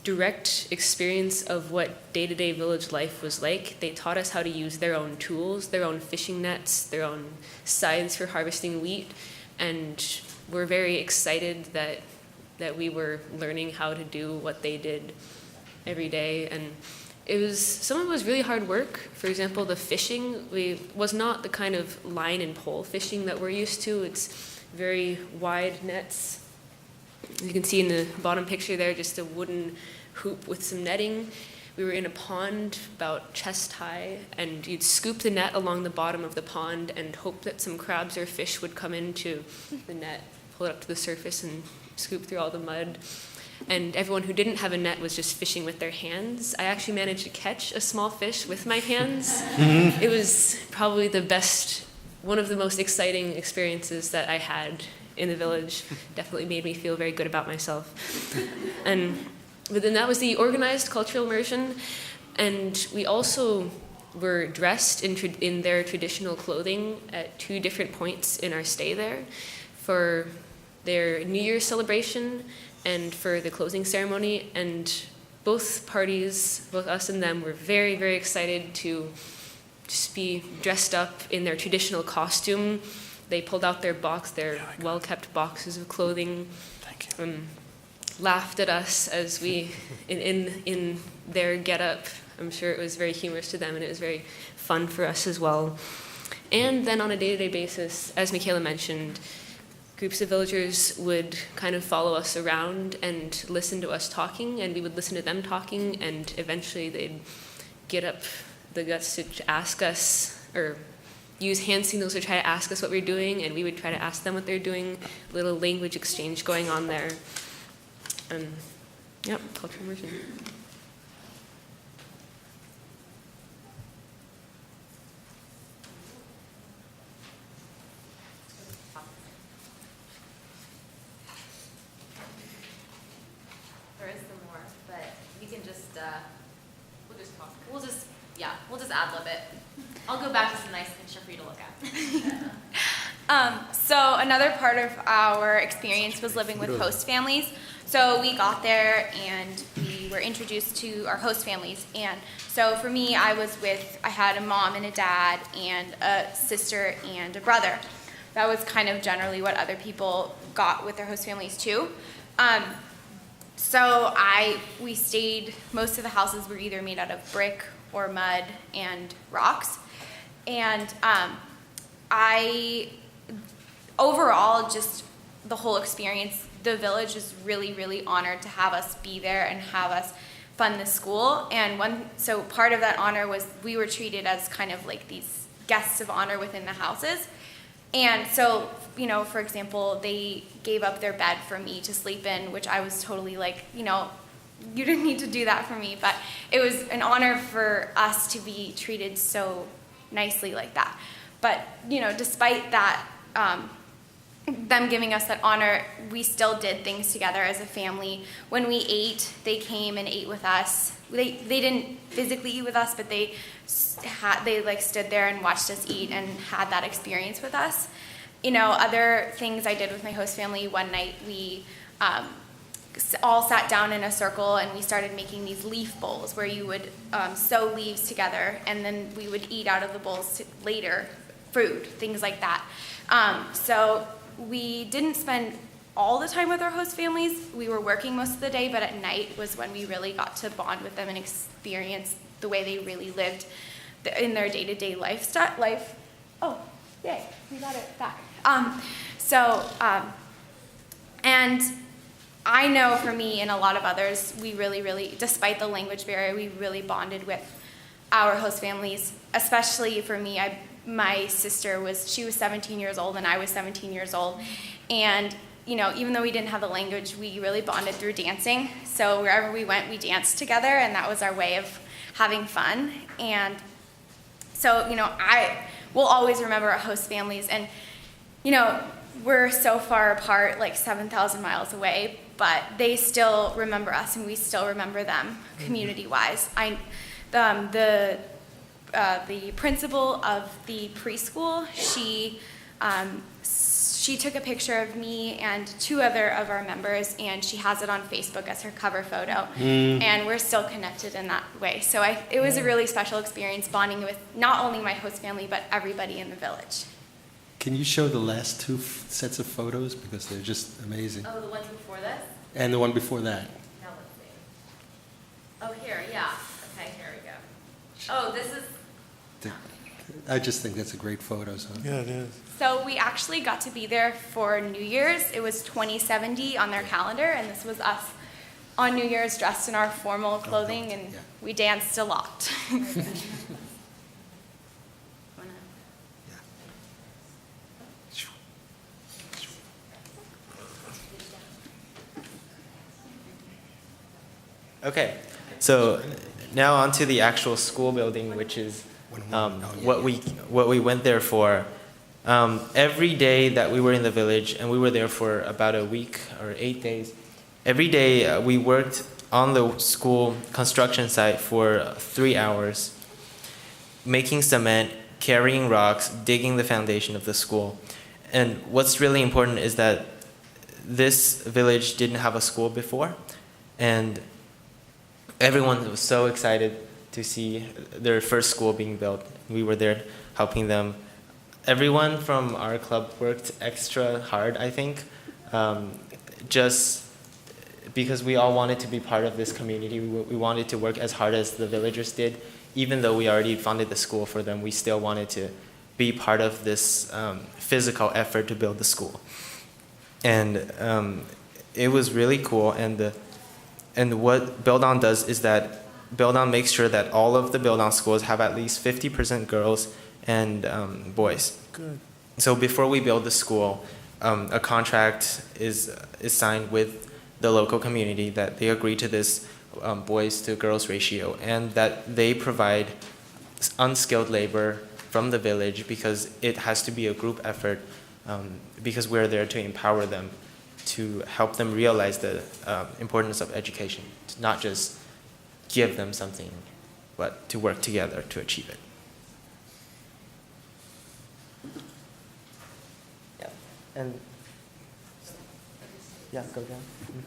direct experience of what day-to-day village life was like. They taught us how to use their own tools, their own fishing nets, their own scythes for harvesting wheat. And we're very excited that we were learning how to do what they did every day. And some of it was really hard work. For example, the fishing was not the kind of line and pole fishing that we're used to. It's very wide nets. You can see in the bottom picture there, just a wooden hoop with some netting. We were in a pond about chest high, and you'd scoop the net along the bottom of the pond and hope that some crabs or fish would come into the net, pull it up to the surface, and scoop through all the mud. And everyone who didn't have a net was just fishing with their hands. I actually managed to catch a small fish with my hands. It was probably one of the most exciting experiences that I had in the village. Definitely made me feel very good about myself. But then that was the organized cultural immersion, and we also were dressed in their traditional clothing at 2 different points in our stay there, for their New Year's celebration and for the closing ceremony. And both parties, both us and them, were very, very excited to just be dressed up in their traditional costume. They pulled out their well-kept boxes of clothing, laughed at us as we, in their get-up. I'm sure it was very humorous to them, and it was very fun for us as well. And then on a day-to-day basis, as Michaela mentioned, groups of villagers would kind of follow us around and listen to us talking, and we would listen to them talking, and eventually they'd get up the guts to ask us, or use hand signals to try to ask us what we're doing, and we would try to ask them what they're doing. Little language exchange going on there. And yep, cultural immersion. There is some more, but we can just, we'll just ad-lib it. I'll go back to some nice picture for you to look at. So another part of our experience was living with host families. So we got there and we were introduced to our host families. And so for me, I had a mom and a dad and a sister and a brother. That was kind of generally what other people got with their host families too. So we stayed, most of the houses were either made out of brick or mud and rocks. And overall, just the whole experience, the village is really, really honored to have us be there and have us fund the school. And so part of that honor was we were treated as kind of like these guests of honor within the houses. And so, for example, they gave up their bed for me to sleep in, which I was totally like, you didn't need to do that for me. But it was an honor for us to be treated so nicely like that. But, despite that, them giving us that honor, we still did things together as a family. When we ate, they came and ate with us. They didn't physically eat with us, but they stood there and watched us eat and had that experience with us. Other things I did with my host family, one night we all sat down in a circle and we started making these leaf bowls where you would sew leaves together, and then we would eat out of the bowls later, food, things like that. So we didn't spend all the time with our host families. We were working most of the day, but at night was when we really got to bond with them and experience the way they really lived in their day-to-day life. Oh, yay, we got it back. And I know for me and a lot of others, we really, really, despite the language barrier, we really bonded with our host families. Especially for me, my sister was 17 years old and I was 17 years old. And, even though we didn't have the language, we really bonded through dancing. So wherever we went, we danced together, and that was our way of having fun. And so, I will always remember our host families. And, we're so far apart, like 7,000 miles away, but they still remember us and we still remember them community-wise. The principal of the preschool, she took a picture of me and 2 other of our members, and she has it on Facebook as her cover photo. And we're still connected in that way. So it was a really special experience bonding with not only my host family, but everybody in the village. Can you show the last 2 sets of photos, because they're just amazing? Oh, the ones before this? And the one before that. Now let's see. Oh, here, yeah. Okay, here we go. Oh, this is... I just think that's a great photo. So. Yeah, it is. So we actually got to be there for New Year's. It was 2070 on their calendar, and this was us on New Year's dressed in our formal clothing, and we danced a lot. Okay, so now onto the actual school building, which is what we went there for. Every day that we were in the village, and we were there for about a week or 8 days, every day we worked on the school construction site for 3 hours, making cement, carrying rocks, digging the foundation of the school. And what's really important is that this village didn't have a school before, and everyone was so excited to see their first school being built. We were there helping them. Everyone from our club worked extra hard, I think, just because we all wanted to be part of this community. We wanted to work as hard as the villagers did. Even though we already funded the school for them, we still wanted to be part of this physical effort to build the school. And it was really cool. And what Build On does is that Build On makes sure that all of the Build On schools have at least 50% girls and boys. Good. So before we build the school, a contract is signed with the local community that they agree to this boys to girls ratio, and that they provide unskilled labor from the village because it has to be a group effort, because we're there to empower them, to help them realize the importance of education, to not just give them something, but to work together to achieve it. Yeah, and yeah, go down. Mm-hmm.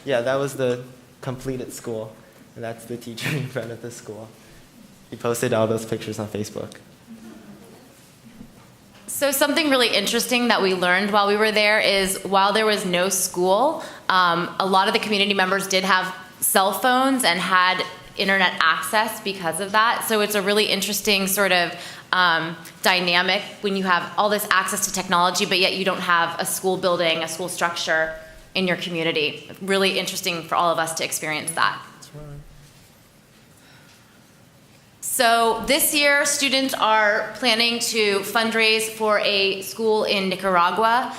Yeah, that was the completed school, and that's the teacher in front of the school. He posted all those pictures on Facebook. So something really interesting that we learned while we were there is while there was no school, a lot of the community members did have cell phones and had internet access because of that. So it's a really interesting sort of dynamic when you have all this access to technology, but yet you don't have a school building, a school structure in your community. Really interesting for all of us to experience that. That's right. So this year, students are planning to fundraise for a school in Nicaragua.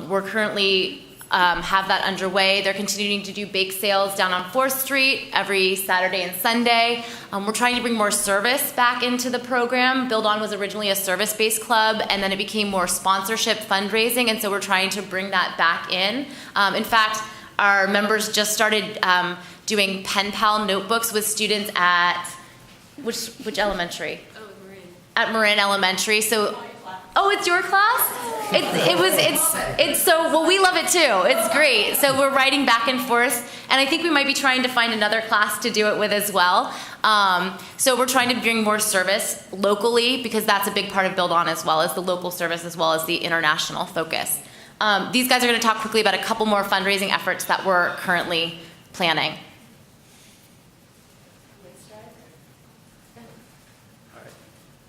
We're currently have that underway. They're continuing to do bake sales down on 4th Street every Saturday and Sunday. We're trying to bring more service back into the program. Build On was originally a service-based club, and then it became more sponsorship fundraising, and so we're trying to bring that back in. In fact, our members just started doing pen pal notebooks with students at which elementary? Oh, Marin. At Marin Elementary. So, oh, it's your class? It's so, well, we love it too. It's great. So we're writing back and forth, and I think we might be trying to find another class to do it with as well. So we're trying to bring more service locally, because that's a big part of Build On, as well as the local service, as well as the international focus. These guys are going to talk quickly about a couple more fundraising efforts that we're currently planning.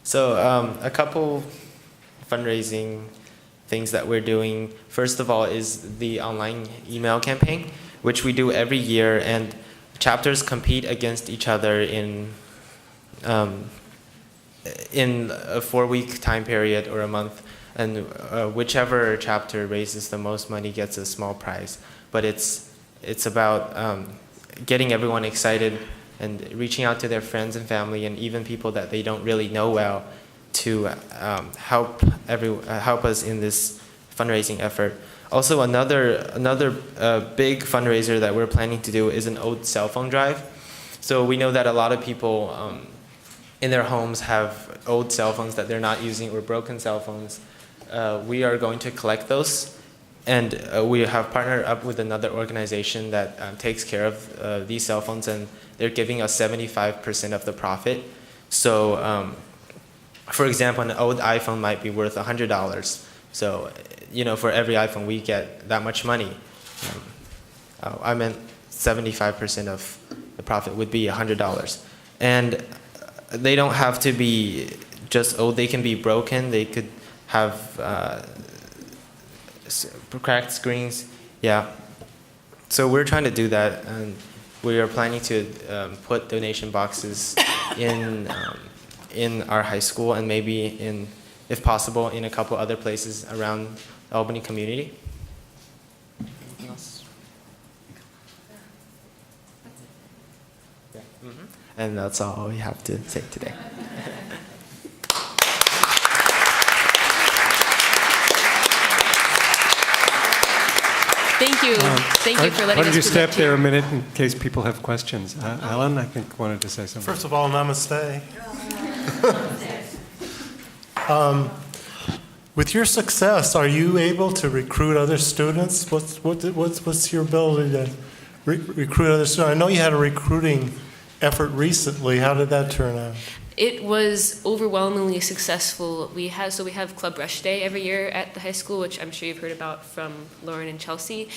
So a couple fundraising things that we're doing. First of all is the online email campaign, which we do every year, and chapters compete against each other in a 4-week time period or a month, and whichever chapter raises the most money gets a small prize. But it's about getting everyone excited and reaching out to their friends and family and even people that they don't really know well to help us in this fundraising effort. Also, another big fundraiser that we're planning to do is an old cell phone drive. So we know that a lot of people in their homes have old cell phones that they're not using, or broken cell phones. We are going to collect those, and we have partnered up with another organization that takes care of these cell phones, and they're giving us 75% of the profit. So, for example, an old iPhone might be worth $100. So, for every iPhone we get that much money. I meant 75% of the profit would be $100. And they don't have to be just old, they can be broken, they could have cracked screens, yeah. So we're trying to do that, and we are planning to put donation boxes in our high school and maybe in, if possible, in a couple other places around the Albany community. Anything else? Yeah. And that's all we have to say today. Thank you. Thank you for letting us Why don't you step present there a minute in case people have questions? Alan, I think, wanted to say something. First of all, namaste. With your success, are you able to recruit other students? What's your ability to recruit other students? I know you had a recruiting effort recently. How did that turn out? It was overwhelmingly successful. We have Club Rush Day every year at the high school, which I'm sure you've heard about from Lauren and Chelsea.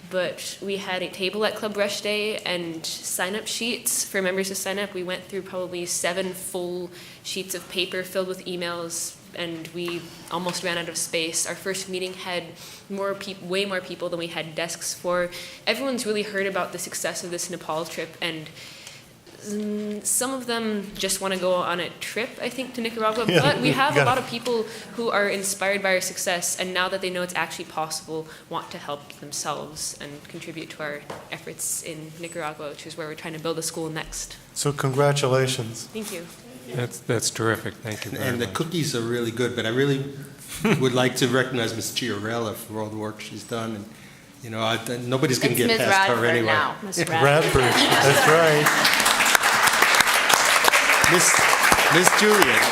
But we had a table at Club Rush Day and sign-up sheets for members to sign up. We went through probably 7 full sheets of paper filled with emails, and we almost ran out of space. Our first meeting had way more people than we had desks for. Everyone's really heard about the success of this Nepal trip, and some of them just want to go on a trip, I think, to Nicaragua, but we have a lot of people who are inspired by our success, and now that they know it's actually possible, want to help themselves and contribute to our efforts in Nicaragua, which is where we're trying to build a school next. So congratulations. Thank you. That's terrific. Thank you very And the much. cookies are really good, but I really would like to recognize Ms. Chiarella for all the work she's done. And, you know, nobody's going to get past her anyway. Ms. Radford, that's right. Miss Juliet.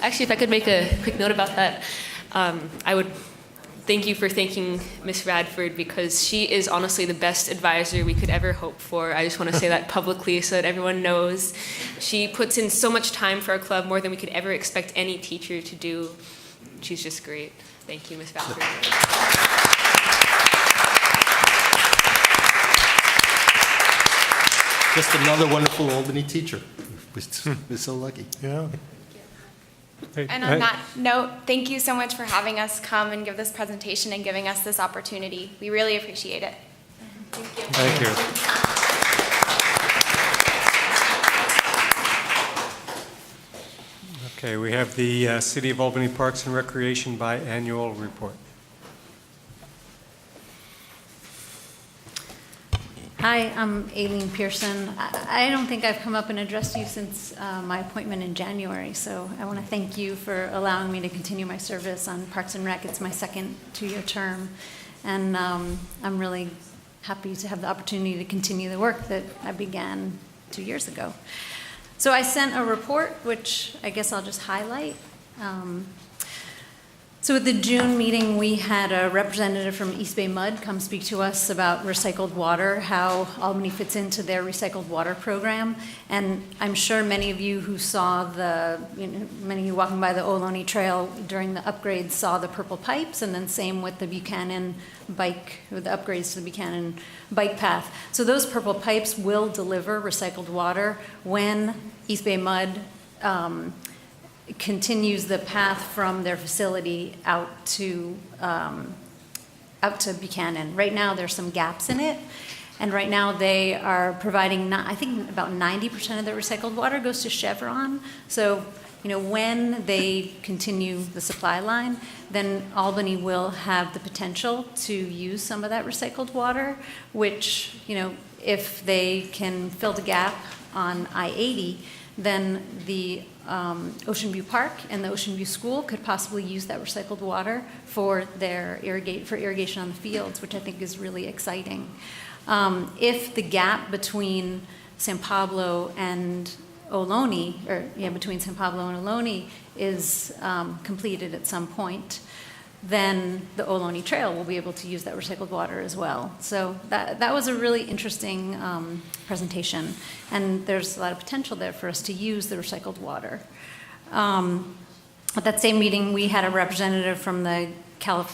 Actually, if I could make a quick note about that, I would thank you for thanking Miss Radford, because she is honestly the best advisor we could ever hope for. I just want to say that publicly so that everyone knows. She puts in so much time for our club, more than we could ever expect any teacher to do. She's just great. Thank you, Miss Radford. Just another wonderful Albany teacher. We're so lucky. Yeah. And on that note, thank you so much for having us come and give this presentation and giving us this opportunity. We really appreciate it. Thank you. Okay, we have the City of Albany Parks and Recreation biannual report. Hi, I'm Aileen Pearson. I don't think I've come up and addressed you since my appointment in January, so I want to thank you for allowing me to continue my service on Parks and Rec. It's my second 2-year term, and I'm really happy to have the opportunity to continue the work that I began 2 years ago. So I sent a report, which I guess I'll just highlight. So at the June meeting, we had a representative from East Bay Mud come speak to us about recycled water, how Albany fits into their recycled water program. And I'm sure many of you who saw many of you walking by the Ohlone Trail during the upgrades saw the purple pipes, and then same with the Buchanan bike, with the upgrades to the Buchanan bike path. So those purple pipes will deliver recycled water when East Bay Mud continues the path from their facility out to Buchanan. Right now, there's some gaps in it, and right now they are providing, I think about 90% of their recycled water goes to Chevron. So, when they continue the supply line, then Albany will have the potential to use some of that recycled water, which, if they can fill the gap on I-80, then the Ocean View Park and the Ocean View School could possibly use that recycled water for their irrigation on the fields, which I think is really exciting. If the gap between San Pablo and Ohlone, between San Pablo and Ohlone is completed at some point, then the Ohlone Trail will be able to use that recycled water as well. So that was a really interesting presentation, and there's a lot of potential there for us to use the recycled water. At that same meeting, we had a representative from the Cal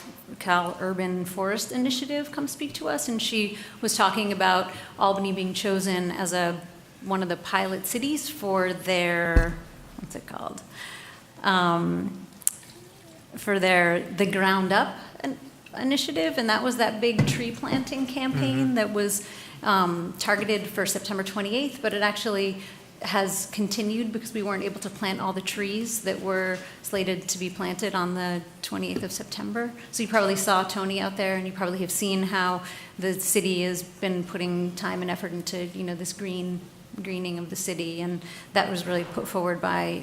Urban Forest Initiative come speak to us, and she was talking about Albany being chosen as one of the pilot cities for their, what's it called? For the ground up initiative, and that was that big tree planting campaign that was targeted for September 28th, but it actually has continued because we weren't able to plant all the trees that were slated to be planted on the 28th of September. So you probably saw Tony out there, and you probably have seen how the city has been putting time and effort into, this greening of the city, and that was really put forward by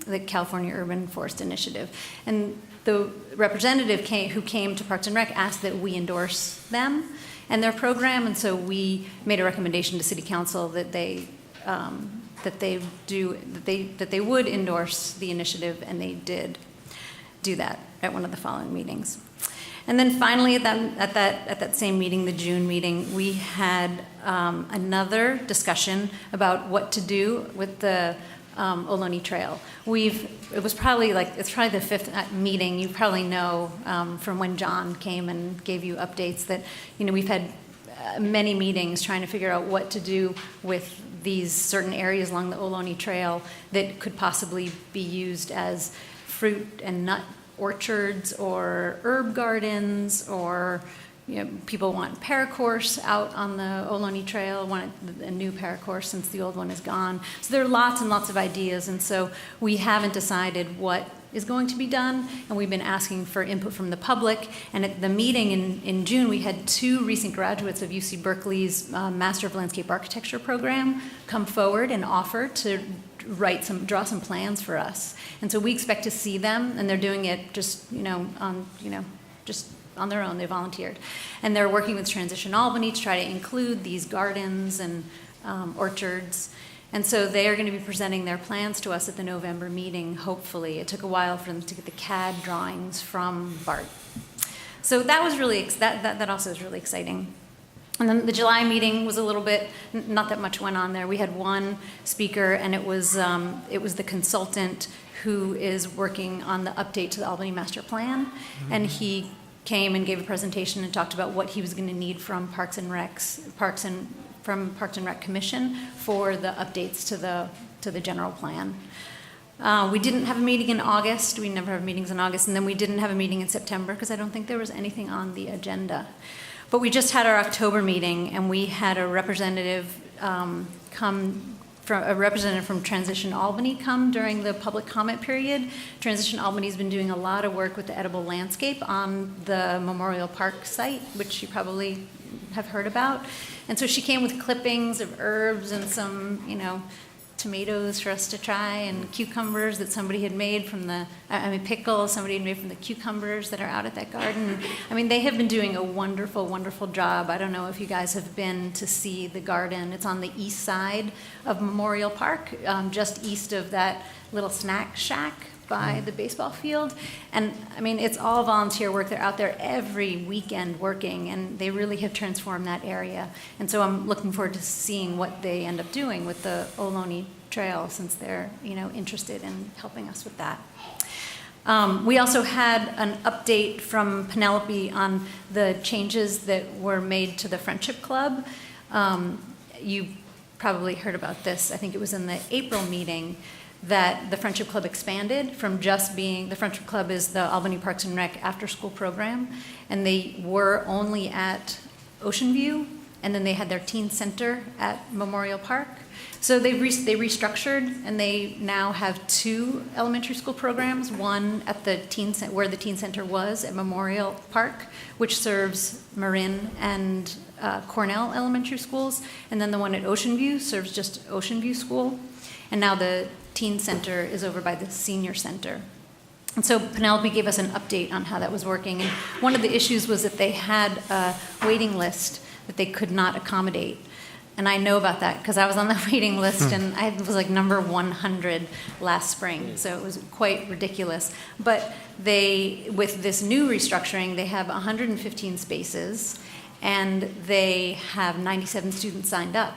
the California Urban Forest Initiative. And the representative who came to Parks and Rec asked that we endorse them and their program, and so we made a recommendation to City Council that they would endorse the initiative, and they did do that at one of the following meetings. And then finally, at that same meeting, the June meeting, we had another discussion about what to do with the Ohlone Trail. It's probably the fifth meeting. You probably know from when John came and gave you updates that we've had many meetings trying to figure out what to do with these certain areas along the Ohlone Trail that could possibly be used as fruit and nut orchards or herb gardens, or people want paracourse out on the Ohlone Trail, want a new paracourse since the old one is gone. So there are lots and lots of ideas, and so we haven't decided what is going to be done, and we've been asking for input from the public. And at the meeting in June, we had 2 recent graduates of UC Berkeley's Master of Landscape Architecture program come forward and offer to draw some plans for us. And so we expect to see them, and they're doing it just on their own. They volunteered, and they're working with Transition Albany to try to include these gardens and orchards. And so they are going to be presenting their plans to us at the November meeting, hopefully. It took a while for them to get the CAD drawings from Bart. So that was really, that also is really exciting. And then the July meeting was a little bit, not that much went on there. We had one speaker, and it was the consultant who is working on the update to the Albany Master Plan. And he came and gave a presentation and talked about what he was going to need from Parks and Rec Commission for the updates to the general plan. We didn't have a meeting in August. We never have meetings in August. And then we didn't have a meeting in September because I don't think there was anything on the agenda. But we just had our October meeting, and we had a representative from Transition Albany come during the public comment period. Transition Albany has been doing a lot of work with the edible landscape on the Memorial Park site, which you probably have heard about. And so she came with clippings of herbs and some, tomatoes for us to try, and cucumbers that somebody had made from pickles somebody had made from the cucumbers that are out at that garden. They have been doing a wonderful, wonderful job. I don't know if you guys have been to see the garden. It's on the east side of Memorial Park, just east of that little snack shack by the baseball field. And it's all volunteer work. They're out there every weekend working, and they really have transformed that area. And so I'm looking forward to seeing what they end up doing with the Ohlone Trail, since they're interested in helping us with that. We also had an update from Penelope on the changes that were made to the Friendship Club. You probably heard about this. I think it was in the April meeting that the Friendship Club expanded from just being, the Friendship Club is the Albany Parks and Rec after-school program, and they were only at Ocean View, and then they had their teen center at Memorial Park. So they restructured, and they now have 2 elementary school programs, one at the where the teen center was at Memorial Park, which serves Marin and Cornell elementary schools, and then the one at Ocean View serves just Ocean View School, and now the teen center is over by the senior center. And so Penelope gave us an update on how that was working. And one of the issues was that they had a waiting list that they could not accommodate. And I know about that because I was on the waiting list, and I was like number 100 last spring. So it was quite ridiculous. But with this new restructuring, they have 115 spaces, and they have 97 students signed up.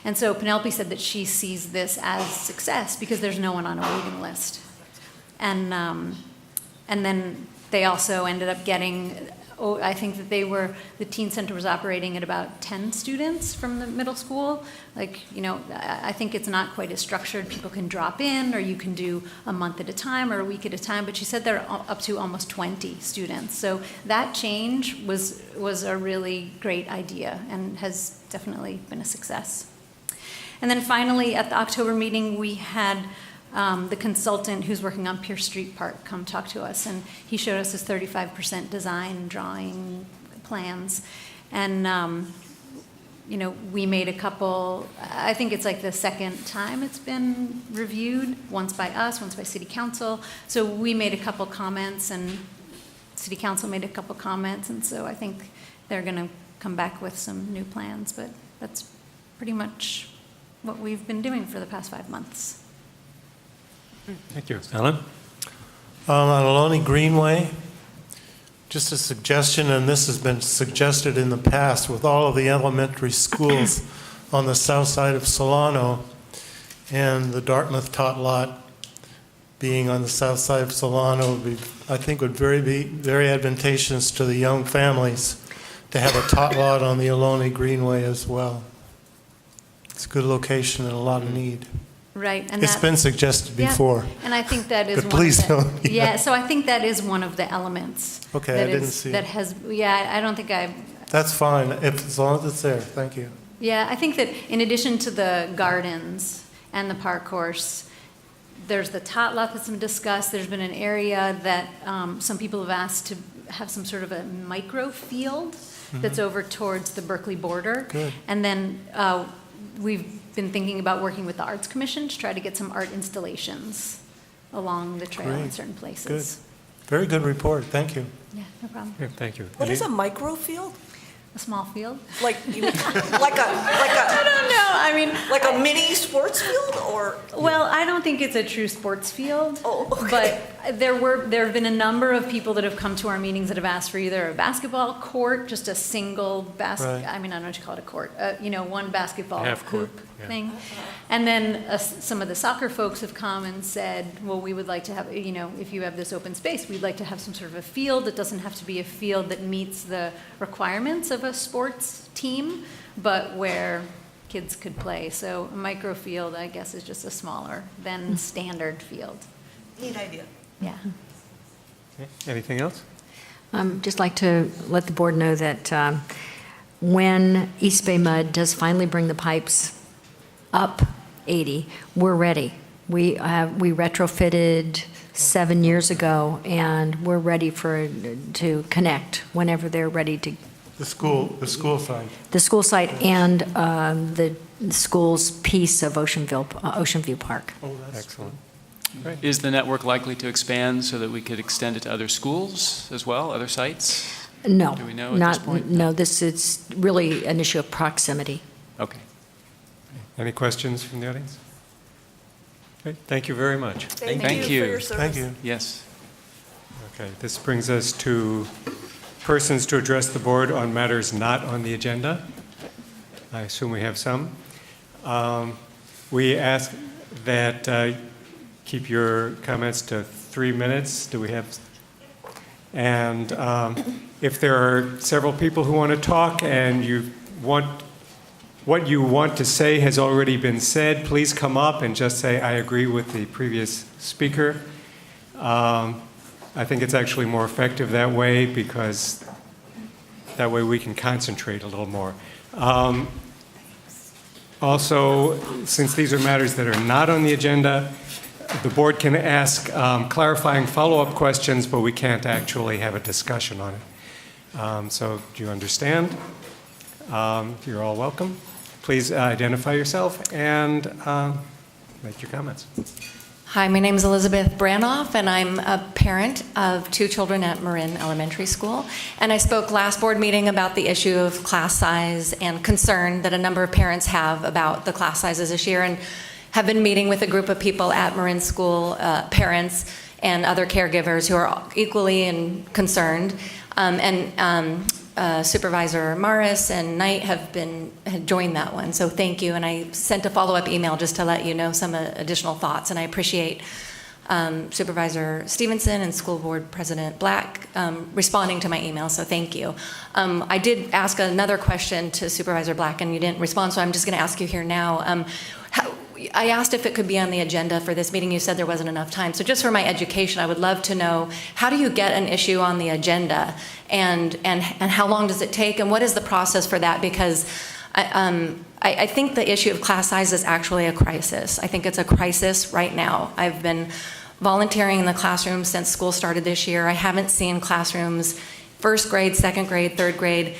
And so Penelope said that she sees this as success because there's no one on a waiting list. And then they also ended up getting I think that the teen center was operating at about 10 students from the middle school. Like, I think it's not quite as structured. People can drop in, or you can do a month at a time or a week at a time, but she said they're up to almost 20 students. So that change was a really great idea and has definitely been a success. And then finally, at the October meeting, we had the consultant who's working on Pierce Street Park come talk to us, and he showed us his 35% design drawing plans. And, we made a couple, I think it's like the second time it's been reviewed, once by us, once by City Council. So we made a couple comments, and City Council made a couple comments, and so I think they're going to come back with some new plans, but that's pretty much what we've been doing for the past 5 months. Thank you. Ellen? On Ohlone Greenway, just a suggestion, and this has been suggested in the past with all of the elementary schools on the south side of Solano, and the Dartmouth tot lot being on the south side of Solano I think would be very advantageous to the young families to have a tot lot on the Ohlone Greenway as well. It's a good location and a lot of need. Right. And It's been suggested before. Yeah, and I think that is But please don't. Yeah, so I think that is one of the elements. Okay, that I didn't see that it. has, yeah, I don't think That's fine, as long as it's there. Thank you. Yeah, I think that in addition to the gardens and the park course, there's the tot lot that's been discussed. There's been an area that some people have asked to have some sort of a micro field that's over towards the Berkeley border. Good. And then we've been thinking about working with the Arts Commission to try to get some art installations along the trail in Great. certain places. Good. Very good report. Thank you. Yeah, no problem. Yeah, thank you. What is a microfield? A small field? Like a I don't know. I mean, like a mini sports field, or? Well, I don't think it's a true sports field. Oh, okay. But there have been a number of people that have come to our meetings that have asked for either a basketball court, just a single Right. I mean, I don't know what you call it, a court, one basketball Half court, hoop yeah. thing. And then some of the soccer folks have come and said, well, we would like to have, if you have this open space, we'd like to have some sort of a field. It doesn't have to be a field that meets the requirements of a sports team, but where kids could play. So a micro field, I guess, is just a smaller than standard field. Neat idea. Yeah. Okay. Anything else? Just like to let the board know that when East Bay Mud does finally bring the pipes up 80, we're ready. We retrofitted 7 years ago, and we're ready to connect whenever they're ready to. The school side. The school site and the school's piece of Ocean View Park. Oh, that's excellent. Great. Is the network likely to expand so that we could extend it to other schools as well, other sites? No, Do we know at this point? No, this is really an issue of proximity. Okay. Any questions from the audience? Okay, thank you very much. Thank you for your service. Thank you. Yes. Okay, this brings us to persons to address the board on matters not on the agenda. I assume we have some. We ask that keep your comments to 3 minutes. Do we have? And if there are several people who want to talk and what you want to say has already been said, please come up and just say, I agree with the previous speaker. I think it's actually more effective that way, because that way we can concentrate a little more. Also, since these are matters that are not on the agenda, the board can ask clarifying follow-up questions, but we can't actually have a discussion on it. So do you understand? You're all welcome. Please identify yourself and make your comments. Hi, my name is Elizabeth Branoff, and I'm a parent of 2 children at Marin Elementary School. And I spoke last board meeting about the issue of class size and concern that a number of parents have about the class sizes this year, and have been meeting with a group of people at Marin School, parents and other caregivers who are equally concerned. Supervisor Morris and Knight had joined that one, so thank you. And I sent a follow-up email just to let you know some additional thoughts, and I appreciate Supervisor Stevenson and School Board President Black responding to my email, so thank you. I did ask another question to Supervisor Black, and you didn't respond, so I'm just going to ask you here now. I asked if it could be on the agenda for this meeting. You said there wasn't enough time. So just for my education, I would love to know, how do you get an issue on the agenda, and how long does it take, and what is the process for that? Because I think the issue of class size is actually a crisis. I think it's a crisis right now. I've been volunteering in the classroom since school started this year. I haven't seen classrooms, first grade, second grade, third grade,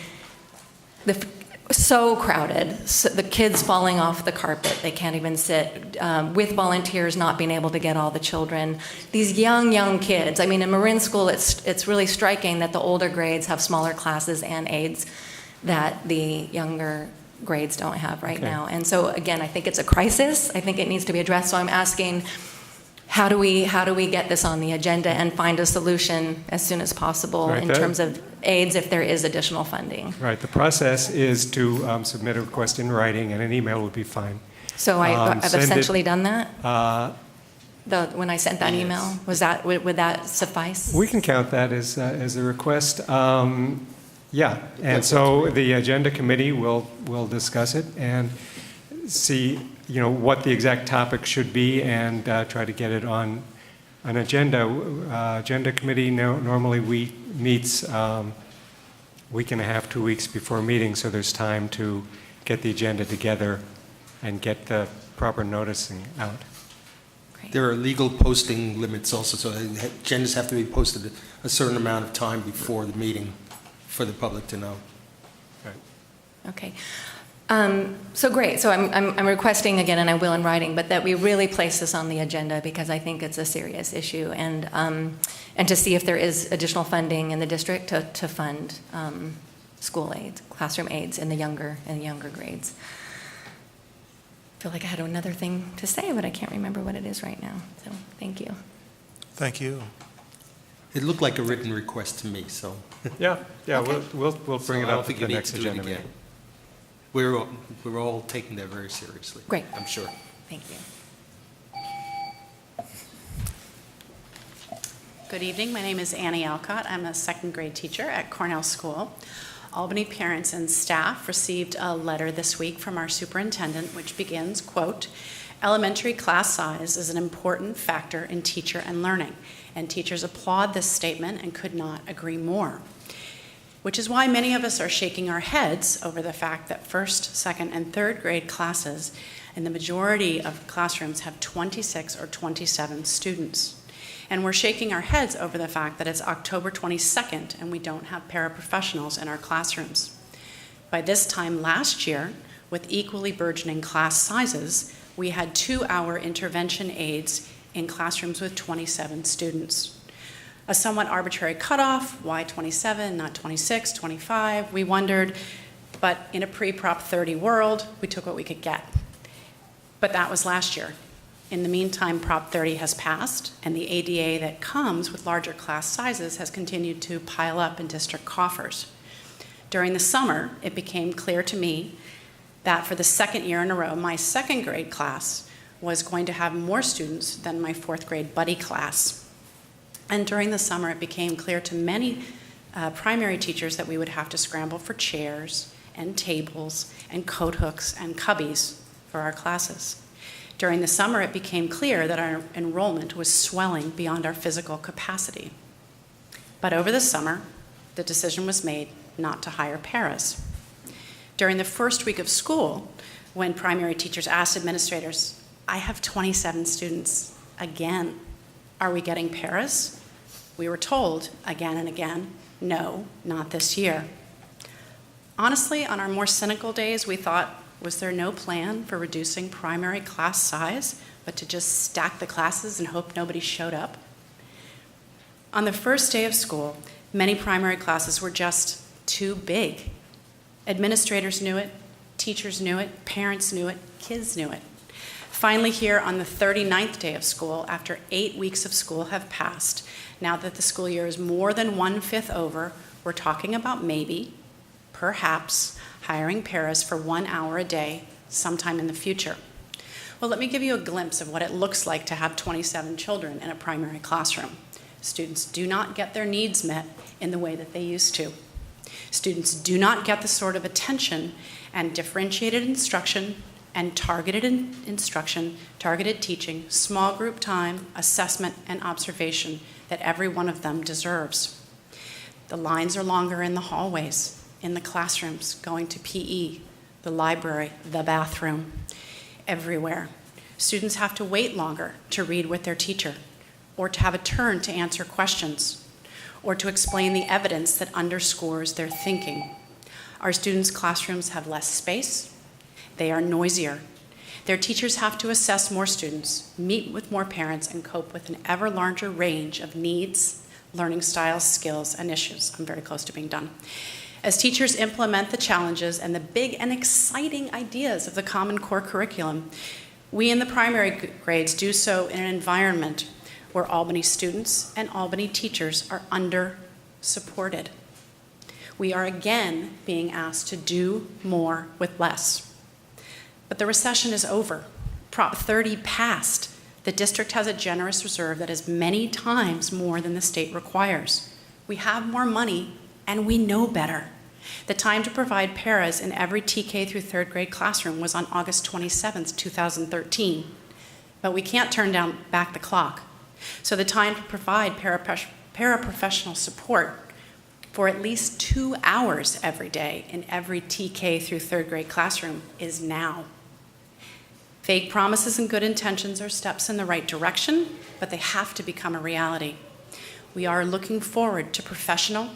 so crowded, so the kids falling off the carpet, they can't even sit, with volunteers not being able to get all the children. These young kids, I mean, in Marin School, it's really striking that the older grades have smaller classes and aides that the younger grades don't have right now. And so again, I think it's a crisis. I think it needs to be addressed. So I'm asking, how do we get this on the agenda and find a solution as soon as possible in terms of aids if there is additional funding? Right. The process is to submit a request in writing, and an email would be fine. So I've essentially done that? When I sent that email, would that suffice? We can count that as a request. Yeah. And so the agenda committee will discuss it and see what the exact topic should be, and try to get it on an agenda. Agenda committee normally meets week and a half, 2 weeks before a meeting, so there's time to get the agenda together and get the proper noticing out. Great. There are legal posting limits also, so agendas have to be posted a certain amount of time before the meeting for the public to know. Okay. So great. So I'm requesting again, and I will in writing, but that we really place this on the agenda, because I think it's a serious issue, and to see if there is additional funding in the district to fund school aids, classroom aids in the younger grades. I feel like I had another thing to say, but I can't remember what it is right now. So thank you. Thank you. It looked like a written request to me, so. Yeah. Okay. We'll bring it up at the next agenda agenda meeting. We're all taking that very seriously. Great. I'm sure. Thank you. Good evening. My name is Annie Alcott. I'm a second grade teacher at Cornell School. Albany parents and staff received a letter this week from our superintendent, which begins, quote, "Elementary class size is an important factor in teacher and learning, and teachers applaud this statement and could not agree more." Which is why many of us are shaking our heads over the fact that first, second, and third grade classes in the majority of classrooms have 26 or 27 students. And we're shaking our heads over the fact that it's October 22nd and we don't have paraprofessionals in our classrooms. By this time last year, with equally burgeoning class sizes, we had 2-hour intervention aides in classrooms with 27 students. A somewhat arbitrary cutoff, why 27, not 26, 25, we wondered, but in a pre-Prop 30 world, we took what we could get. But that was last year. In the meantime, Prop 30 has passed, and the ADA that comes with larger class sizes has continued to pile up in district coffers. During the summer, it became clear to me that for the second year in a row, my second grade class was going to have more students than my fourth grade buddy class. And during the summer, it became clear to many primary teachers that we would have to scramble for chairs and tables and coat hooks and cubbies for our classes. During the summer, it became clear that our enrollment was swelling beyond our physical capacity. But over the summer, the decision was made not to hire paras. During the first week of school, when primary teachers asked administrators, "I have 27 students again. Are we getting paras?" We were told again and again, no, not this year. Honestly, on our more cynical days, we thought, was there no plan for reducing primary class size, but to just stack the classes and hope nobody showed up? On the first day of school, many primary classes were just too big. Administrators knew it, teachers knew it, parents knew it, kids knew it. Finally, here on the 39th day of school, after 8 weeks of school have passed, now that the school year is more than 1/5 over, we're talking about maybe, perhaps, hiring paras for 1 hour a day sometime in the future. Well, let me give you a glimpse of what it looks like to have 27 children in a primary classroom. Students do not get their needs met in the way that they used to. Students do not get the sort of attention and differentiated instruction and targeted instruction, targeted teaching, small group time, assessment, and observation that every one of them deserves. The lines are longer in the hallways, in the classrooms, going to PE, the library, the bathroom, everywhere. Students have to wait longer to read with their teacher, or to have a turn to answer questions, or to explain the evidence that underscores their thinking. Our students' classrooms have less space. They are noisier. Their teachers have to assess more students, meet with more parents, and cope with an ever larger range of needs, learning styles, skills, and issues. I'm very close to being done. As teachers implement the challenges and the big and exciting ideas of the Common Core curriculum, we in the primary grades do so in an environment where Albany students and Albany teachers are under-supported. We are again being asked to do more with less. But the recession is over. Prop 30 passed. The district has a generous reserve that is many times more than the state requires. We have more money, and we know better. The time to provide paras in every TK through third grade classroom was on August 27th, 2013. But we can't turn back the clock. So the time to provide paraprofessional support for at least 2 hours every day in every TK through third grade classroom is now. Vague promises and good intentions are steps in the right direction, but they have to become a reality. We are looking forward to professional,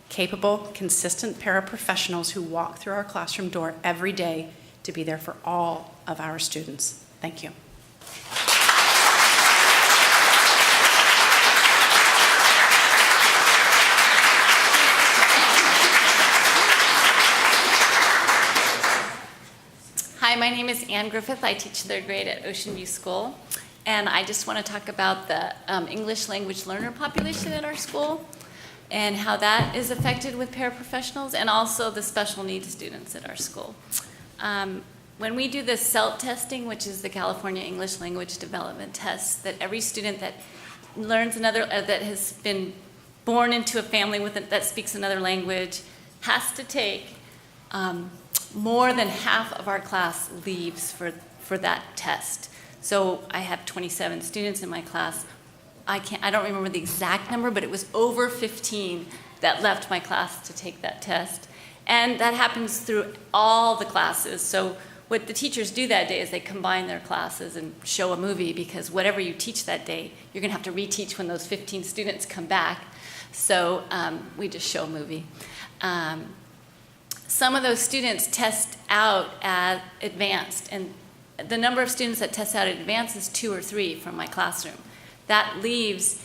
capable, consistent paraprofessionals who walk through our classroom door every day to be there for all of our students. Thank you. Hi, my name is Ann Griffith. I teach third grade at Ocean View School. And I just want to talk about the English language learner population at our school and how that is affected with paraprofessionals, and also the special needs students at our school. When we do the CELT testing, which is the California English Language Development Test, that every student that learns another, that has been born into a family that speaks another language has to take, more than half of our class leaves for that test. So I have 27 students in my class. I don't remember the exact number, but it was over 15 that left my class to take that test. And that happens through all the classes. So what the teachers do that day is they combine their classes and show a movie, because whatever you teach that day, you're going to have to reteach when those 15 students come back. So we just show a movie. Some of those students test out at advanced, and the number of students that test out at advanced is 2 or 3 from my classroom. That leaves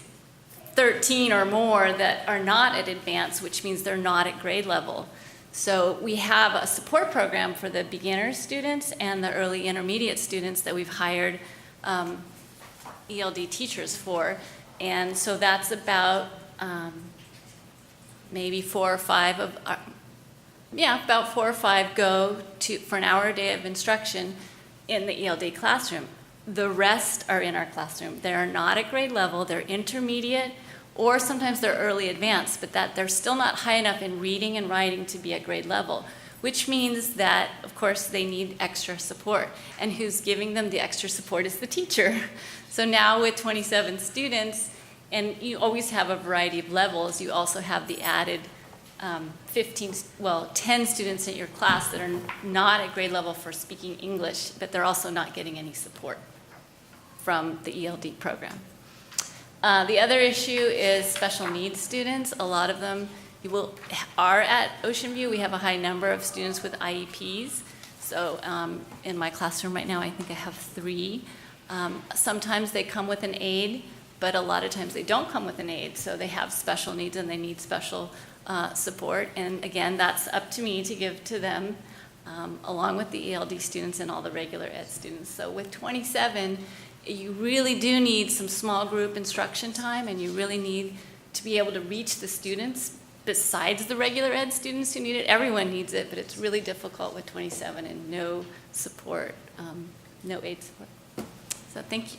13 or more that are not at advanced, which means they're not at grade level. So we have a support program for the beginner students and the early intermediate students that we've hired ELD teachers for. And so that's about maybe 4 or 5 of our, about 4 or 5 go for an hour a day of instruction in the ELD classroom. The rest are in our classroom. They are not at grade level. They're intermediate, or sometimes they're early advanced, but that they're still not high enough in reading and writing to be at grade level, which means that, of course, they need extra support. And who's giving them the extra support is the teacher. So now with 27 students, and you always have a variety of levels, you also have the added 10 students in your class that are not at grade level for speaking English, but they're also not getting any support from the ELD program. The other issue is special needs students. A lot of them are at Ocean View. We have a high number of students with IEPs. So in my classroom right now, I think I have 3. Sometimes they come with an aide, but a lot of times they don't come with an aide. So they have special needs and they need special support. And again, that's up to me to give to them, along with the ELD students and all the regular ed students. So with 27, you really do need some small group instruction time, and you really need to be able to reach the students besides the regular ed students who need it. Everyone needs it, but it's really difficult with 27 and no support, no aid support. So thank you.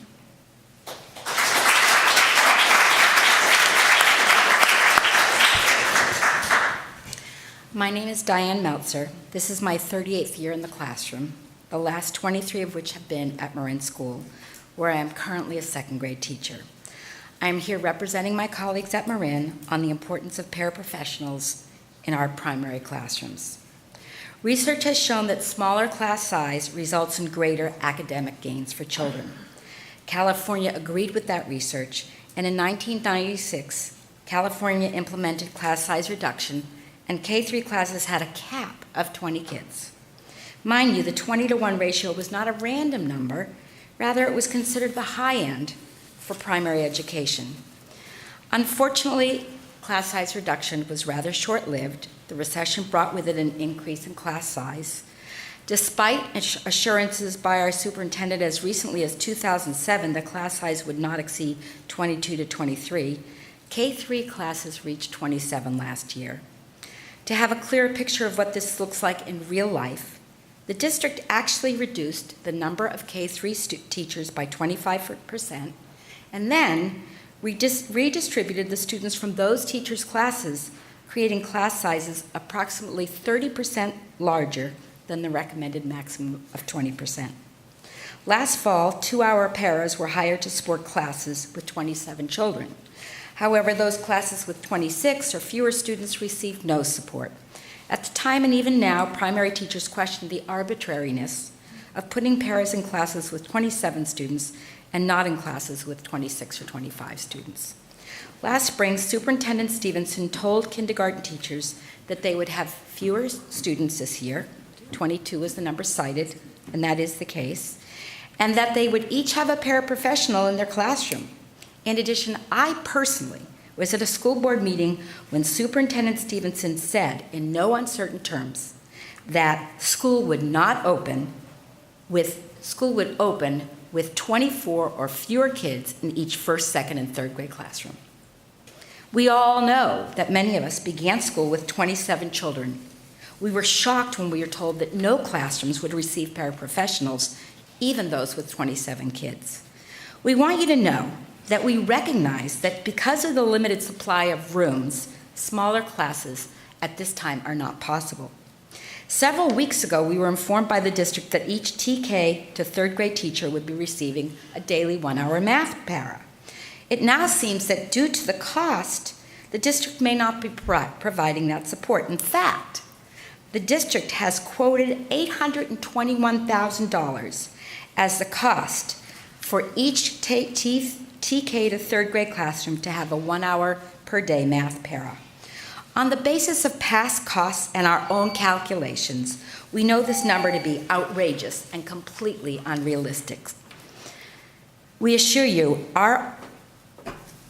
My name is Diane Meltzer. This is my 38th year in the classroom, the last 23 of which have been at Marin School, where I am currently a second grade teacher. I am here representing my colleagues at Marin on the importance of paraprofessionals in our primary classrooms. Research has shown that smaller class size results in greater academic gains for children. California agreed with that research, and in 1996, California implemented class size reduction, and K-3 classes had a cap of 20 kids. Mind you, the 20-to-1 ratio was not a random number, rather it was considered the high end for primary education. Unfortunately, class size reduction was rather short-lived. The recession brought with it an increase in class size. Despite assurances by our superintendent as recently as 2007 that class size would not exceed 22 to 23, K-3 classes reached 27 last year. To have a clearer picture of what this looks like in real life, the district actually reduced the number of K-3 teachers by 25%, and then redistributed the students from those teachers' classes, creating class sizes approximately 30% larger than the recommended maximum of 20%. Last fall, 2-hour paras were hired to support classes with 27 children. However, those classes with 26 or fewer students received no support. At the time and even now, primary teachers questioned the arbitrariness of putting paras in classes with 27 students and not in classes with 26 or 25 students. Last spring, Superintendent Stevenson told kindergarten teachers that they would have fewer students this year, 22 is the number cited, and that is the case, and that they would each have a paraprofessional in their classroom. In addition, I personally was at a school board meeting when Superintendent Stevenson said, in no uncertain terms, that school would open with 24 or fewer kids in each first, second, and third grade classroom. We all know that many of us began school with 27 children. We were shocked when we were told that no classrooms would receive paraprofessionals, even those with 27 kids. We want you to know that we recognize that because of the limited supply of rooms, smaller classes at this time are not possible. Several weeks ago, we were informed by the district that each TK to third grade teacher would be receiving a daily 1-hour math para. It now seems that due to the cost, the district may not be providing that support. In fact, the district has quoted $821,000 as the cost for each TK to third grade classroom to have a 1-hour per day math para. On the basis of past costs and our own calculations, we know this number to be outrageous and completely unrealistic. We assure you, our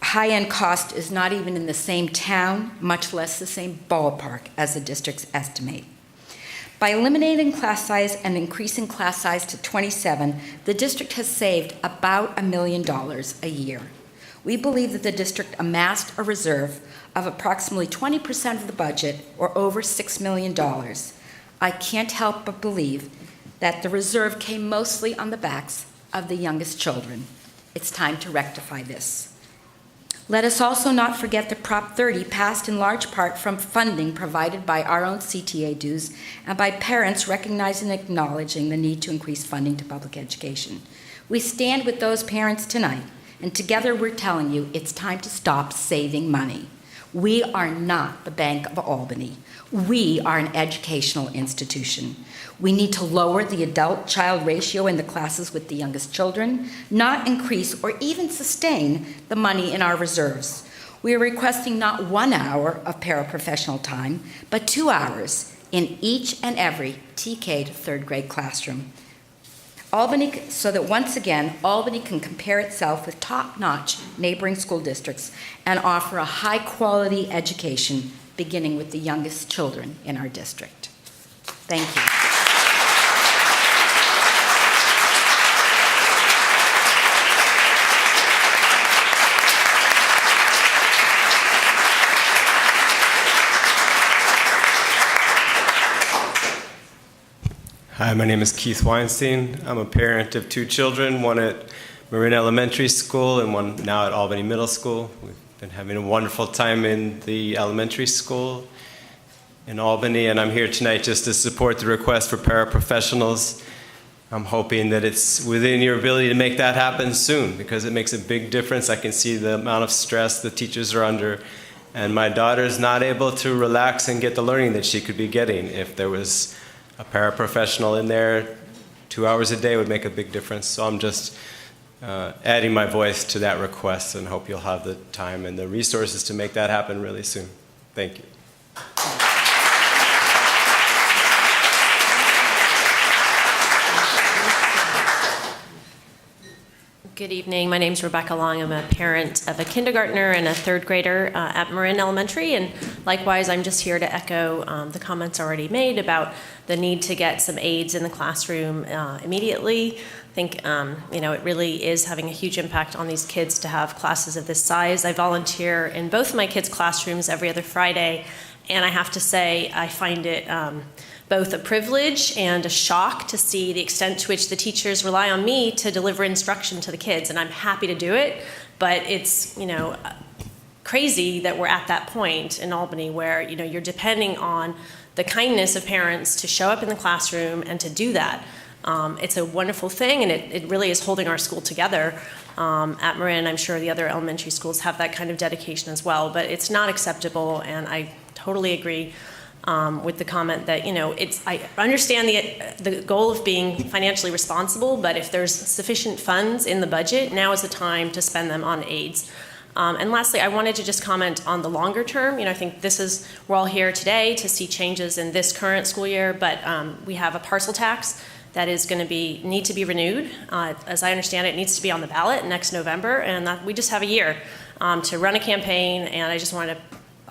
high-end cost is not even in the same town, much less the same ballpark as the district's estimate. By eliminating class size and increasing class size to 27, the district has saved about $1 million a year. We believe that the district amassed a reserve of approximately 20% of the budget, or over $6 million. I can't help but believe that the reserve came mostly on the backs of the youngest children. It's time to rectify this. Let us also not forget that Prop 30 passed in large part from funding provided by our own CTA dues and by parents recognizing and acknowledging the need to increase funding to public education. We stand with those parents tonight, and together we're telling you it's time to stop saving money. We are not the Bank of Albany. We are an educational institution. We need to lower the adult-child ratio in the classes with the youngest children, not increase or even sustain the money in our reserves. We are requesting not 1 hour of paraprofessional time, but 2 hours in each and every TK to third grade classroom. Albany, so that once again, Albany can compare itself with top-notch neighboring school districts and offer a high-quality education, beginning with the youngest children in our district. Thank you. Hi, my name is Keith Weinstein. I'm a parent of 2 children, one at Marin Elementary School and one now at Albany Middle School. We've been having a wonderful time in the elementary school in Albany, and I'm here tonight just to support the request for paraprofessionals. I'm hoping that it's within your ability to make that happen soon, because it makes a big difference. I can see the amount of stress the teachers are under, and my daughter's not able to relax and get the learning that she could be getting. If there was a paraprofessional in there, 2 hours a day would make a big difference. So I'm just adding my voice to that request, and hope you'll have the time and the resources to make that happen really soon. Thank you. Good evening. My name is Rebecca Long. I'm a parent of a kindergartner and a third grader at Marin Elementary, and likewise, I'm just here to echo the comments already made about the need to get some aides in the classroom immediately. I think it really is having a huge impact on these kids to have classes of this size. I volunteer in both of my kids' classrooms every other Friday, and I have to say I find it both a privilege and a shock to see the extent to which the teachers rely on me to deliver instruction to the kids, and I'm happy to do it, but it's, crazy that we're at that point in Albany where, you're depending on the kindness of parents to show up in the classroom and to do that. It's a wonderful thing, and it really is holding our school together. At Marin, I'm sure the other elementary schools have that kind of dedication as well, but it's not acceptable, and I totally agree with the comment that, I understand the goal of being financially responsible, but if there's sufficient funds in the budget, now is the time to spend them on aides. And lastly, I wanted to just comment on the longer term. I think we're all here today to see changes in this current school year, but we have a parcel tax that is going to need to be renewed. As I understand it, it needs to be on the ballot next November, and we just have a year to run a campaign, and I just wanted to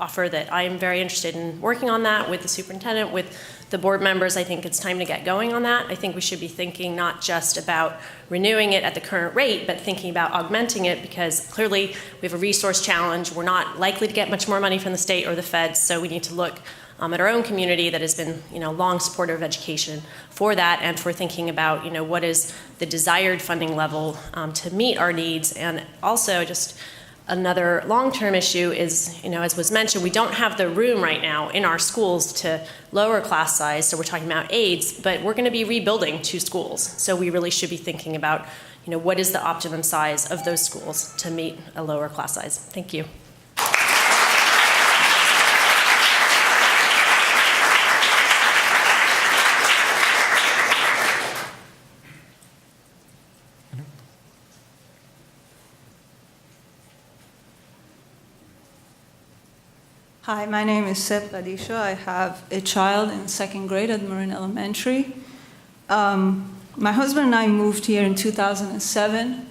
offer that I am very interested in working on that with the superintendent, with the board members. I think it's time to get going on that. I think we should be thinking not just about renewing it at the current rate, but thinking about augmenting it, because clearly we have a resource challenge. We're not likely to get much more money from the state or the feds, so we need to look at our own community that has been, long supporter of education for that, and for thinking about, what is the desired funding level to meet our needs. And also just another long-term issue is, as was mentioned, we don't have the room right now in our schools to lower class size, so we're talking about aides, but we're going to be rebuilding 2 schools. So we really should be thinking about, what is the optimum size of those schools to meet a lower class size. Thank you. Hi, my name is Sep Gadisho. I have a child in 2nd grade at Marin Elementary. My husband and I moved here in 2007.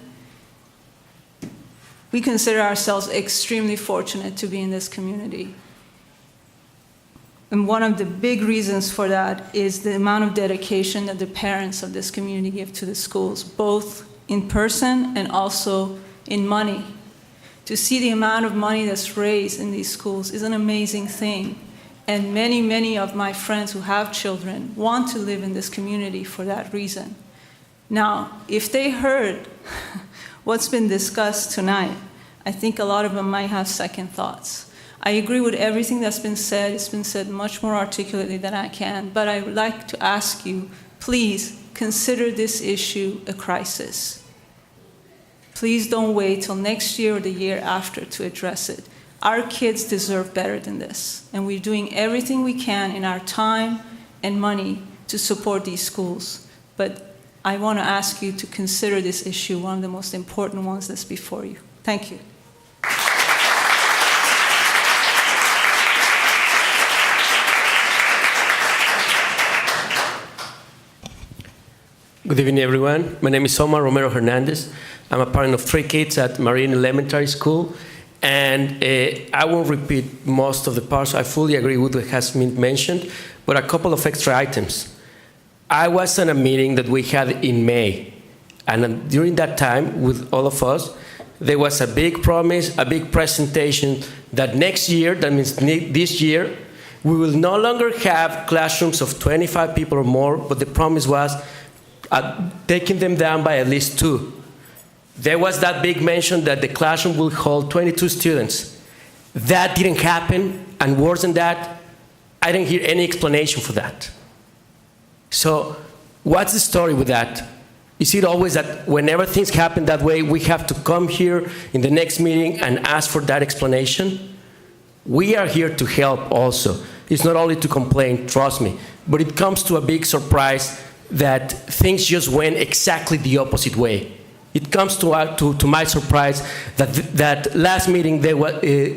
We consider ourselves extremely fortunate to be in this community. And one of the big reasons for that is the amount of dedication that the parents of this community give to the schools, both in person and also in money. To see the amount of money that's raised in these schools is an amazing thing. And many, many of my friends who have children want to live in this community for that reason. Now, if they heard what's been discussed tonight, I think a lot of them might have second thoughts. I agree with everything that's been said. It's been said much more articulately than I can. But I would like to ask you, please consider this issue a crisis. Please don't wait till next year or the year after to address it. Our kids deserve better than this, and we're doing everything we can in our time and money to support these schools. But I want to ask you to consider this issue one of the most important ones that's before you. Thank you. Good evening, everyone. My name is Omar Romero Hernandez. I'm a parent of 3 kids at Marin Elementary School, and I won't repeat most of the parts. I fully agree with what has been mentioned, but a couple of extra items. I was in a meeting that we had in May, and during that time, with all of us, there was a big promise, a big presentation that next year, that means this year, we will no longer have classrooms of 25 people or more, but the promise was taking them down by at least 2. There was that big mention that the classroom will hold 22 students. That didn't happen, and worse than that, I didn't hear any explanation for that. So what's the story with that? Is it always that whenever things happen that way, we have to come here in the next meeting and ask for that explanation? We are here to help also. It's not only to complain, trust me, but it comes to a big surprise that things just went exactly the opposite way. It comes to my surprise that last meeting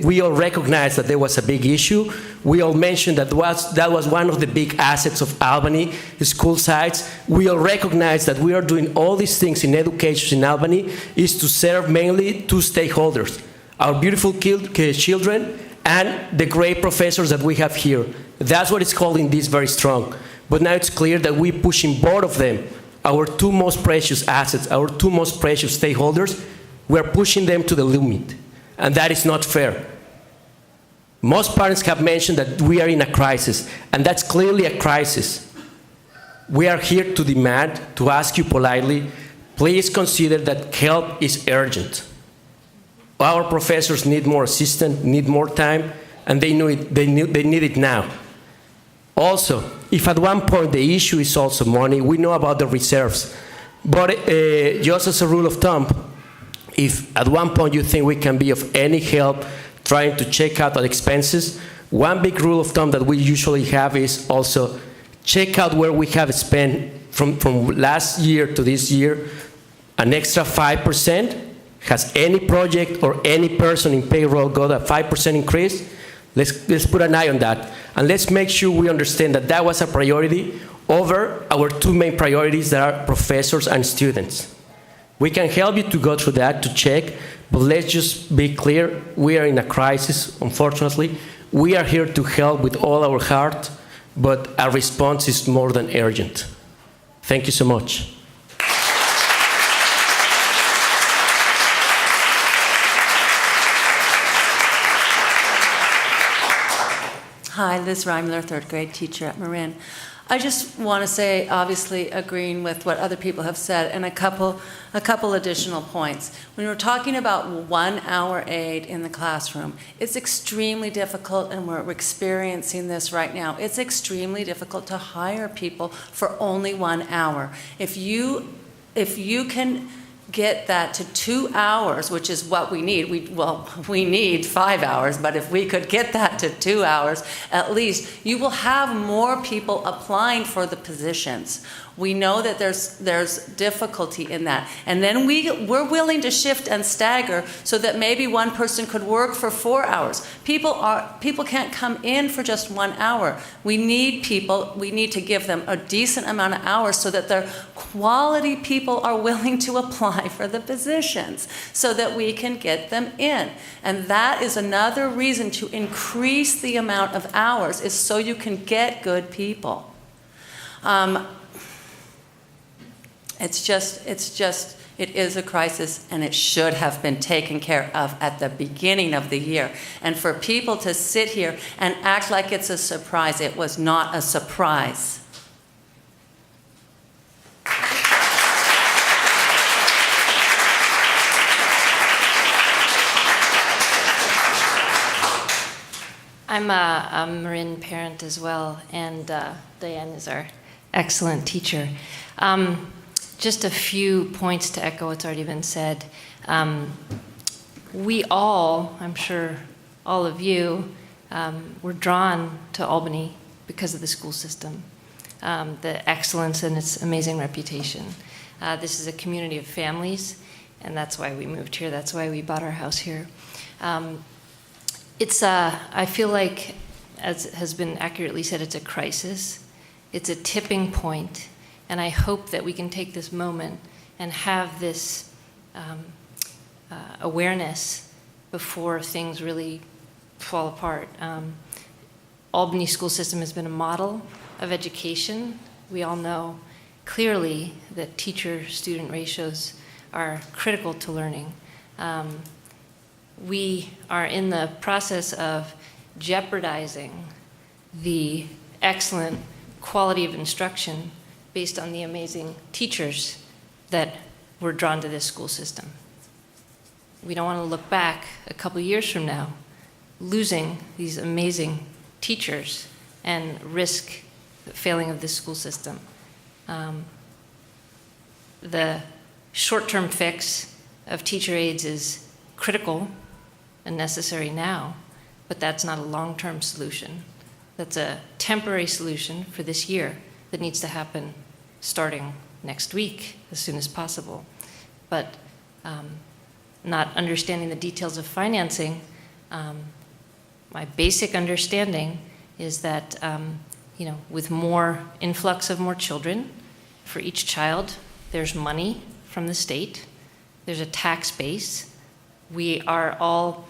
we all recognized that there was a big issue. We all mentioned that was one of the big assets of Albany, school sites. We all recognize that we are doing all these things in education in Albany is to serve mainly two stakeholders, our beautiful children and the great professors that we have here. That's what is holding this very strong. But now it's clear that we're pushing both of them, our two most precious assets, our two most precious stakeholders, we're pushing them to the limit. And that is not fair. Most parents have mentioned that we are in a crisis, and that's clearly a crisis. We are here to demand, to ask you politely, please consider that help is urgent. Our professors need more assistance, need more time, and they need it now. Also, if at one point the issue is also money, we know about the reserves. But just as a rule of thumb, if at one point you think we can be of any help trying to check out our expenses, one big rule of thumb that we usually have is also check out where we have spent from last year to this year, an extra 5%. Has any project or any person in payroll got a 5% increase? Let's put an eye on that. And let's make sure we understand that that was a priority over our two main priorities that are professors and students. We can help you to go through that, to check, but let's just be clear, we are in a crisis, unfortunately. We are here to help with all our heart, but our response is more than urgent. Thank you so much. Hi, Liz Reimler, third grade teacher at Marin. I just want to say, obviously agreeing with what other people have said, and a couple additional points. When we're talking about 1 hour aid in the classroom, it's extremely difficult, and we're experiencing this right now. It's extremely difficult to hire people for only 1 hour. If you can get that to 2 hours, which is what we need. We need 5 hours, but if we could get that to 2 hours, at least, you will have more people applying for the positions. We know that there's difficulty in that. And then we're willing to shift and stagger so that maybe one person could work for 4 hours. People can't come in for just 1 hour. We need people, we need to give them a decent amount of hours so that their quality people are willing to apply for the positions so that we can get them in. And that is another reason to increase the amount of hours, is so you can get good people. It is a crisis, and it should have been taken care of at the beginning of the year. And for people to sit here and act like it's a surprise, it was not a surprise. I'm a Marin parent as well, and Diane is our excellent teacher. Just a few points to echo what's already been said. We all, I'm sure all of you, were drawn to Albany because of the school system, the excellence and its amazing reputation. This is a community of families, and that's why we moved here. That's why we bought our house here. I feel like, as has been accurately said, it's a crisis. It's a tipping point. And I hope that we can take this moment and have this awareness before things really fall apart. Albany school system has been a model of education. We all know clearly that teacher-student ratios are critical to learning. We are in the process of jeopardizing the excellent quality of instruction based on the amazing teachers that were drawn to this school system. we don't want to look back a couple years from now, losing these amazing teachers and risk the failing of this school system. The short-term fix of teacher aides is critical and necessary now, but that's not a long-term solution. That's a temporary solution for this year that needs to happen starting next week as soon as possible. But not understanding the details of financing, my basic understanding is that with more influx of more children for each child, there's money from the state, there's a tax base. We are all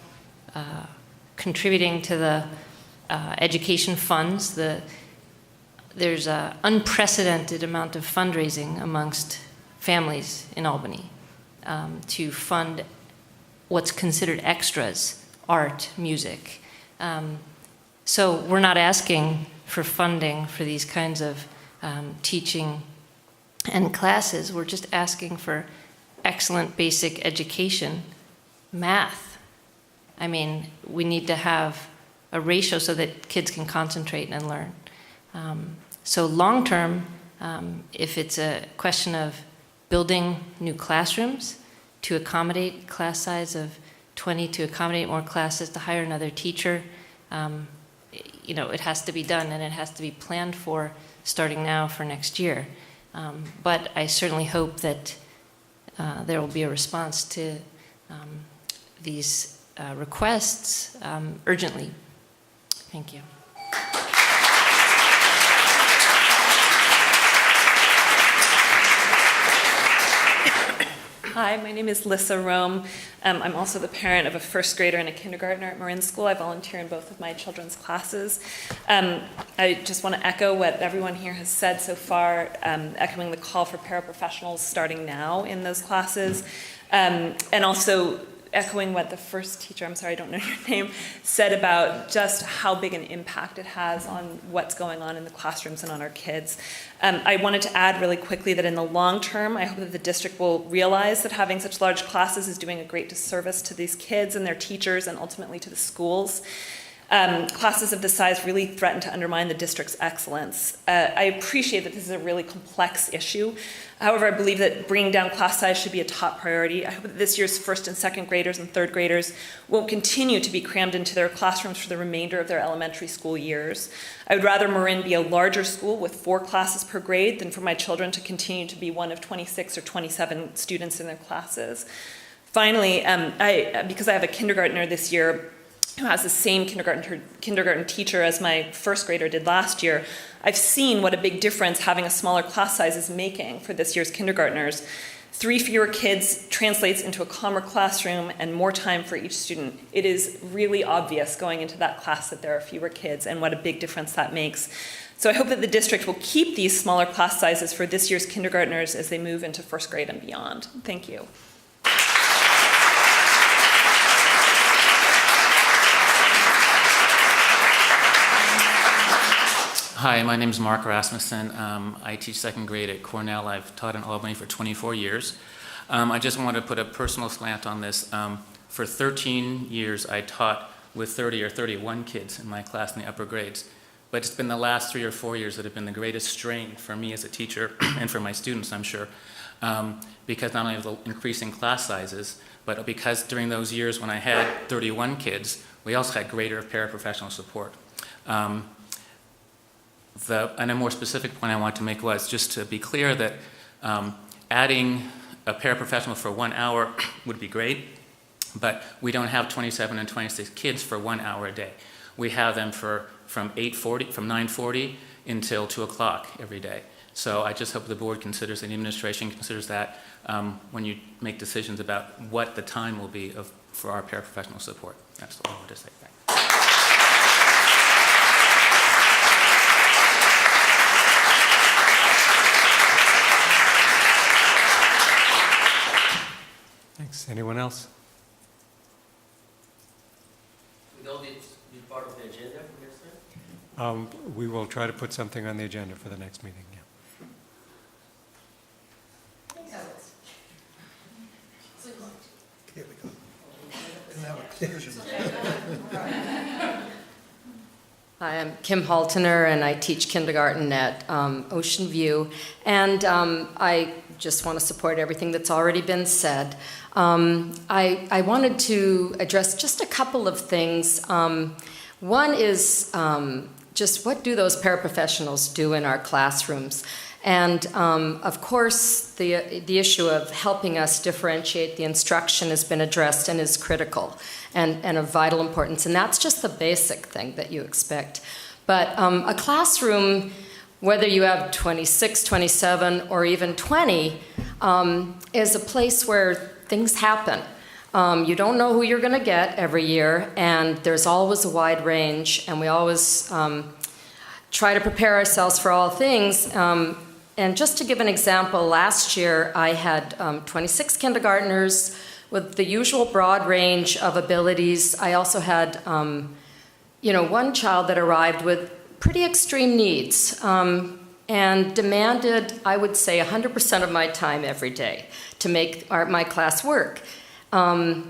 contributing to the education funds. There's an unprecedented amount of fundraising amongst families in Albany to fund what's considered extras, art, music. So we're not asking for funding for these kinds of teaching and classes. We're just asking for excellent basic education, math. I mean, we need to have a ratio so that kids can concentrate and learn. So long term, if it's a question of building new classrooms to accommodate class size of 20, to accommodate more classes, to hire another teacher, it has to be done, and it has to be planned for starting now for next year. But I certainly hope that there will be a response to these requests urgently. Thank you. Hi, my name is Lissa Rome. I'm also the parent of a first grader and a kindergartner at Marin School. I volunteer in both of my children's classes. I just want to echo what everyone here has said so far, echoing the call for paraprofessionals starting now in those classes, and also echoing what the first teacher, I'm sorry, I don't know your name, said about just how big an impact it has on what's going on in the classrooms and on our kids. I wanted to add really quickly that in the long term, I hope that the district will realize that having such large classes is doing a great disservice to these kids and their teachers and ultimately to the schools. Classes of this size really threaten to undermine the district's excellence. I appreciate that this is a really complex issue. However, I believe that bringing down class size should be a top priority. I hope that this year's first and second graders and third graders won't continue to be crammed into their classrooms for the remainder of their elementary school years. I would rather Marin be a larger school with 4 classes per grade than for my children to continue to be one of 26 or 27 students in their classes. Finally, because I have a kindergartner this year who has the same kindergarten teacher as my first grader did last year, I've seen what a big difference having a smaller class size is making for this year's kindergartners. 3 fewer kids translates into a calmer classroom and more time for each student. It is really obvious going into that class that there are fewer kids and what a big difference that makes. So I hope that the district will keep these smaller class sizes for this year's kindergartners as they move into first grade and beyond. Thank you. Hi, my name is Mark Rasmussen. I teach second grade at Cornell. I've taught in Albany for 24 years. I just want to put a personal slant on this. For 13 years, I taught with 30 or 31 kids in my class in the upper grades. But it's been the last 3 or 4 years that have been the greatest strain for me as a teacher and for my students, I'm sure, because not only of the increasing class sizes, but because during those years when I had 31 kids, we also had greater paraprofessional support. And a more specific point I want to make was just to be clear that adding a paraprofessional for 1 hour would be great, but we don't have 27 and 26 kids for 1 hour a day. We have them from 9:40 until 2 o'clock every day. So I just hope the board considers, and the administration considers that when you make decisions about what the time will be for our paraprofessional support. That's all I want to say. Thanks. Thanks. Anyone else? Will this be part of the agenda for next time? We will try to put something on the agenda for the next meeting, yeah. Here we go. Hi, I'm Kim Haltener, and I teach kindergarten at Ocean View. And I just want to support everything that's already been said. I wanted to address just a couple of things. One is just what do those paraprofessionals do in our classrooms? And of course, the issue of helping us differentiate the instruction has been addressed and is critical and of vital importance. And that's just the basic thing that you expect. But a classroom, whether you have 26, 27, or even 20, is a place where things happen. You don't know who you're going to get every year, and there's always a wide range, and we always try to prepare ourselves for all things. And just to give an example, last year I had 26 kindergartners with the usual broad range of abilities. I also had, one child that arrived with pretty extreme needs and demanded, I would say, 100% of my time every day to make my class work. And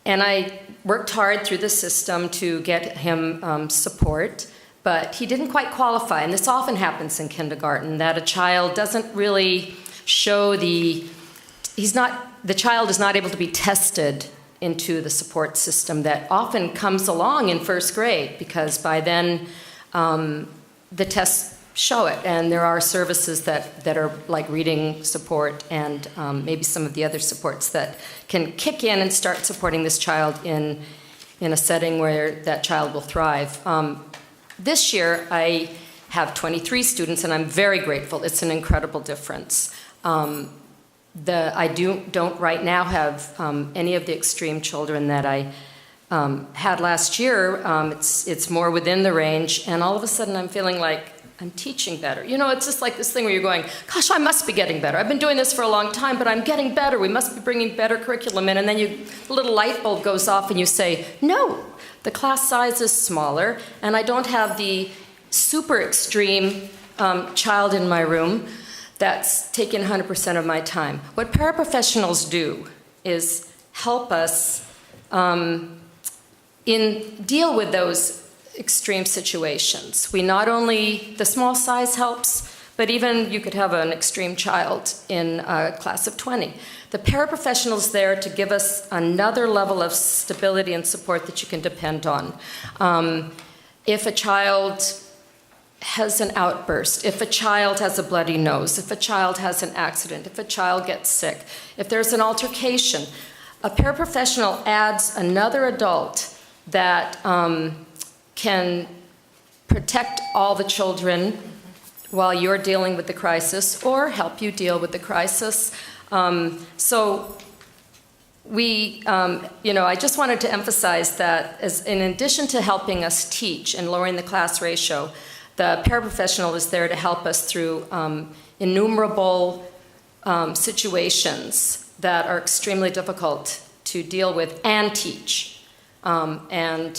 I worked hard through the system to get him support. But he didn't quite qualify, and this often happens in kindergarten, that a child doesn't really show the child is not able to be tested into the support system that often comes along in first grade, because by then the tests show it, and there are services that are like reading support and maybe some of the other supports that can kick in and start supporting this child in a setting where that child will thrive. This year, I have 23 students, and I'm very grateful. It's an incredible difference. I don't right now have any of the extreme children that I had last year. It's more within the range, and all of a sudden I'm feeling like I'm teaching better. It's just like this thing where you're going, gosh, I must be getting better. I've been doing this for a long time, but I'm getting better. We must be bringing better curriculum in. And then a little light bulb goes off, and you say, no. The class size is smaller, and I don't have the super extreme child in my room that's taking 100% of my time. What paraprofessionals do is help us deal with those extreme situations. The small size helps, but even you could have an extreme child in a class of 20. The paraprofessional's there to give us another level of stability and support that you can depend on. If a child has an outburst, if a child has a bloody nose, if a child has an accident, if a child gets sick, if there's an altercation, a paraprofessional adds another adult that can protect all the children while you're dealing with the crisis, or help you deal with the crisis. So I just wanted to emphasize that in addition to helping us teach and lowering the class ratio, the paraprofessional is there to help us through innumerable situations that are extremely difficult to deal with and teach. And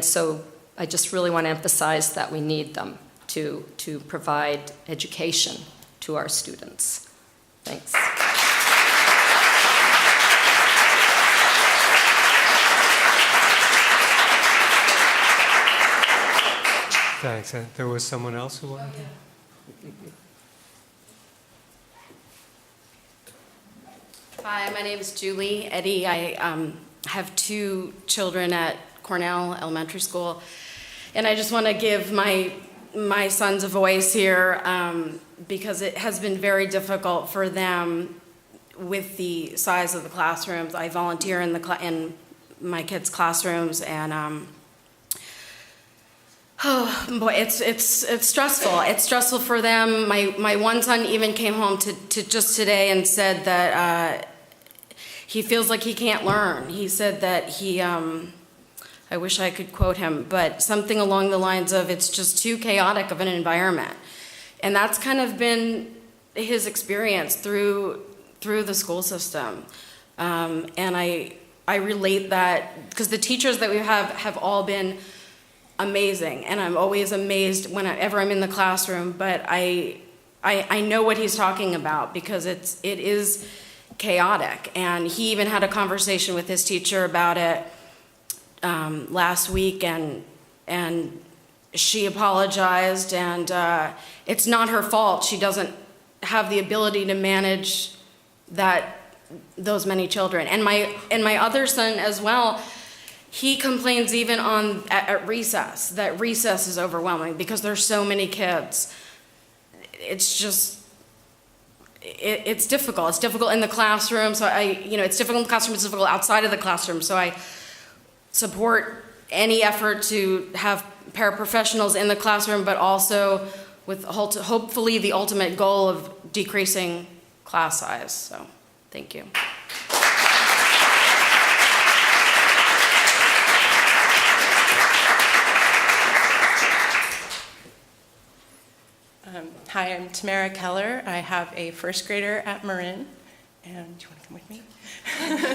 so I just really want to emphasize that we need them to provide education to our students. Thanks. Thanks. There was someone else who wanted to? Hi, my name is Julie Eddy. I have two children at Cornell Elementary School, and I just want to give my sons a voice here because it has been very difficult for them with the size of the classrooms. I volunteer in my kids' classrooms, and oh boy, it's stressful. It's stressful for them. My one son even came home to just today and said that he feels like he can't learn. He said that I wish I could quote him, but something along the lines of, it's just too chaotic of an environment. And that's kind of been his experience through the school system. And I relate that, because the teachers that we have all been amazing, and I'm always amazed whenever I'm in the classroom, but I know what he's talking about, because it is chaotic. And he even had a conversation with his teacher about it last week, and she apologized, and it's not her fault. She doesn't have the ability to manage those many children. And my other son as well, he complains even at recess, that recess is overwhelming because there's so many kids. It's just, it's difficult. It's difficult in the classroom. So it's difficult in the classroom, it's difficult outside of the classroom. So I support any effort to have paraprofessionals in the classroom, but also with hopefully the ultimate goal of decreasing class size. So, thank you. Hi, I'm Tamara Keller. I have a first grader at Marin. And do you want to come with me?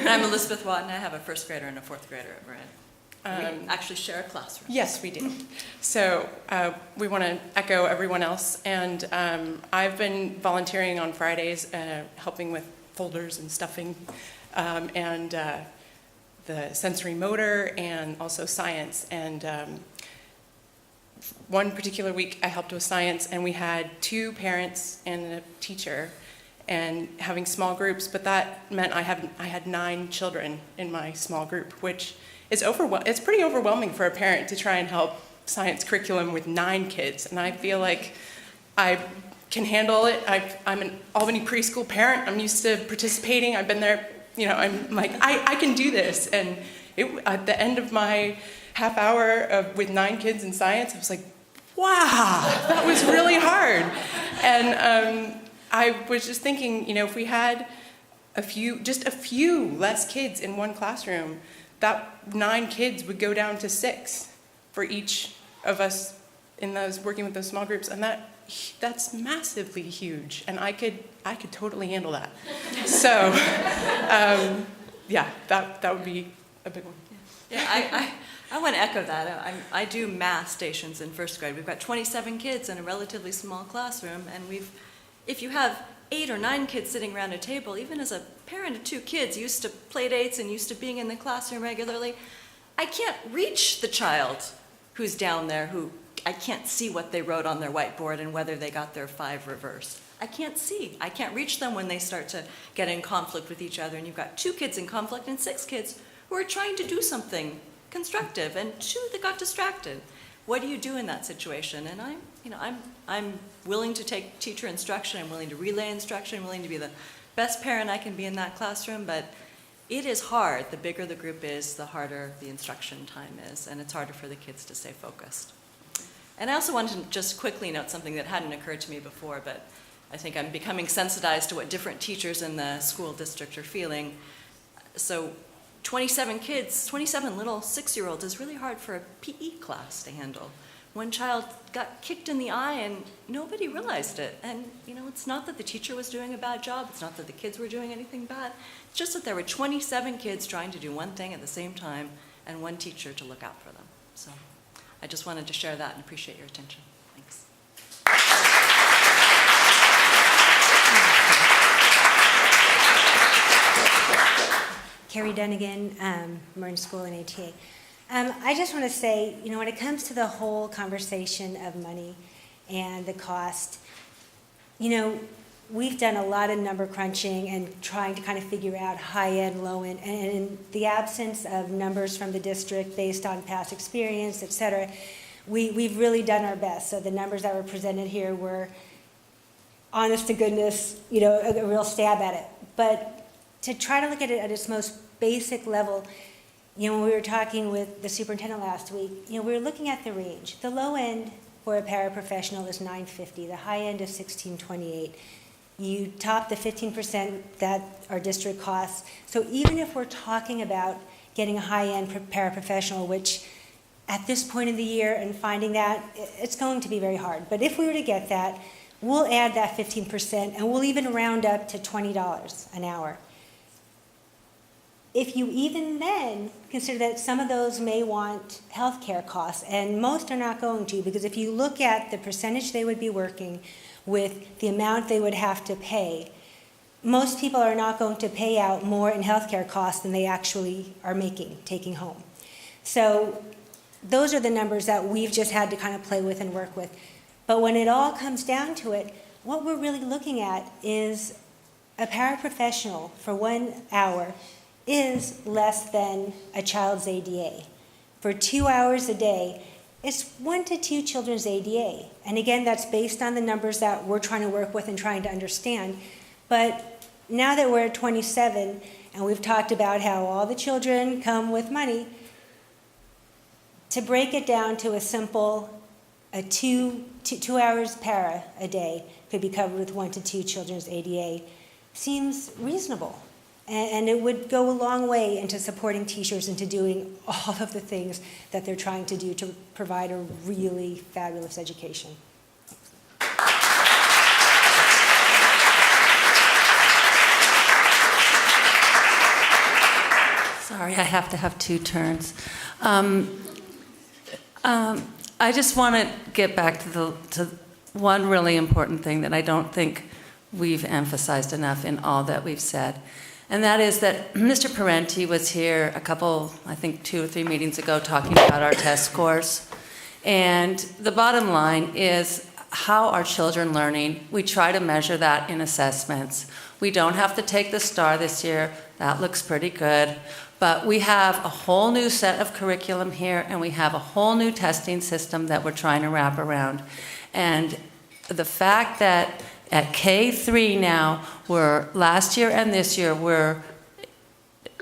I'm Elizabeth Watton. I have a first grader and a fourth grader at Marin. We actually share a classroom. Yes, we do. So we want to echo everyone else. And I've been volunteering on Fridays, helping with folders and stuffing, and the sensory motor, and also science. And one particular week I helped with science, and we had 2 parents and a teacher, and having small groups, but that meant I had 9 children in my small group, which is it's pretty overwhelming for a parent to try and help science curriculum with 9 kids, and I feel like I can handle it. I'm an Albany preschool parent. I'm used to participating. I've been there, I'm like, I can do this. And at the end of my half hour with 9 kids in science, I was like, wow, that was really hard. And I was just thinking, if we had just a few less kids in one classroom, that 9 kids would go down to 6 for each of us in those working with those small groups, and that's massively huge, and I could totally handle that. So, yeah, that would be a big one. Yeah, I want to echo that. I do math stations in first grade. We've got 27 kids in a relatively small classroom, and if you have 8 or 9 kids sitting around a table, even as a parent of 2 kids used to play dates and used to being in the classroom regularly, I can't reach the child who's down there who I can't see what they wrote on their whiteboard and whether they got their 5 reversed. I can't see. I can't reach them when they start to get in conflict with each other, and you've got 2 kids in conflict and 6 kids who are trying to do something constructive, and 2 that got distracted. What do you do in that situation? And I'm willing to take teacher instruction. I'm willing to relay instruction. I'm willing to be the best parent I can be in that classroom. But it is hard. The bigger the group is, the harder the instruction time is, and it's harder for the kids to stay focused. And I also wanted to just quickly note something that hadn't occurred to me before, but I think I'm becoming sensitized to what different teachers in the school district are feeling. So 27 kids, 27 little 6-year-olds is really hard for a PE class to handle. One child got kicked in the eye and nobody realized it. And it's not that the teacher was doing a bad job. It's not that the kids were doing anything bad. It's just that there were 27 kids trying to do one thing at the same time and one teacher to look out for them. So I just wanted to share that and appreciate your attention. Thanks. Carrie Dunnigan, Marin School and ATA. I just want to say, when it comes to the whole conversation of money and the cost, we've done a lot of number crunching and trying to kind of figure out high-end, low-end, and in the absence of numbers from the district based on past experience, et cetera, we've really done our best. So the numbers that were presented here were, honest to goodness, a real stab at it. But to try to look at it at its most basic level, when we were talking with the superintendent last week, we were looking at the range. The low end for a paraprofessional is $950. The high end is $1,628. You top the 15% that our district costs. So even if we're talking about getting a high-end paraprofessional, which at this point in the year and finding that, it's going to be very hard. But if we were to get that, we'll add that 15% and we'll even round up to $20 an hour. If you even then consider that some of those may want health care costs, and most are not going to, because if you look at the percentage they would be working with the amount they would have to pay, most people are not going to pay out more in health care costs than they actually are taking home. So those are the numbers that we've just had to kind of play with and work with. But when it all comes down to it, what we're really looking at is a paraprofessional for 1 hour is less than a child's ADA. For 2 hours a day, it's 1 to 2 children's ADA. And again, that's based on the numbers that we're trying to work with and trying to understand. But now that we're at 27, and we've talked about how all the children come with money, to break it down to a simple, a two hours para a day could be covered with 1 to 2 children's ADA seems reasonable. And it would go a long way into supporting teachers into doing all of the things that they're trying to do to provide a really fabulous education. Sorry, I have to have 2 turns. I just want to get back to one really important thing that I don't think we've emphasized enough in all that we've said. And that is that Mr. Parenti was here a couple, I think 2 or 3 meetings ago, talking about our test scores. And the bottom line is, how are children learning? We try to measure that in assessments. We don't have to take the STAR this year. That looks pretty good. But we have a whole new set of curriculum here, and we have a whole new testing system that we're trying to wrap around. And the fact that at K3 now, we're last year and this year, we're,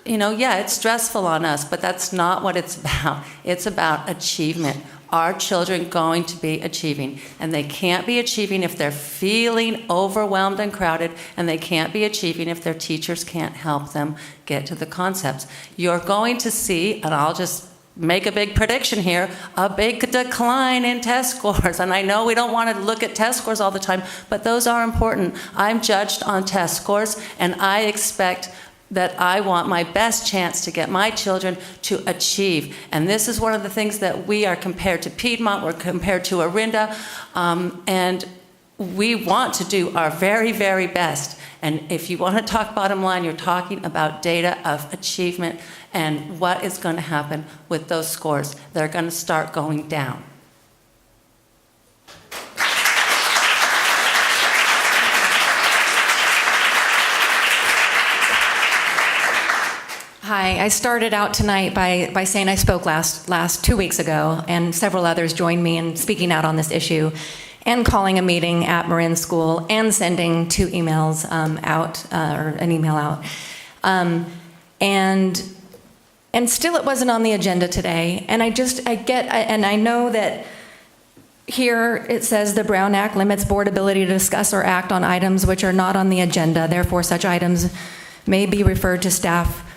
yeah, it's stressful on us, but that's not what it's about. It's about achievement. Are children going to be achieving? And they can't be achieving if they're feeling overwhelmed and crowded, and they can't be achieving if their teachers can't help them get to the concepts. You're going to see, and I'll just make a big prediction here, a big decline in test scores. And I know we don't want to look at test scores all the time, but those are important. I'm judged on test scores, and I expect that I want my best chance to get my children to achieve. And this is one of the things that we are compared to Piedmont, we're compared to Orinda, and we want to do our very, very best. And if you want to talk bottom line, you're talking about data of achievement and what is going to happen with those scores. They're going to start going down. Hi, I started out tonight by saying I spoke last 2 weeks ago, and several others joined me in speaking out on this issue and calling a meeting at Marin School and sending 2 emails out, or an email out. And still it wasn't on the agenda today. And I know that here it says the Brown Act limits board ability to discuss or act on items which are not on the agenda. Therefore, such items may be referred to staff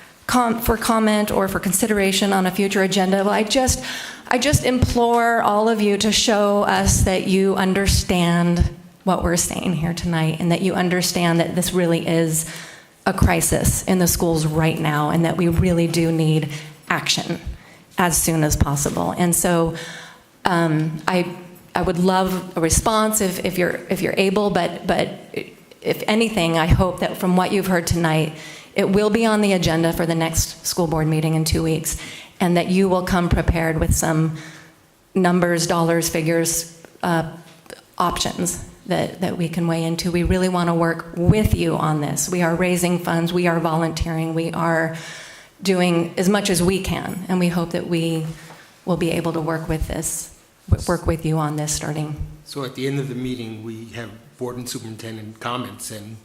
for comment or for consideration on a future agenda. Well, I just implore all of you to show us that you understand what we're saying here tonight, and that you understand that this really is a crisis in the schools right now, and that we really do need action as soon as possible. And so I would love a response if you're able, but if anything, I hope that from what you've heard tonight, it will be on the agenda for the next school board meeting in 2 weeks, and that you will come prepared with some numbers, dollars, figures, options that we can weigh into. We really want to work with you on this. We are raising funds, we are volunteering, we are doing as much as we can, and we hope that we will be able to work with you on this starting. So at the end of the meeting, we have board and superintendent comments, and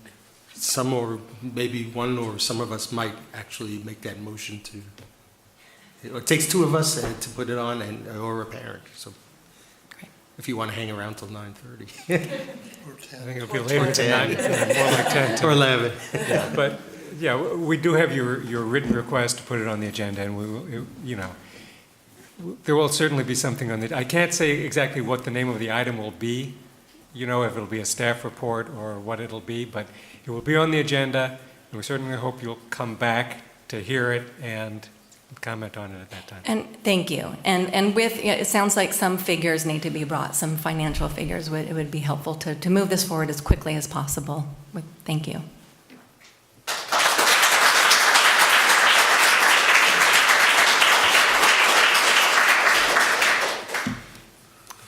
some, or maybe one or some of us might actually make that motion to, it takes 2 of us to put it on, or a parent. So if you want to hang around till 9:30. I think it'll be later than 9, more like 10. Or 11. Yeah, but yeah, we do have your written request to put it on the agenda, and we will, there will certainly be something on it. I can't say exactly what the name of the item will be, if it'll be a staff report or what it'll be, but it will be on the agenda, and we certainly hope you'll come back to hear it and comment on it at that time. And thank you. And it sounds like some figures need to be brought, some financial figures. It would be helpful to move this forward as quickly as possible. Thank you.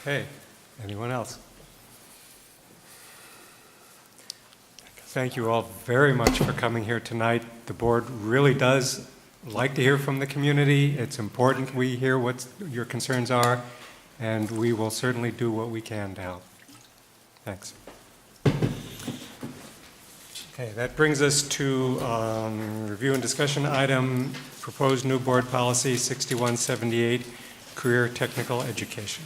Okay, anyone else? Thank you all very much for coming here tonight. The board really does like to hear from the community. It's important we hear what your concerns are, and we will certainly do what we can to help. Thanks. Okay, that brings us to review and discussion item, proposed new board policy 6178, career technical education.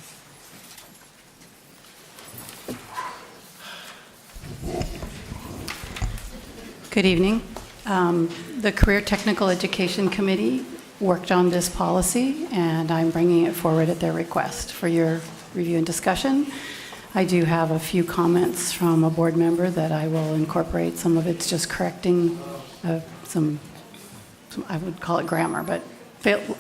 Good evening. The Career Technical Education Committee worked on this policy, and I'm bringing it forward at their request for your review and discussion. I do have a few comments from a board member that I will incorporate. Some of it's just correcting some, I would call it grammar, but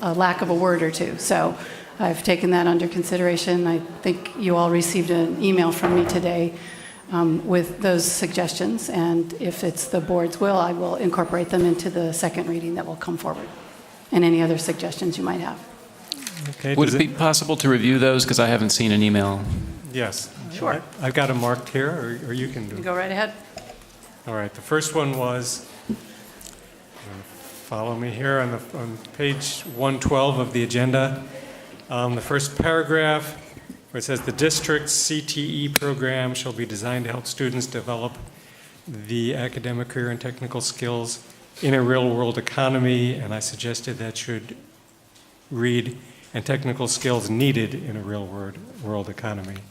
a lack of a word or two. So I've taken that under consideration. I think you all received an email from me today with those suggestions, and if it's the board's will, I will incorporate them into the second reading that will come forward, and any other suggestions you might have. Okay, Would it be possible to review those, because I haven't seen an email? Yes. Sure. I've got them marked here, or you can do it. Go right ahead. All right, the first one was, follow me here on page 112 of the agenda. The first paragraph, where it says the district's CTE program shall be designed to help students develop the academic, career, and technical skills in a real-world economy, and I suggested that should read, and technical skills needed in a real-world economy.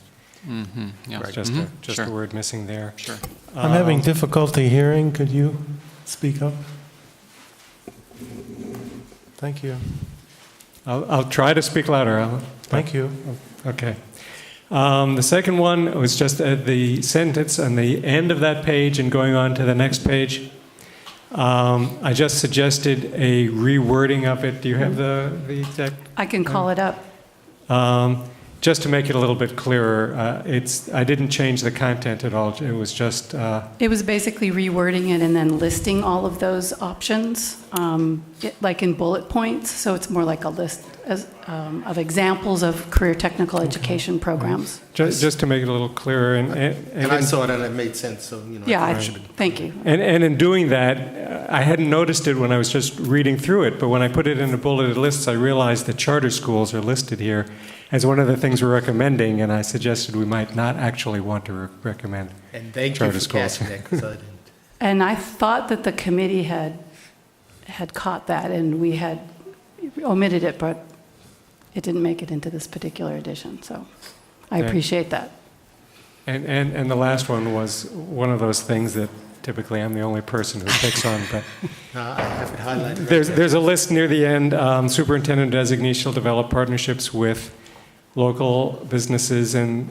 Mm-hmm. Yeah. Right. Just a word missing there. Sure. I'm having difficulty hearing. Could you speak up? Thank you. I'll try to speak louder. Thank you. Okay. The second one was just the sentence on the end of that page and going on to the next page. I just suggested a rewording of it. Do you have the exact? I can call it up. Just to make it a little bit clearer, I didn't change the content at all. It was just... It was basically rewording it and then listing all of those options, like in bullet points. So it's more like a list of examples of career technical education programs. Just to make it a little clearer. And I saw it and it made sense, so, you know. Yeah, thank you. And in doing that, I hadn't noticed it when I was just reading through it, but when I put it in the bulleted lists, I realized that charter schools are listed here as one of the things we're recommending, and I suggested we might not actually want to recommend and thank charter you for schools. catching that, 'cause I didn't. And I thought that the committee had caught that, and we had omitted it, but it didn't make it into this particular edition. So I appreciate that. And the last one was one of those things that typically I'm the only person who picks on, but I have it highlighted. Right there's a list near the end. Superintendent designee shall develop partnerships with local businesses and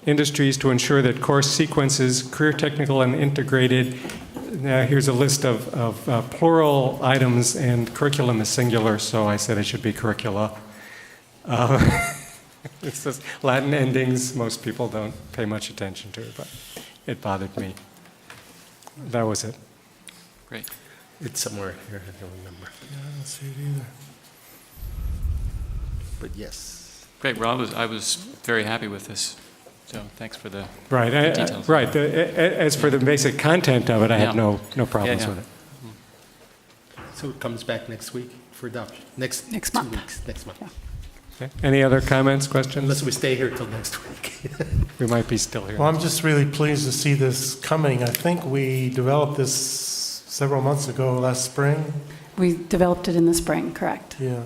industries to ensure that course sequences, career technical and integrated. Now here's a list of plural items, and curriculum is singular, so I said it should be curricula. It's just Latin endings. Most people don't pay much attention to, but it bothered me. That was it. Great. It's somewhere here, I don't remember. Yeah, I don't see it either. But yes. Great. Well, I was very happy with this. So thanks for the Right. details. Right. As for the basic content of it, I had no problems with it. So it comes back next week for adoption. Next 2 weeks, next month. Okay. Any other comments, questions? Unless we stay here till next week. We might be still here. Well, I'm just really pleased to see this coming. I think we developed this several months ago, last spring. We developed it in the spring, correct? Yeah.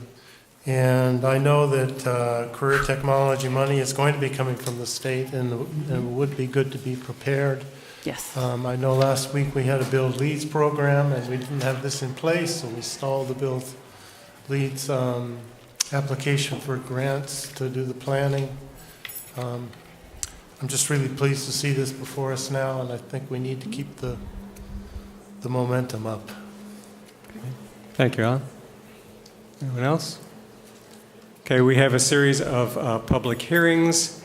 And I know that career technology money is going to be coming from the state, and it would be good to be prepared. Yes. I know last week we had a Build Leads program, and we didn't have this in place, so we stalled the Build Leads application for grants to do the planning. I'm just really pleased to see this before us now, and I think we need to keep the momentum up. Thank you, Alan. Anyone else? Okay, we have a series of public hearings.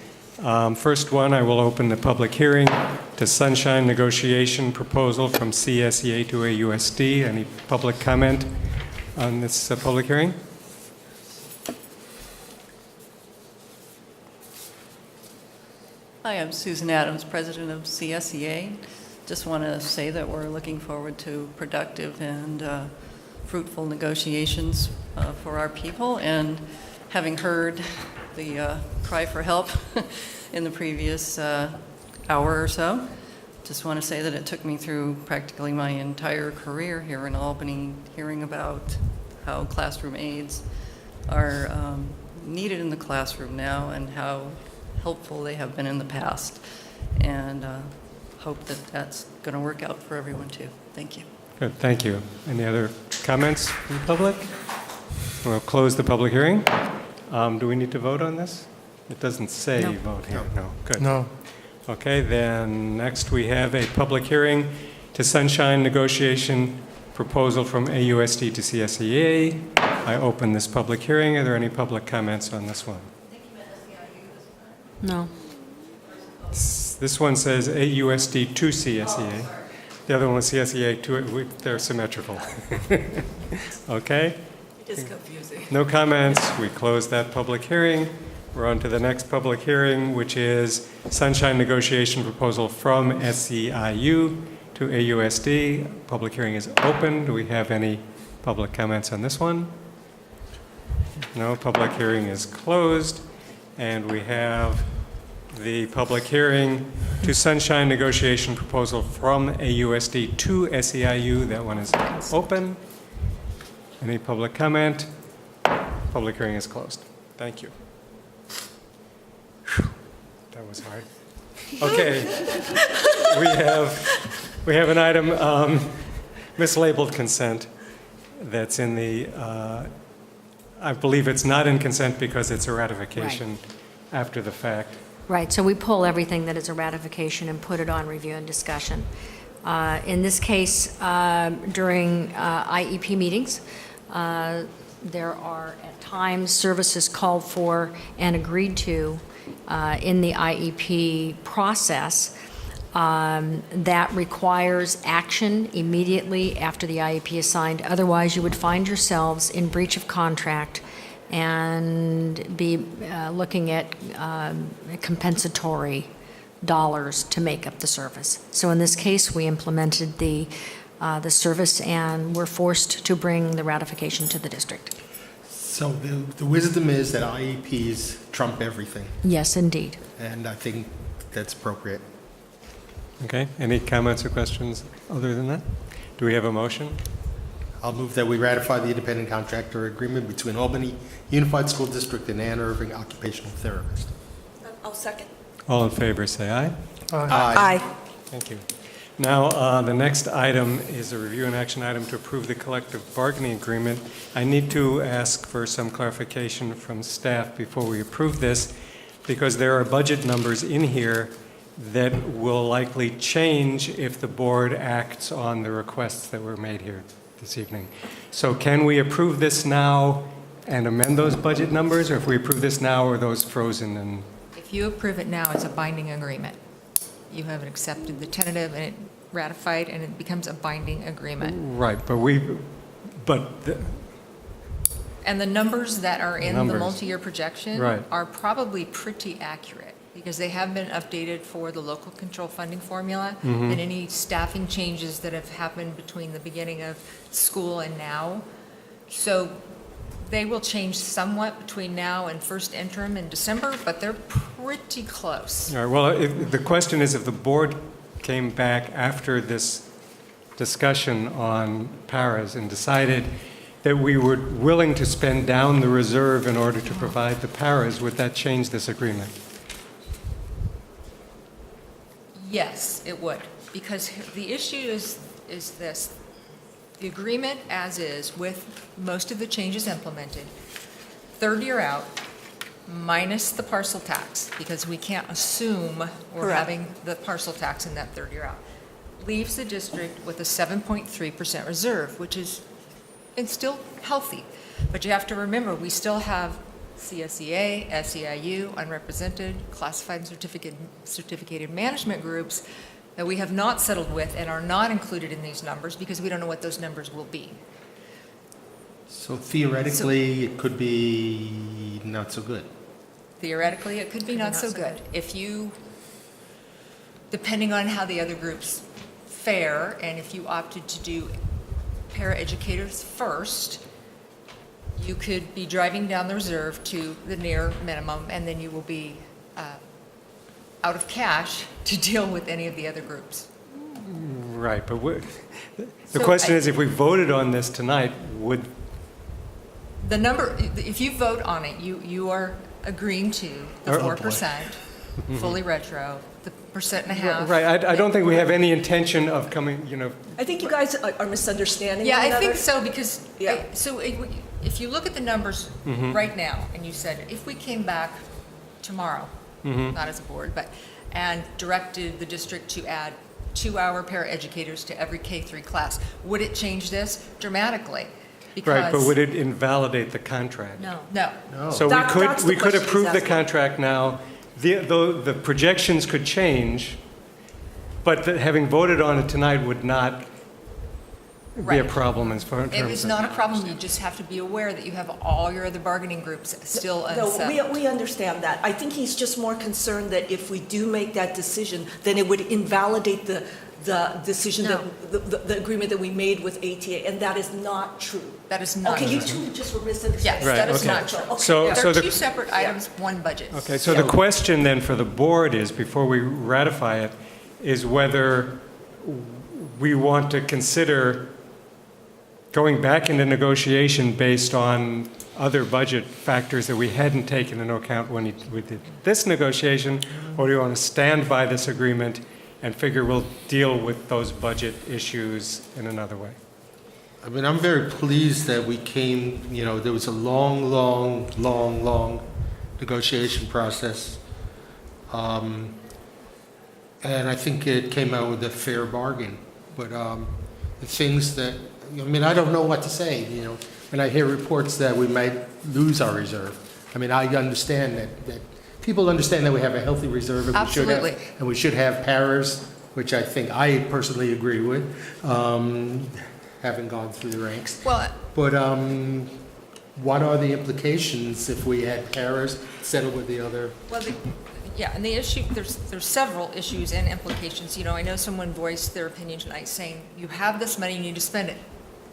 First one, I will open the public hearing to Sunshine Negotiation Proposal from CSEA to AUSD. Any public comment on this public hearing? Hi, I'm Susan Adams, president of CSEA. Just want to say that we're looking forward to productive and fruitful negotiations for our people. And having heard the cry for help in the previous hour or so, just want to say that it took me through practically my entire career here in Albany, hearing about how classroom aides are needed in the classroom now and how helpful they have been in the past. And hope that that's going to work out for everyone too. Thank you. Good, thank you. Any other comments from the public? We'll close the public hearing. Do we need to vote on this? It doesn't say vote here. No. Good. No. Okay, then next we have a public hearing to sunshine negotiation proposal from AUSD to CSEA. I open this public hearing. Are there any public comments on this one? No. This one says AUSD to CSEA. The other one was CSEA to, they're symmetrical. Okay? It is confusing. No comments. We close that public hearing. We're on to the next public hearing, which is sunshine negotiation proposal from SEIU to AUSD. Public hearing is open. Do we have any public comments on this one? No, public hearing is closed. And we have the public hearing to sunshine negotiation proposal from AUSD to SEIU. That one is open. Any public comment? Public hearing is closed. Thank you. Whew, that was hard. Okay, we have an item, mislabeled consent, that's in the. I believe it's not in consent because it's a ratification after the fact. Right, so we pull everything that is a ratification and put it on review and discussion. In this case, during IEP meetings, there are at times services called for and agreed to in the IEP process that requires action immediately after the IEP is signed. Otherwise, you would find yourselves in breach of contract and be looking at compensatory dollars to make up the service. So in this case, we implemented the service and we're forced to bring the ratification to the district. So the wisdom is that IEPs trump everything. Yes, indeed. And I think that's appropriate. Okay, any comments or questions other than that? Do we have a motion? I'll move that we ratify the independent contractor agreement between Albany Unified School District and Ann Irving Occupational Therapist. I'll second. All in favor, say aye. Aye. Thank you. Now, the next item is a review and action item to approve the collective bargaining agreement. I need to ask for some clarification from staff before we approve this, because there are budget numbers in here that will likely change if the board acts on the requests that were made here this evening. So can we approve this now and amend those budget numbers, or if we approve this now, are those frozen? And if you approve it now, it's a binding agreement. You have accepted the tentative and it ratified, and it becomes a binding agreement. Right, And the numbers that are in the Numbers. multi-year projection Right. are probably pretty accurate because they have been updated for the local control funding formula Mhm. and any staffing changes that have happened between the beginning of school and now. So they will change somewhat between now and first interim in December, but they're pretty close. All right, well, the question is if the board came back after this discussion on paras and decided that we were willing to spend down the reserve in order to provide the paras, would that change this agreement? Yes, it would, because the issue is this. The agreement as is, with most of the changes implemented, third year out, minus the parcel tax, because we can't assume we're Correct. having the parcel tax in that third year out, leaves the district with a 7.3% reserve, which is, it's still healthy. But you have to remember, we still have CSEA, SEIU, unrepresented, classified and certificated management groups that we have not settled with and are not included in these numbers because we don't know what those numbers will be. So theoretically, it could be not so good. Theoretically, it could be not so good. If you depending on how the other groups fare, and if you opted to do paraeducators first, you could be driving down the reserve to the near minimum, and then you will be out of cash to deal with any of the other groups. Right, but the question is, if we voted on this tonight, would... The number, if you vote on it, you are agreeing to the 4%, fully retro, the 1.5%. Right, I don't think we have any intention of coming, you know... I think you guys are misunderstanding Yeah, one I another. think so, because, if you look at the numbers right now, and you said, if we came back tomorrow, not as a board, and directed the district to add 2-hour paraeducators to every K-3 class, would it change this? Dramatically. Right, but would it invalidate the contract? No. So we could approve the contract now. The projections could change, but having voted on it tonight would not be a problem as far as... It is not a problem. You just have to be aware that you have all your other bargaining groups still unsettled. No, we understand that. I think he's just more concerned that if we do make that decision, then it would invalidate the decision, the agreement that we made with ATA, and that is not true. That is not true. true. Okay, you two just were misunderstanding. Yes, that is not true. So They're the- two separate items, one budget. Okay, so the question then for the board is, before we ratify it, is whether we want to consider going back into negotiation based on other budget factors that we hadn't taken into account when we did this negotiation, or do you want to stand by this agreement and figure we'll deal with those budget issues in another way? I mean, I'm very pleased that we came, you know, there was a long negotiation process. And I think it came out with a fair bargain. But the things that, I mean, I don't know what to say, you know, when I hear reports that we might lose our reserve. I mean, I understand that people understand that we have a healthy reserve, and Absolutely. we should have paras, which I think I personally agree with, having gone through the ranks. Well, but what are the implications if we had paras settle with the other? Well, and the issue, there's several issues and implications. You know, I know someone voiced their opinion tonight saying, you have this money, you need to spend it.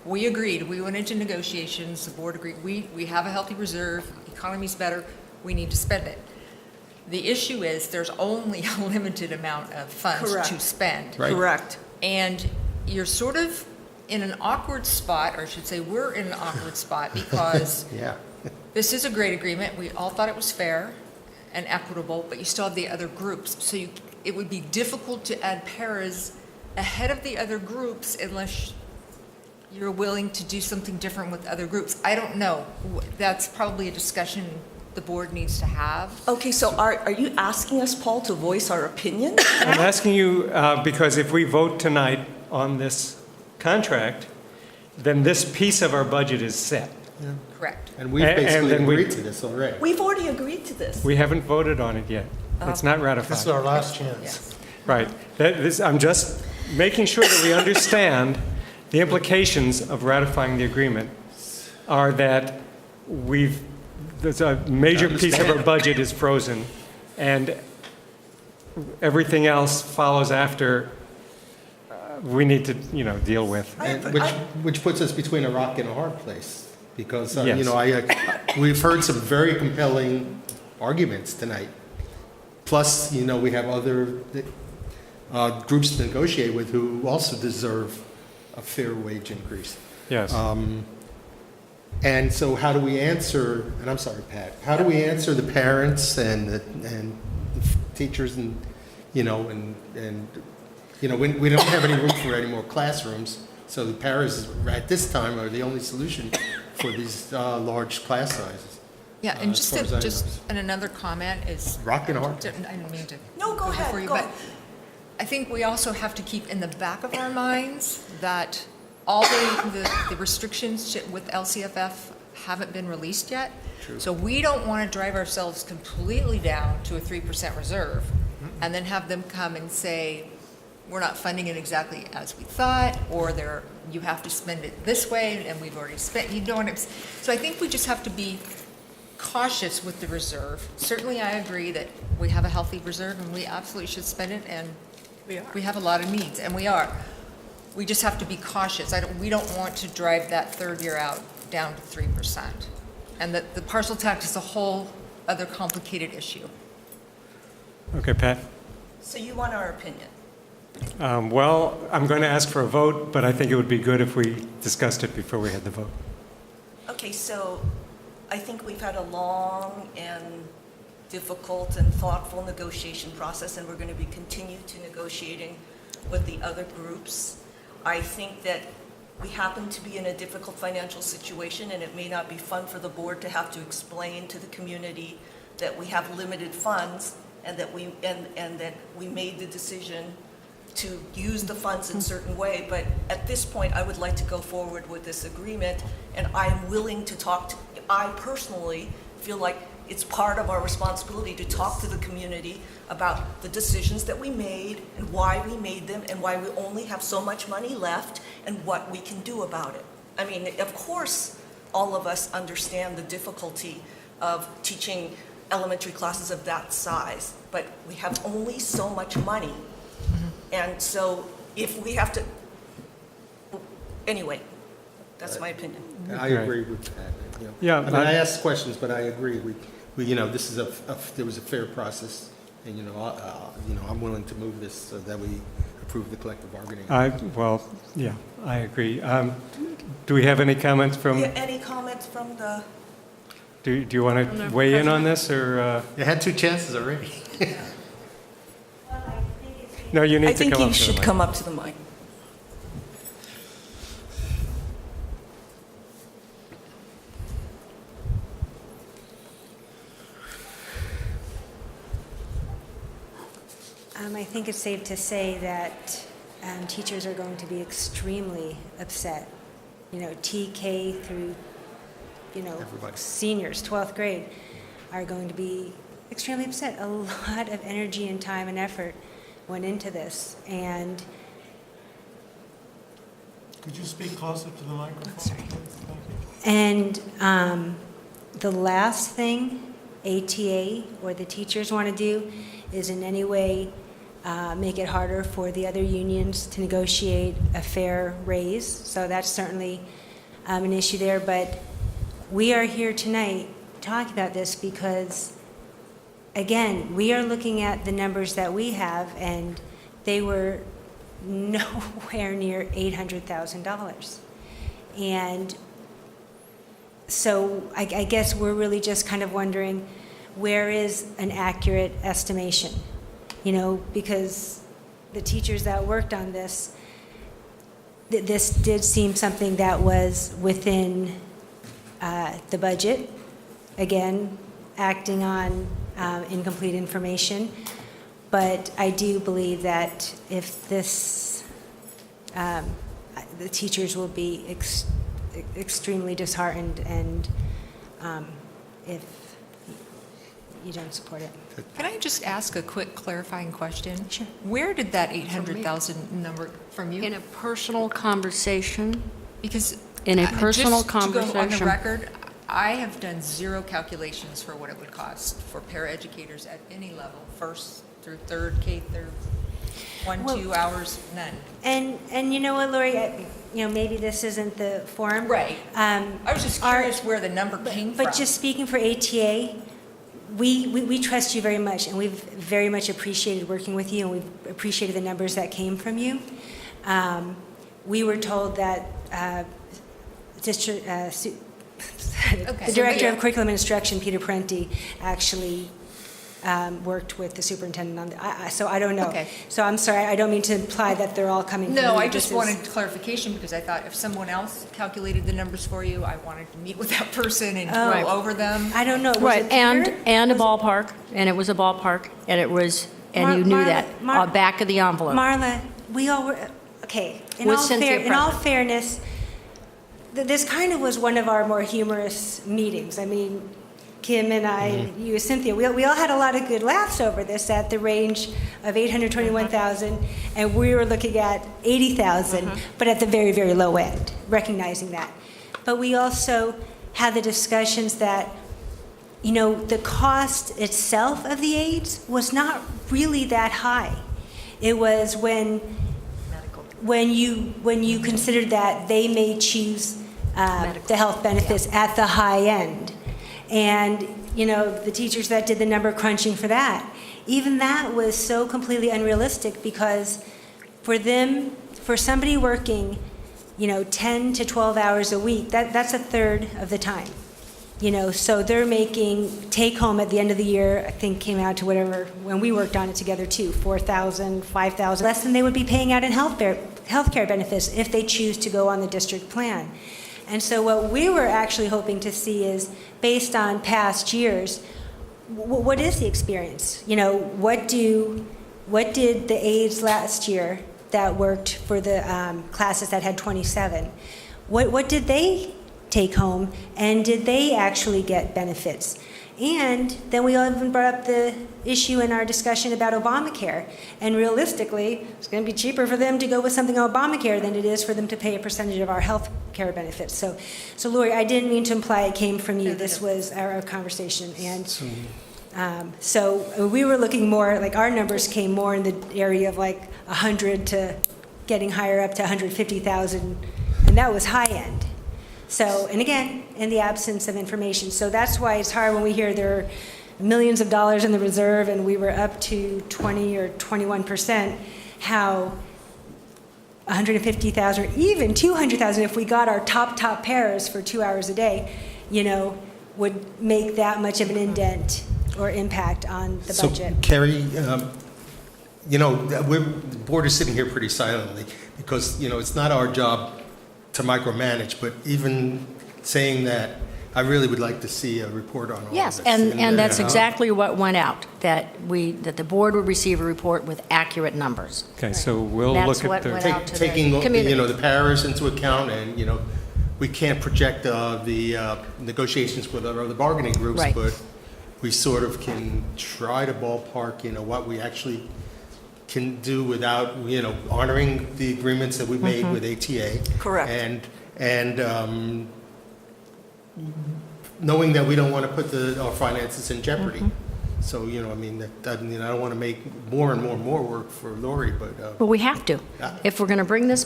We agreed. We went into negotiations. The board agreed. We have a healthy reserve. Economy's better. We need to spend it. The issue is there's only a limited amount of funds to spend. Right. Correct. And you're sort of in an awkward spot, or I should say we're in an awkward spot, because this is a great agreement. We all thought it was fair and equitable, but you still have the other groups. So it would be difficult to add paras ahead of the other groups unless you're willing to do something different with other groups. I don't know. That's probably a discussion the board needs to have. Okay, so are you asking us, Paul, to voice our opinion? I'm asking you because if we vote tonight on this contract, then this piece of our budget is set. Yeah. Correct. And we've basically agreed to this already. We've already agreed to this. We haven't voted on it yet. It's not ratified. This is our last chance. Yes. Right. I'm just making sure that we understand the implications of ratifying the agreement are that there's a major piece of our budget is frozen, and everything else follows after we need to, deal with. And which puts us between a rock and a hard place, because Yes. we've heard some very compelling arguments tonight. Plus, we have other groups to negotiate with who also deserve a fair wage increase. Yes. And so, how do we answer? And I'm sorry, Pat. How do we answer the parents and the teachers and we don't have any room for any more classrooms. So the paras at this time are the only solution for these large class sizes. Yeah, and as far as I know. and another comment is Rock and hard. I didn't mean to. No, go ahead. before you, Go. but I think we also have to keep in the back of our minds that all the restrictions with LCFF haven't been released yet. True. So we don't want to drive ourselves completely down to a 3% reserve and then have them come and say, we're not funding it exactly as we thought, or you have to spend it this way, and we've already spent, So I think we just have to be cautious with the reserve. Certainly I agree that we have a healthy reserve and we absolutely should spend it, and We have a lot of needs, and we are. We just have to be cautious. We don't want to drive that third year out down to 3%. And the parcel tax is a whole other complicated issue. Okay, Pat? So you want our opinion? Well, I'm going to ask for a vote, but I think it would be good if we discussed it before we had the vote. Okay, so I think we've had a long and difficult and thoughtful negotiation process, and we're going to be continued to negotiating with the other groups. I think that we happen to be in a difficult financial situation, and it may not be fun for the board to have to explain to the community that we have limited funds and that we made the decision to use the funds in a certain way. But at this point, I would like to go forward with this agreement, and I'm willing to I personally feel like it's part of our responsibility to talk to the community about the decisions that we made and why we made them and why we only have so much money left and what we can do about it. I mean, of course, all of us understand the difficulty of teaching elementary classes of that size, but we have only so much money. And so if we have to, anyway, that's my opinion. I agree with that. You know. Yeah, I mean, I asked questions, but I agree. We you know, this is there was a fair process, and I'm willing to move this so that we approve the collective bargaining. Well, yeah, I agree. Do we have any comments from? Yeah, any comments from the? Do you want to weigh in on this, or? You had 2 chances already. No, you need I to think come you up to the should mic. come up to the mic. I think it's safe to say that teachers are going to be extremely upset. TK through, Everybody. seniors, 12th grade, are going to be extremely upset. A lot of energy and time and effort went into this, and Could you speak closer to the microphone? sorry. Thank you. And the last thing ATA or the teachers want to do is in any way make it harder for the other unions to negotiate a fair raise. So that's certainly an issue there. But we are here tonight talking about this because, again, we are looking at the numbers that we have, and they were nowhere near $800,000. And so I guess we're really just kind of wondering, where is an accurate estimation? Because the teachers that worked on this, this did seem something that was within the budget. Again, acting on incomplete information. But I do believe that if this, the teachers will be extremely disheartened, and if you don't support it. Can I just ask a quick clarifying question? Sure. Where did that 800,000 number from you? In a personal conversation. Because In a personal just to go on the conversation. record, I have done zero calculations for what it would cost for paraeducators at any level, first through third, K through 1, 2 hours, none. And you know what, Lori, maybe this isn't the forum. Right. I was just curious where the number came from. But just speaking for ATA, we trust you very much, and we've very much appreciated working with you, and we've appreciated the numbers that came from you. We were told that the Director of Curriculum and Instruction, Peter Parenti, actually worked with the superintendent on so I don't know. Okay. So I'm sorry, I don't mean to imply that they're all coming from you. No, I This just is- wanted clarification because I thought if someone else calculated the numbers for you, I wanted to meet with that person and Oh. go over them. I don't know. Was Right, it and Peter? a ballpark, and it was a ballpark, and it was, and Mar- you knew Marla- that, Mar- back of the envelope. Marla, we all were, okay, With Cynthia in all present. fairness, this kind of was one of our more humorous meetings. I mean, Kim and I, you, Cynthia, we all had a lot of good laughs over this at the range of 821,000, and we were looking at 80,000, but at the very, very low end, recognizing that. But we also had the discussions that, the cost itself of the aids was not really that high. It was when you considered that they may choose the health benefits at the high end. And, you know, the teachers that did the number crunching for that, even that was so completely unrealistic, because for them, for somebody working, you know, 10 to 12 hours a week, that's a third of the time. You know, so they're making take home at the end of the year, I think came out to whatever, when we worked on it together too, $4,000, $5,000, less than they would be paying out in healthcare benefits if they choose to go on the district plan. And so what we were actually hoping to see is, based on past years, what is the experience? You know, what did the aides last year that worked for the classes that had 27, what did they take home, and did they actually get benefits? And then we even brought up the issue in our discussion about Obamacare. And realistically, it's going to be cheaper for them to go with something on Obamacare than it is for them to pay a percentage of our health care benefits. So Lori, I didn't mean to imply it came from you. This was our conversation. And so we were looking more, like our numbers came more in the area of like 100 to getting higher up to 150,000, and that was high end. So, and again, in the absence of information. So that's why it's hard when we hear there are millions of dollars in the reserve and we were up to 20 or 21%, how 150,000 or even 200,000 if we got our top pairs for 2 hours a day, you know, would make that much of an indent or impact on the budget. So, Kerry, you know, the board is sitting here pretty silently because, you know, it's not our job to micromanage, but even saying that, I really would like to see a report on all Yes, of this. and that's exactly what went out, that the board would receive a report with accurate numbers. Okay, so we'll That's look what at the... went out to the Taking, community. you know, the paras into account, and, you know, we can't project the negotiations with our other bargaining groups, Right. but we sort of can try to ballpark, you know, what we actually can do without, you know, honoring the agreements that we made with ATA. Correct. And knowing that we don't want to put our finances in jeopardy. So, you know, I mean, I don't want to make more and more work for Lori, but... Well, we have to. Yeah. If we're going to bring this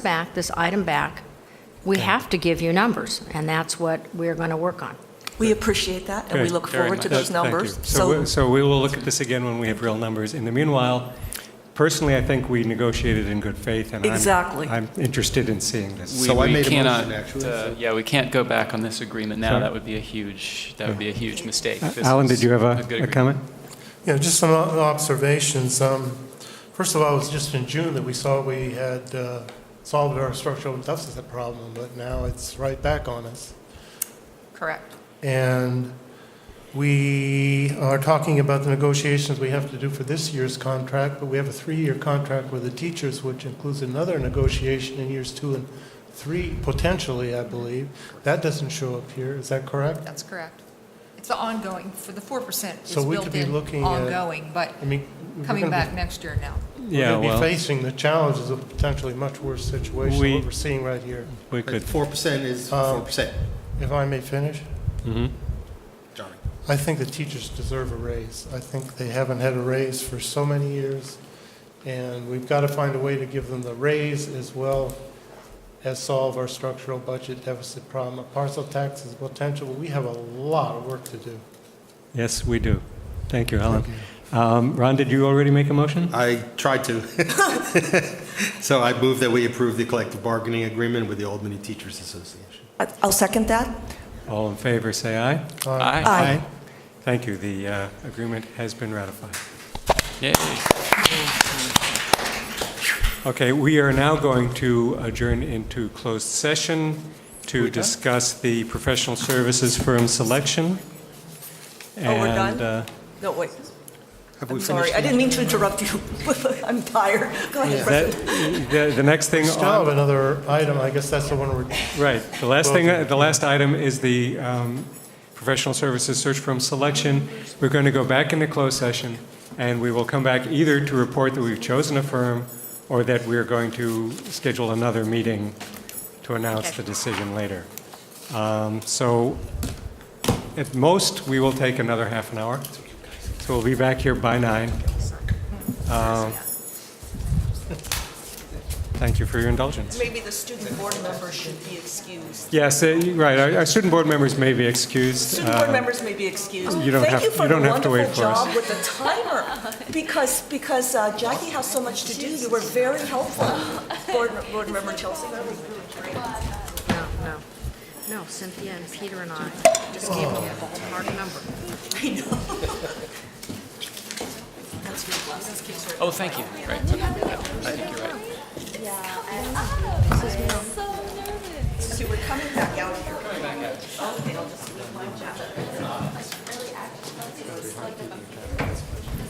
item back, we have to give you numbers, and that's what we're going to work on. We appreciate that, and we Good, look very forward to much. those numbers. Thank you. So we will look at this again when we have real numbers. In the meanwhile, personally, I think we negotiated in good faith, and Exactly. I'm interested in seeing this. So I made a cannot, motion, actually. yeah, we can't go back on this agreement now. Sorry? That would be a huge mistake. This Alan, was did you have good a agreement. comment? Yeah, just some observations. First of all, it was just in June that we saw we had solved our structural deficit problem, but now it's right back on us. Correct. And we are talking about the negotiations we have to do for this year's contract, but we have a 3-year contract with the teachers, which includes another negotiation in years 2 and 3, potentially, I believe. That doesn't show up here. Is that correct? That's correct. It's the ongoing, for the 4% is So we built could be in looking at- ongoing, but I mean, we're coming gonna back be- next year now. Yeah, We're going well, to be facing the challenges of a potentially much worse situation than what we're seeing right here. we But could... 4% is 4%. If I may finish, Mhm. Johnny. I think the teachers deserve a raise. I think they haven't had a raise for so many years, and we've got to find a way to give them the raise as well as solve our structural budget deficit problem. A parcel tax is potential, but we have a lot of work to do. Yes, we do. Thank you, Alan. Ron, did you already make a motion? I tried to. So I move that we approve the collective bargaining agreement with the Albany Teachers Association. I'll second that. All in favor, say aye. Aye. Thank you. The agreement has been ratified. Yay. Okay, we are now going to adjourn into closed session to discuss the professional services firm selection. Oh, we're done? No, wait. I'm sorry, I didn't mean to interrupt you. I'm tired. Go ahead, President. The next thing We still have another item. I guess that's the one we're... Right. The last item is the professional services search firm selection. We're going to go back into closed session, and we will come back either to report that we've chosen a firm or that we're going to schedule another meeting to announce the decision later. So at most, we will take another half an hour. So we'll be back here by 9. thank you for your indulgence. Maybe the student board members should be excused. Yes, right. Our student board members may be excused. Student board members may be excused. You don't Thank have- you for you don't the have to wait wonderful for us. job with the timer. Because Jackie has so much to do. You were very helpful, board member Chelsea. That was really great. No, Cynthia and Peter and I just gave them a ballpark number. I know. Oh, thank you. Right. I think you're right. So we're coming back out here. Okay, I'll just leave my jacket.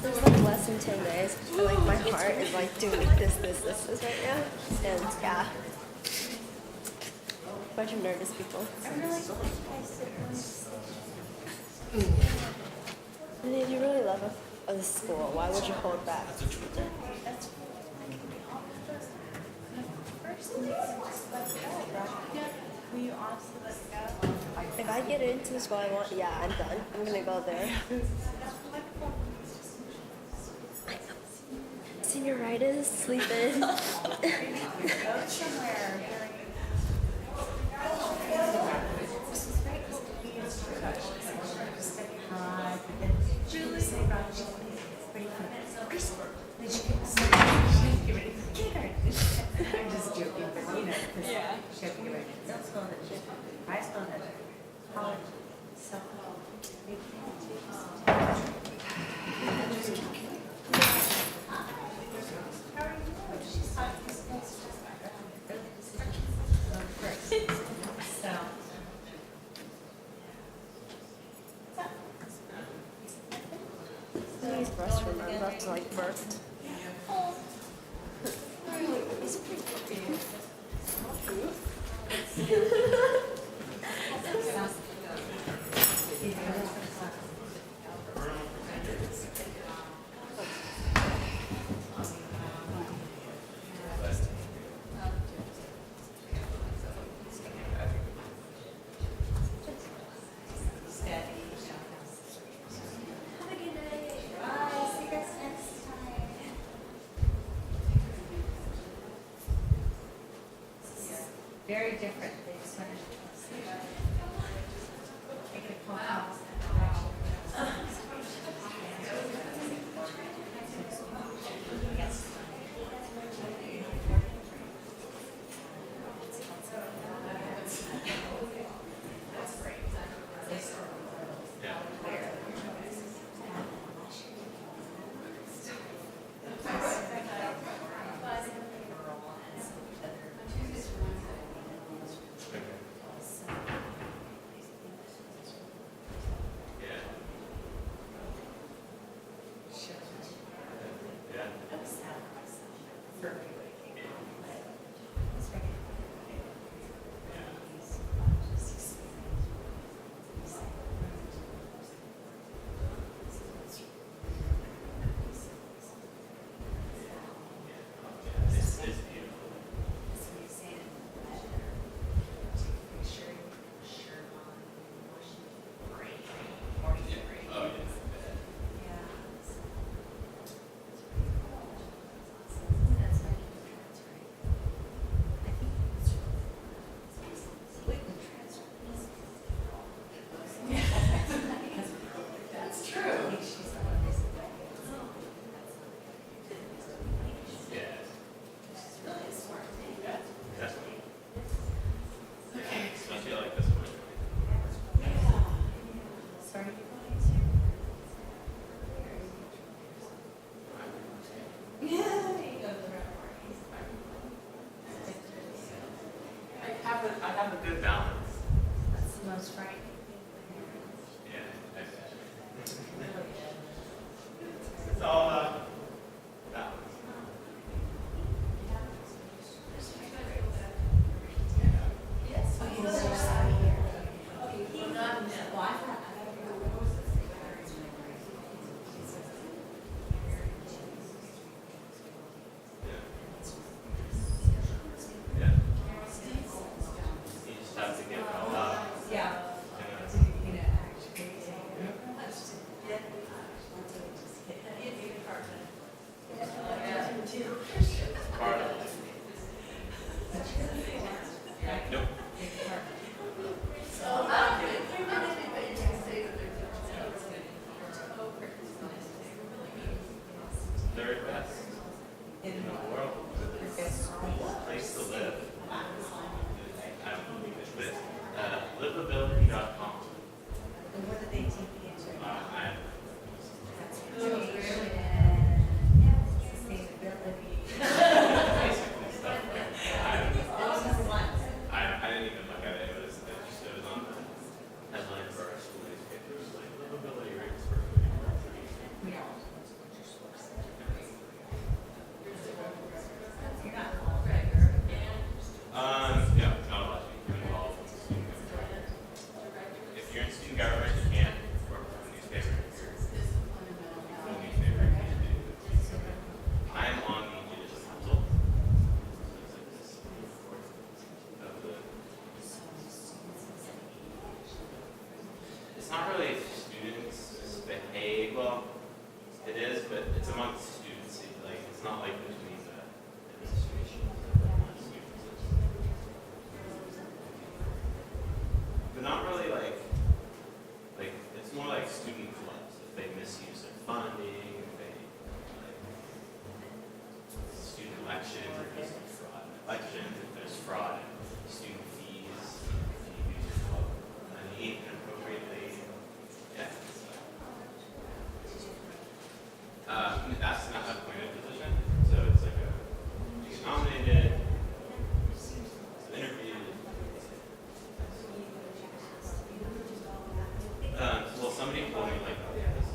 There's like less than 10 days, and like my heart is like doing this right now, and yeah. Bunch of nervous people. And if you really love a school, why would you hold back? If I get into the school I want, yeah, I'm done. I'm gonna go there. Senioritis, sleeping. These breasts from my breasts like birthed. It's pretty puppy. Very different. They just went it's amongst students. Like it's not like between the administration and students. But not really like it's more like student clubs. If they misuse their funding, if they like student elections, if there's like fraud in elections, if there's fraud in student fees, and you use your club money inappropriately. Yeah. That's not a appointed position, so it's like you get nominated, it's interviewed. Well, somebody told me like, oh, yeah, this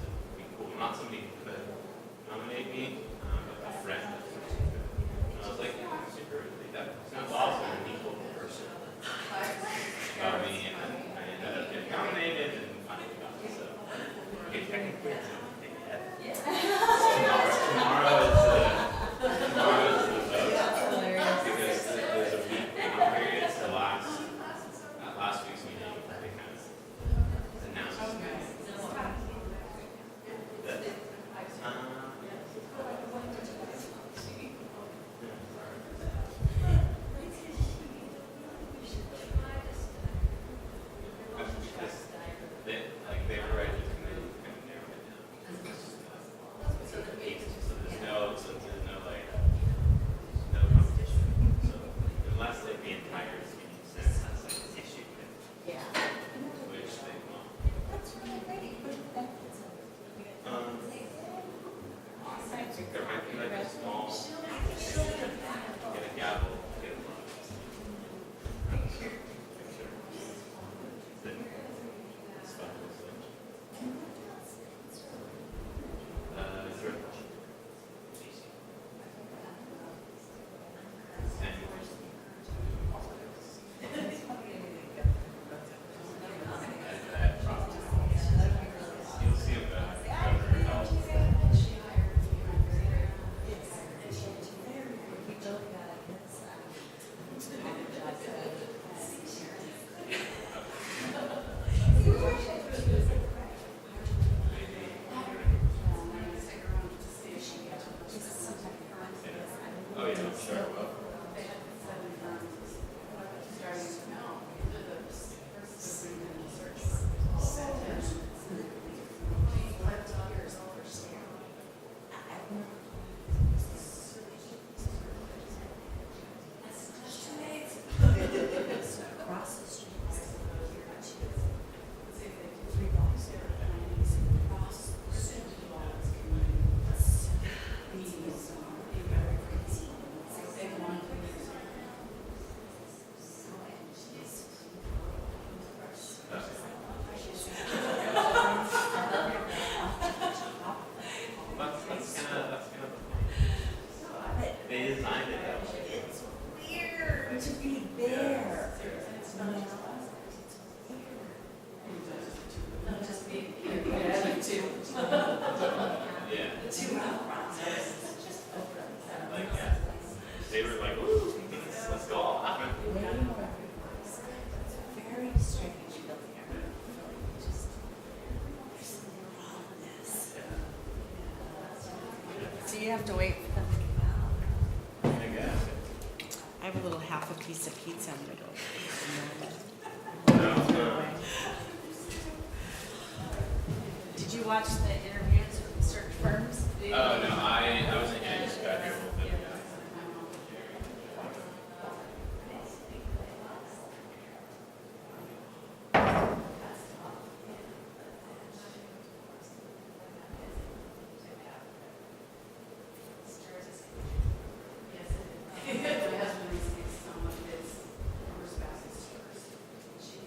would be cool. Not somebody who could nominate me, but a friend. And I was like, yeah, super. That sounds awesome. An equal person about me, and then I ended up getting nominated and finally got it. So, okay, technically, it's not anything yet. Tomorrow is the vote because there's a week period. It's the last week's meeting. They kind of announced because they were ready to kind of narrow it down. So there's no like no competition. So unless like the entire student senate has like an issue with which they want. I think there might be like a small get a gavel, get a look. Is there a question? You'll see him Oh yeah, sure. That's kind of they designed it that way. It's weird to be there. Not just being here, yeah, too. Yeah. The 2 hour process. Like yeah. They were like, ooh, let's go all out. Very strange feeling. Just there's something wrong with this. So you have to wait for them to come out. I guess. I have a little half a piece of pizza I'm gonna go. Did you watch the interviews with the search firms? Oh no, I wasn't yet. I just got here a little bit ago. She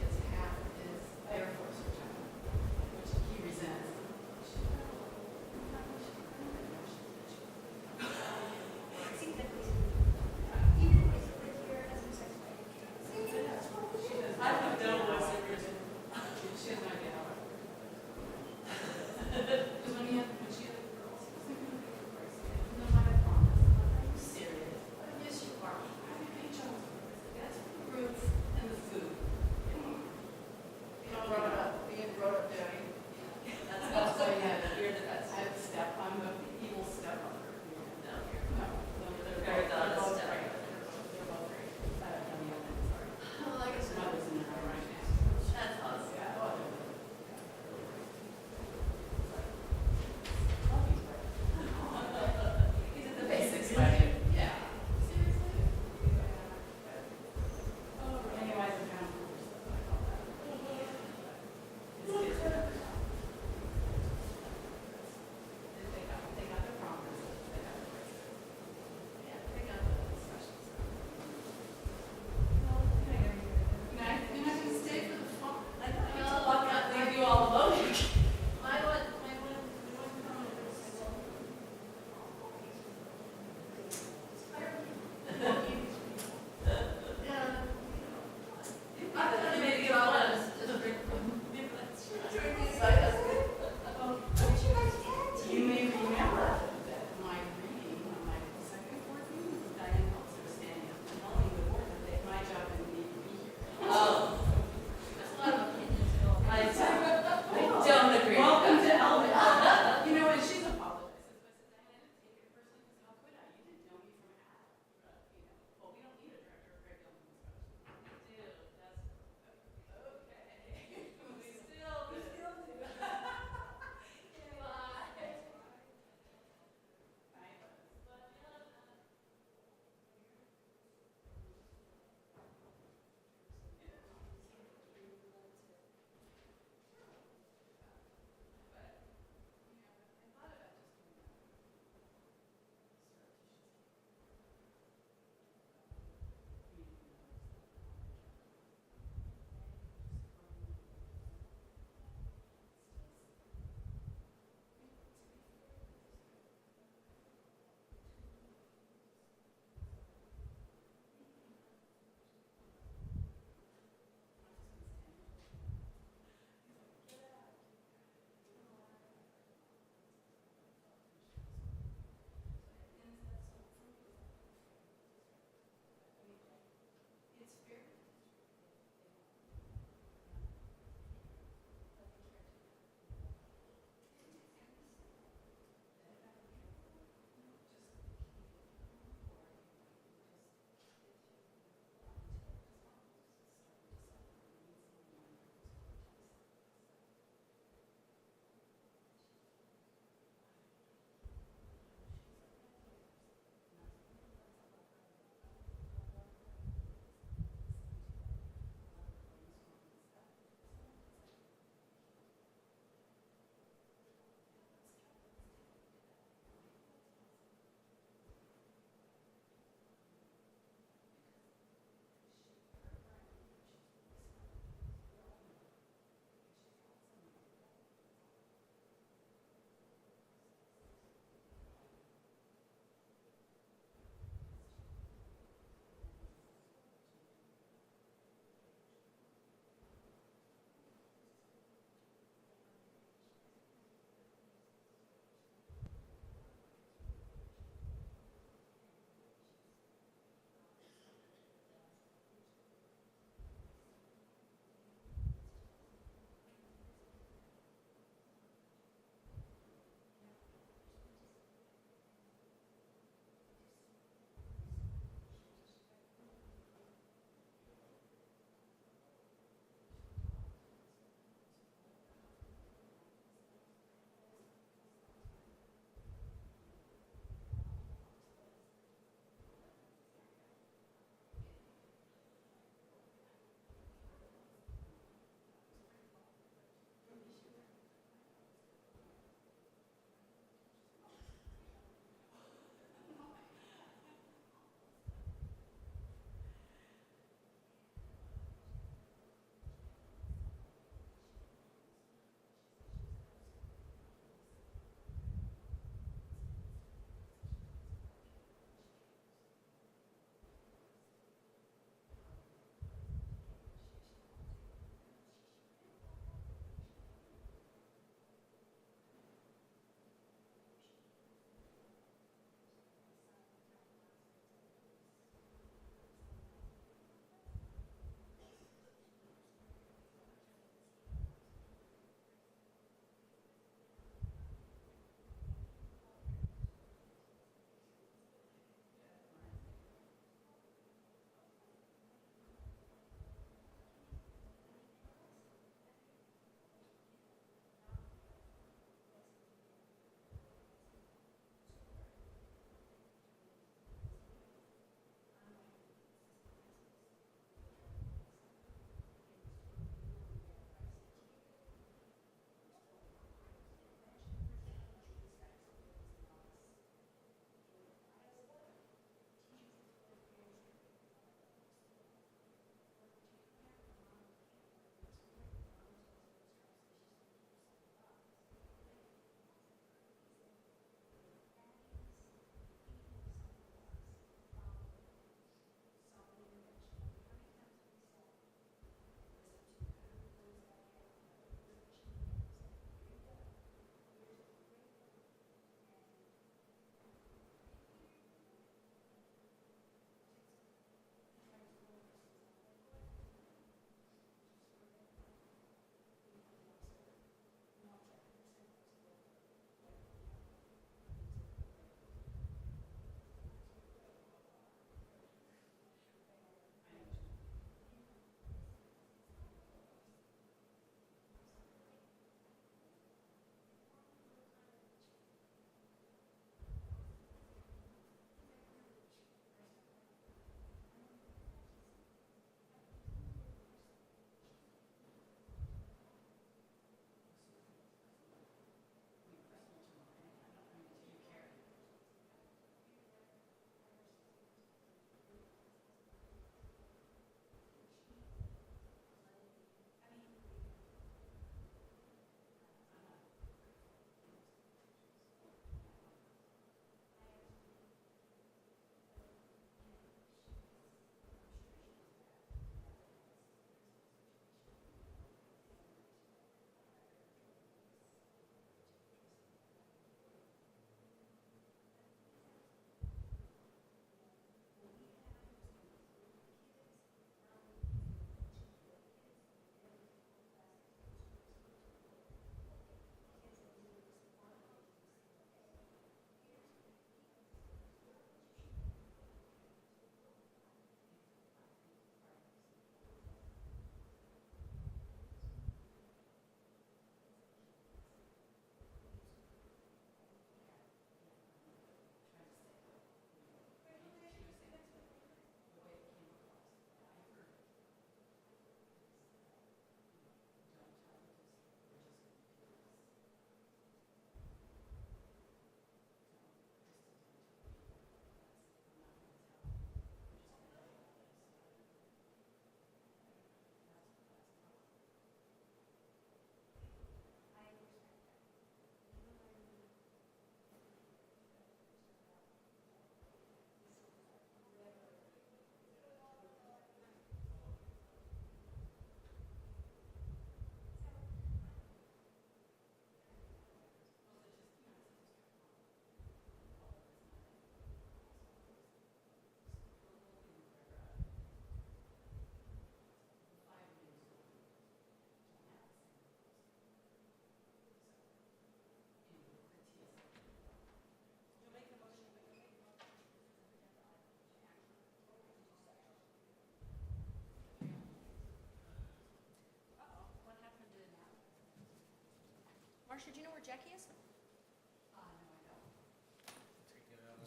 Marcia, do you know where Jackie is?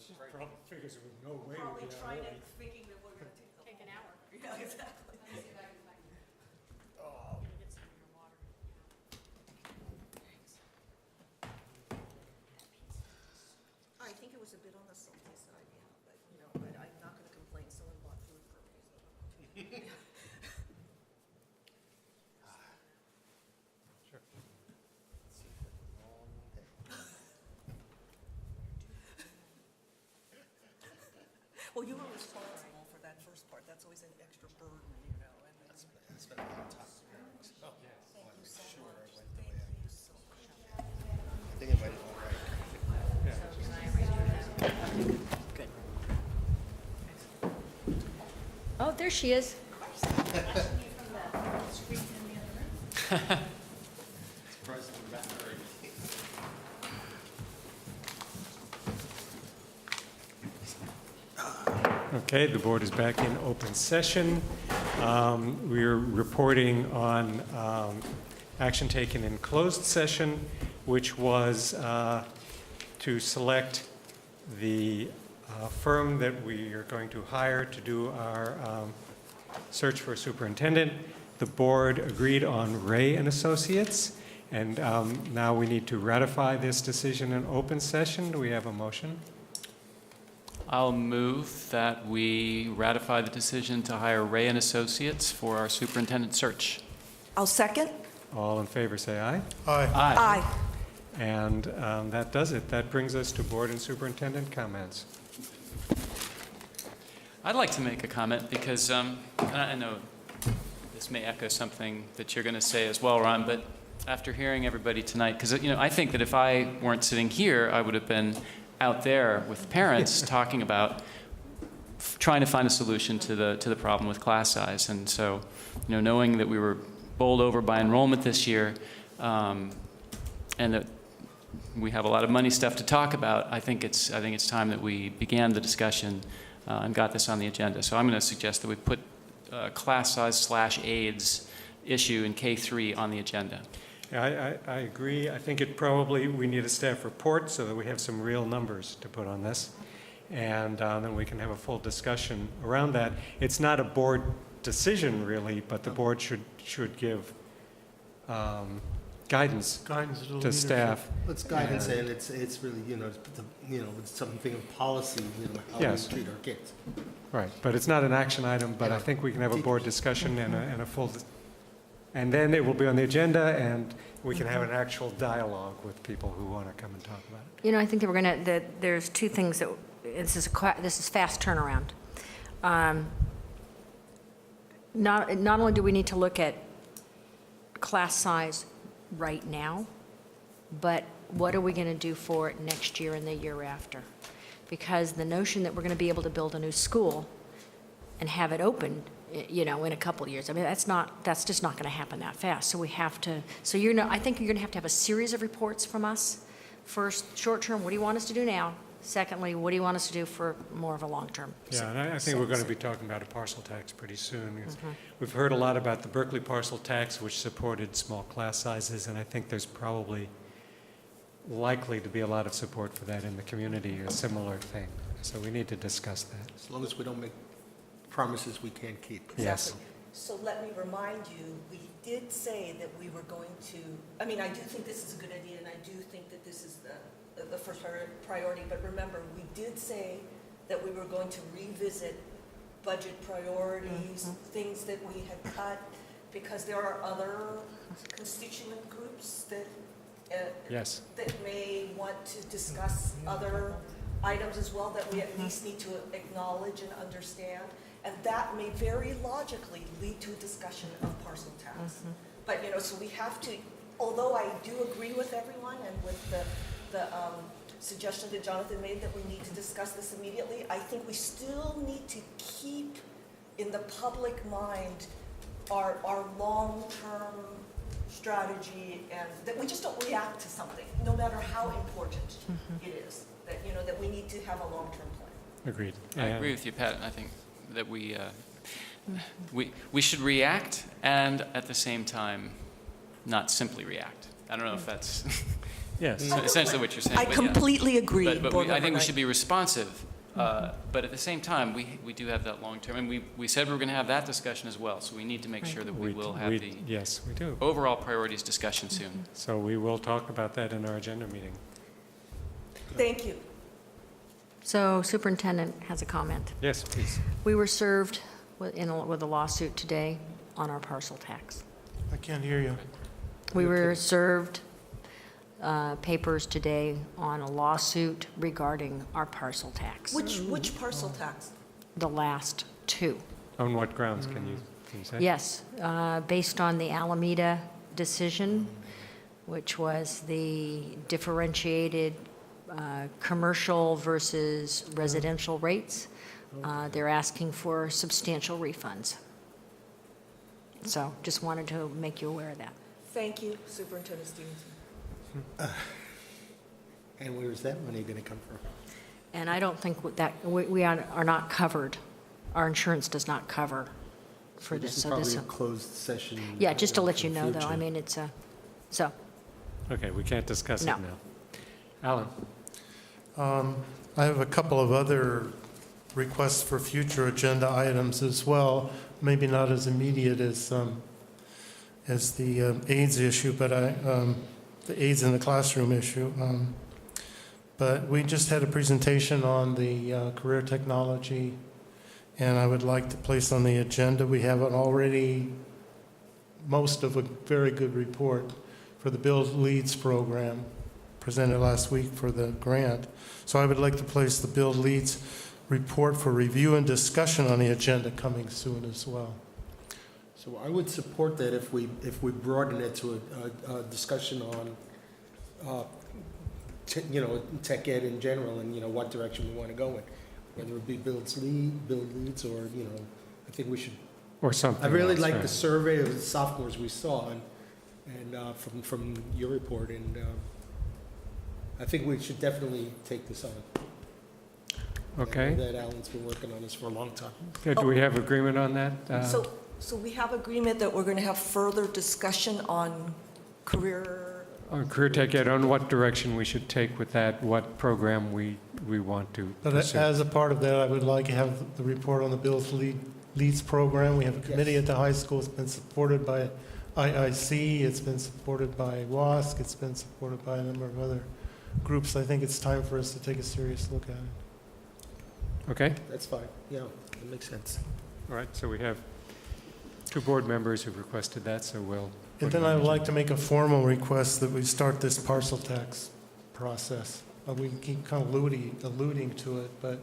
She probably figures there was no way we'd Probably be out trying early. to, thinking that we're going to take an hour. Yeah, exactly. Oh. Get some of your water. I think it was a bit on the salty side, yeah, but, but I'm not going to complain, someone bought food for me, so. Sure. Well, you were responsible for that first part, that's always an extra burden, and then. I spent a lot of time. Oh, Thank you so sure, much. I went the Thank way you so much. I think it might have been right. Oh, there she is. Surprised we're back already. Okay, the board is back in open session. We're reporting on action taken in closed session, which was to select the firm that we are going to hire to do our search for a superintendent. The board agreed on Ray and Associates, and now we need to ratify this decision in open session. Do we have a motion? I'll move that we ratify the decision to hire Ray and Associates for our superintendent search. I'll second. All in favor, say aye. Aye. Aye. And that does it. That brings us to board and superintendent comments. I'd like to make a comment because I know this may echo something that you're going to say as well, Ron, but after hearing everybody tonight, because I think that if I weren't sitting here, I would have been out there with parents talking about trying to find a solution to the problem with class size. And so, knowing that we were bowled over by enrollment this year, and that we have a lot of money stuff to talk about, I think it's time that we began the discussion and got this on the agenda. So I'm going to suggest that we put class size / AIDS issue in K3 on the agenda. Yeah, I agree. I think we need a staff report so that we have some real numbers to put on this. And then we can have a full discussion around that. It's not a board decision, really, but the board should give guidance to staff. It's guidance, and it's really, it's something of policy, how Yes. we treat our kids. Right, but it's not an action item, but I think we can have a board discussion and a full, and then it will be on the agenda, and we can have an actual dialogue with people who want to come and talk about it. I think that there's two things that, this is fast turnaround. Not only do we need to look at class size right now, but what are we going to do for it next year and the year after? Because the notion that we're going to be able to build a new school and have it open, in a couple of years, that's just not going to happen that fast. So we have to, I think you're going to have a series of reports from us. First, short term, what do you want us to do now? Secondly, what do you want us to do for more of a long term? Yeah, and I think we're going to be talking about a parcel tax pretty soon. Mhm. We've heard a lot about the Berkeley parcel tax, which supported small class sizes, and I think there's probably likely to be a lot of support for that in the community, a similar thing. So we need to discuss that. As long as we don't make promises we can't keep. Yes. So let me remind you, we did say that we were going to, I do think this is a good idea, and I do think that this is the first priority, but remember, we did say that we were going to revisit budget priorities, things that we had cut, because there are other constituent groups that Yes. that may want to discuss other items as well that we at least need to acknowledge and understand. And that may very logically lead to a discussion of parcel tax. But, so we have to, although I do agree with everyone and with the suggestion that Jonathan made that we need to discuss this immediately, I think we still need to keep in the public mind our long-term strategy, and that we just don't react to something, no matter how important it is, that we need to have a long-term plan. Agreed. I agree with you, Pat. I think that we should react and at the same time not simply react. I don't know if that's Yes. Essentially what you're saying. I but yeah. completely agree, But Board I Member think we Knight. should be responsive. But at the same time, we do have that long term, and we said we were going to have that discussion as well. So we need to make sure that we will have the Yes, we do. overall priorities discussion soon. So we will talk about that in our agenda meeting. Thank you. So Superintendent has a comment. Yes, please. We were served with a lawsuit today on our parcel tax. I can't hear you. We were served papers today on a lawsuit regarding our parcel tax. Which parcel tax? The last two. On what grounds can you say? Yes, based on the Alameda decision, which was the differentiated commercial versus residential rates. They're asking for substantial refunds. So just wanted to make you aware of that. Thank you, Superintendent Stevenson. And where is that money going to come from? And I don't think that we are not covered. Our insurance does not cover for this. This is So probably a closed session. yeah, just to let for you the know, though. future. I mean, it's a so. Okay, we can't discuss No. it now. Alan? I have a couple of other requests for future agenda items as well, maybe not as immediate as the AIDS issue, but the AIDS in the classroom issue. But we just had a presentation on the career technology, and I would like to place on the agenda, we have an already, most of a very good report for the Build Leads program presented last week for the grant. So I would like to place the Build Leads report for review and discussion on the agenda coming soon as well. So I would support that if we broaden it to a discussion on, tech ed in general and, what direction we want to go in. Whether it be Build Leads or, I think we should. Or something I really else, like right. the survey of the sophomores we saw and from your report, and I think we should definitely take this on. Okay. I know that Alan's been working on this for a long time. Good. Do we have agreement on that? So we have agreement that we're going to have further discussion on career. On career tech ed, on what direction we should take with that, what program we want to But pursue. as a part of that, I would like to have the report on the Build Leads program. We have a committee at the high school. It's been supported by IIC. It's been supported by WASC. It's been supported by a number of other groups. I think it's time for us to take a serious look at it. Okay. That's fine. Yeah, that makes sense. All right, so we have two board members who've requested that, so we'll. And then I would like to make a formal request that we start this parcel tax process. We keep kind of alluding to it, but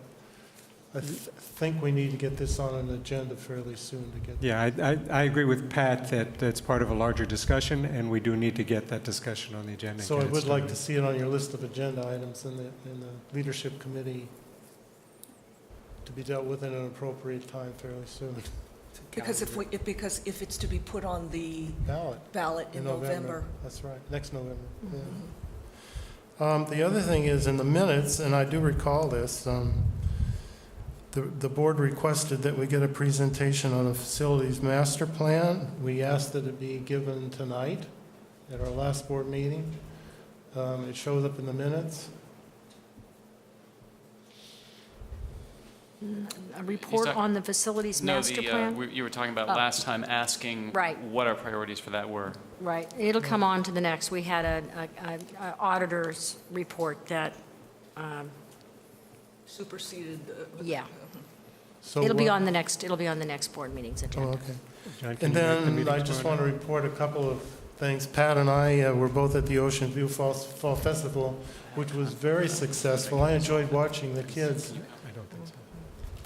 I think we need to get this on an agenda fairly soon to get. Yeah, I agree with Pat that that's part of a larger discussion, and we do need to get that discussion on the agenda. So I would like to see it on your list of agenda items in the leadership committee to be dealt with in an appropriate time fairly soon. Because if it's to be put on the ballot in November. That's right, next November. Yeah. The other thing is in the minutes, and I do recall this, the board requested that we get a presentation on a facilities master plan. We asked that it be given tonight at our last board meeting. It shows up in the minutes. A report on the facilities master plan? You were talking about last time asking Right. what our priorities for that were. Right, it'll come on to the next. We had an auditor's report that, Superseded. yeah. So It'll be what- on the next board meeting's agenda. Oh, okay. John, can And you make the then meeting I just tomorrow want to report a couple of things. Pat and I were both at the Ocean View Fall Festival, which was very successful. I enjoyed watching the kids. I don't think so.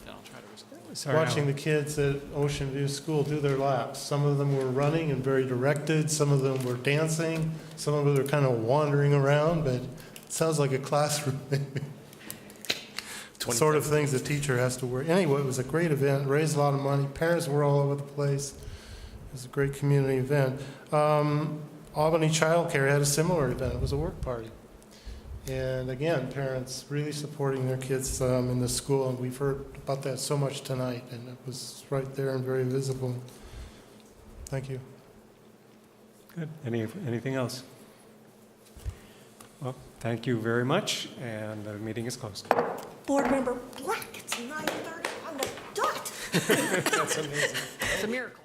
Then I'll try to respond. Sorry, Watching Alan. the kids at Ocean View School do their laps. Some of them were running and very directed, some of them were dancing, some of them were kind of wandering around, but it sounds like a classroom. Sort of things the teacher has to work. Anyway, it was a great event, raised a lot of money, parents were all over the place. It was a great community event. Albany Child Care had a similar event, it was a work party. And again, parents really supporting their kids in the school, and we've heard about that so much tonight, and it was right there and very visible. Thank you. Good. Anything else? Thank you very much, and the meeting is closed. Board Member Black, it's 9:30 on the dot. That's amazing. It's a miracle.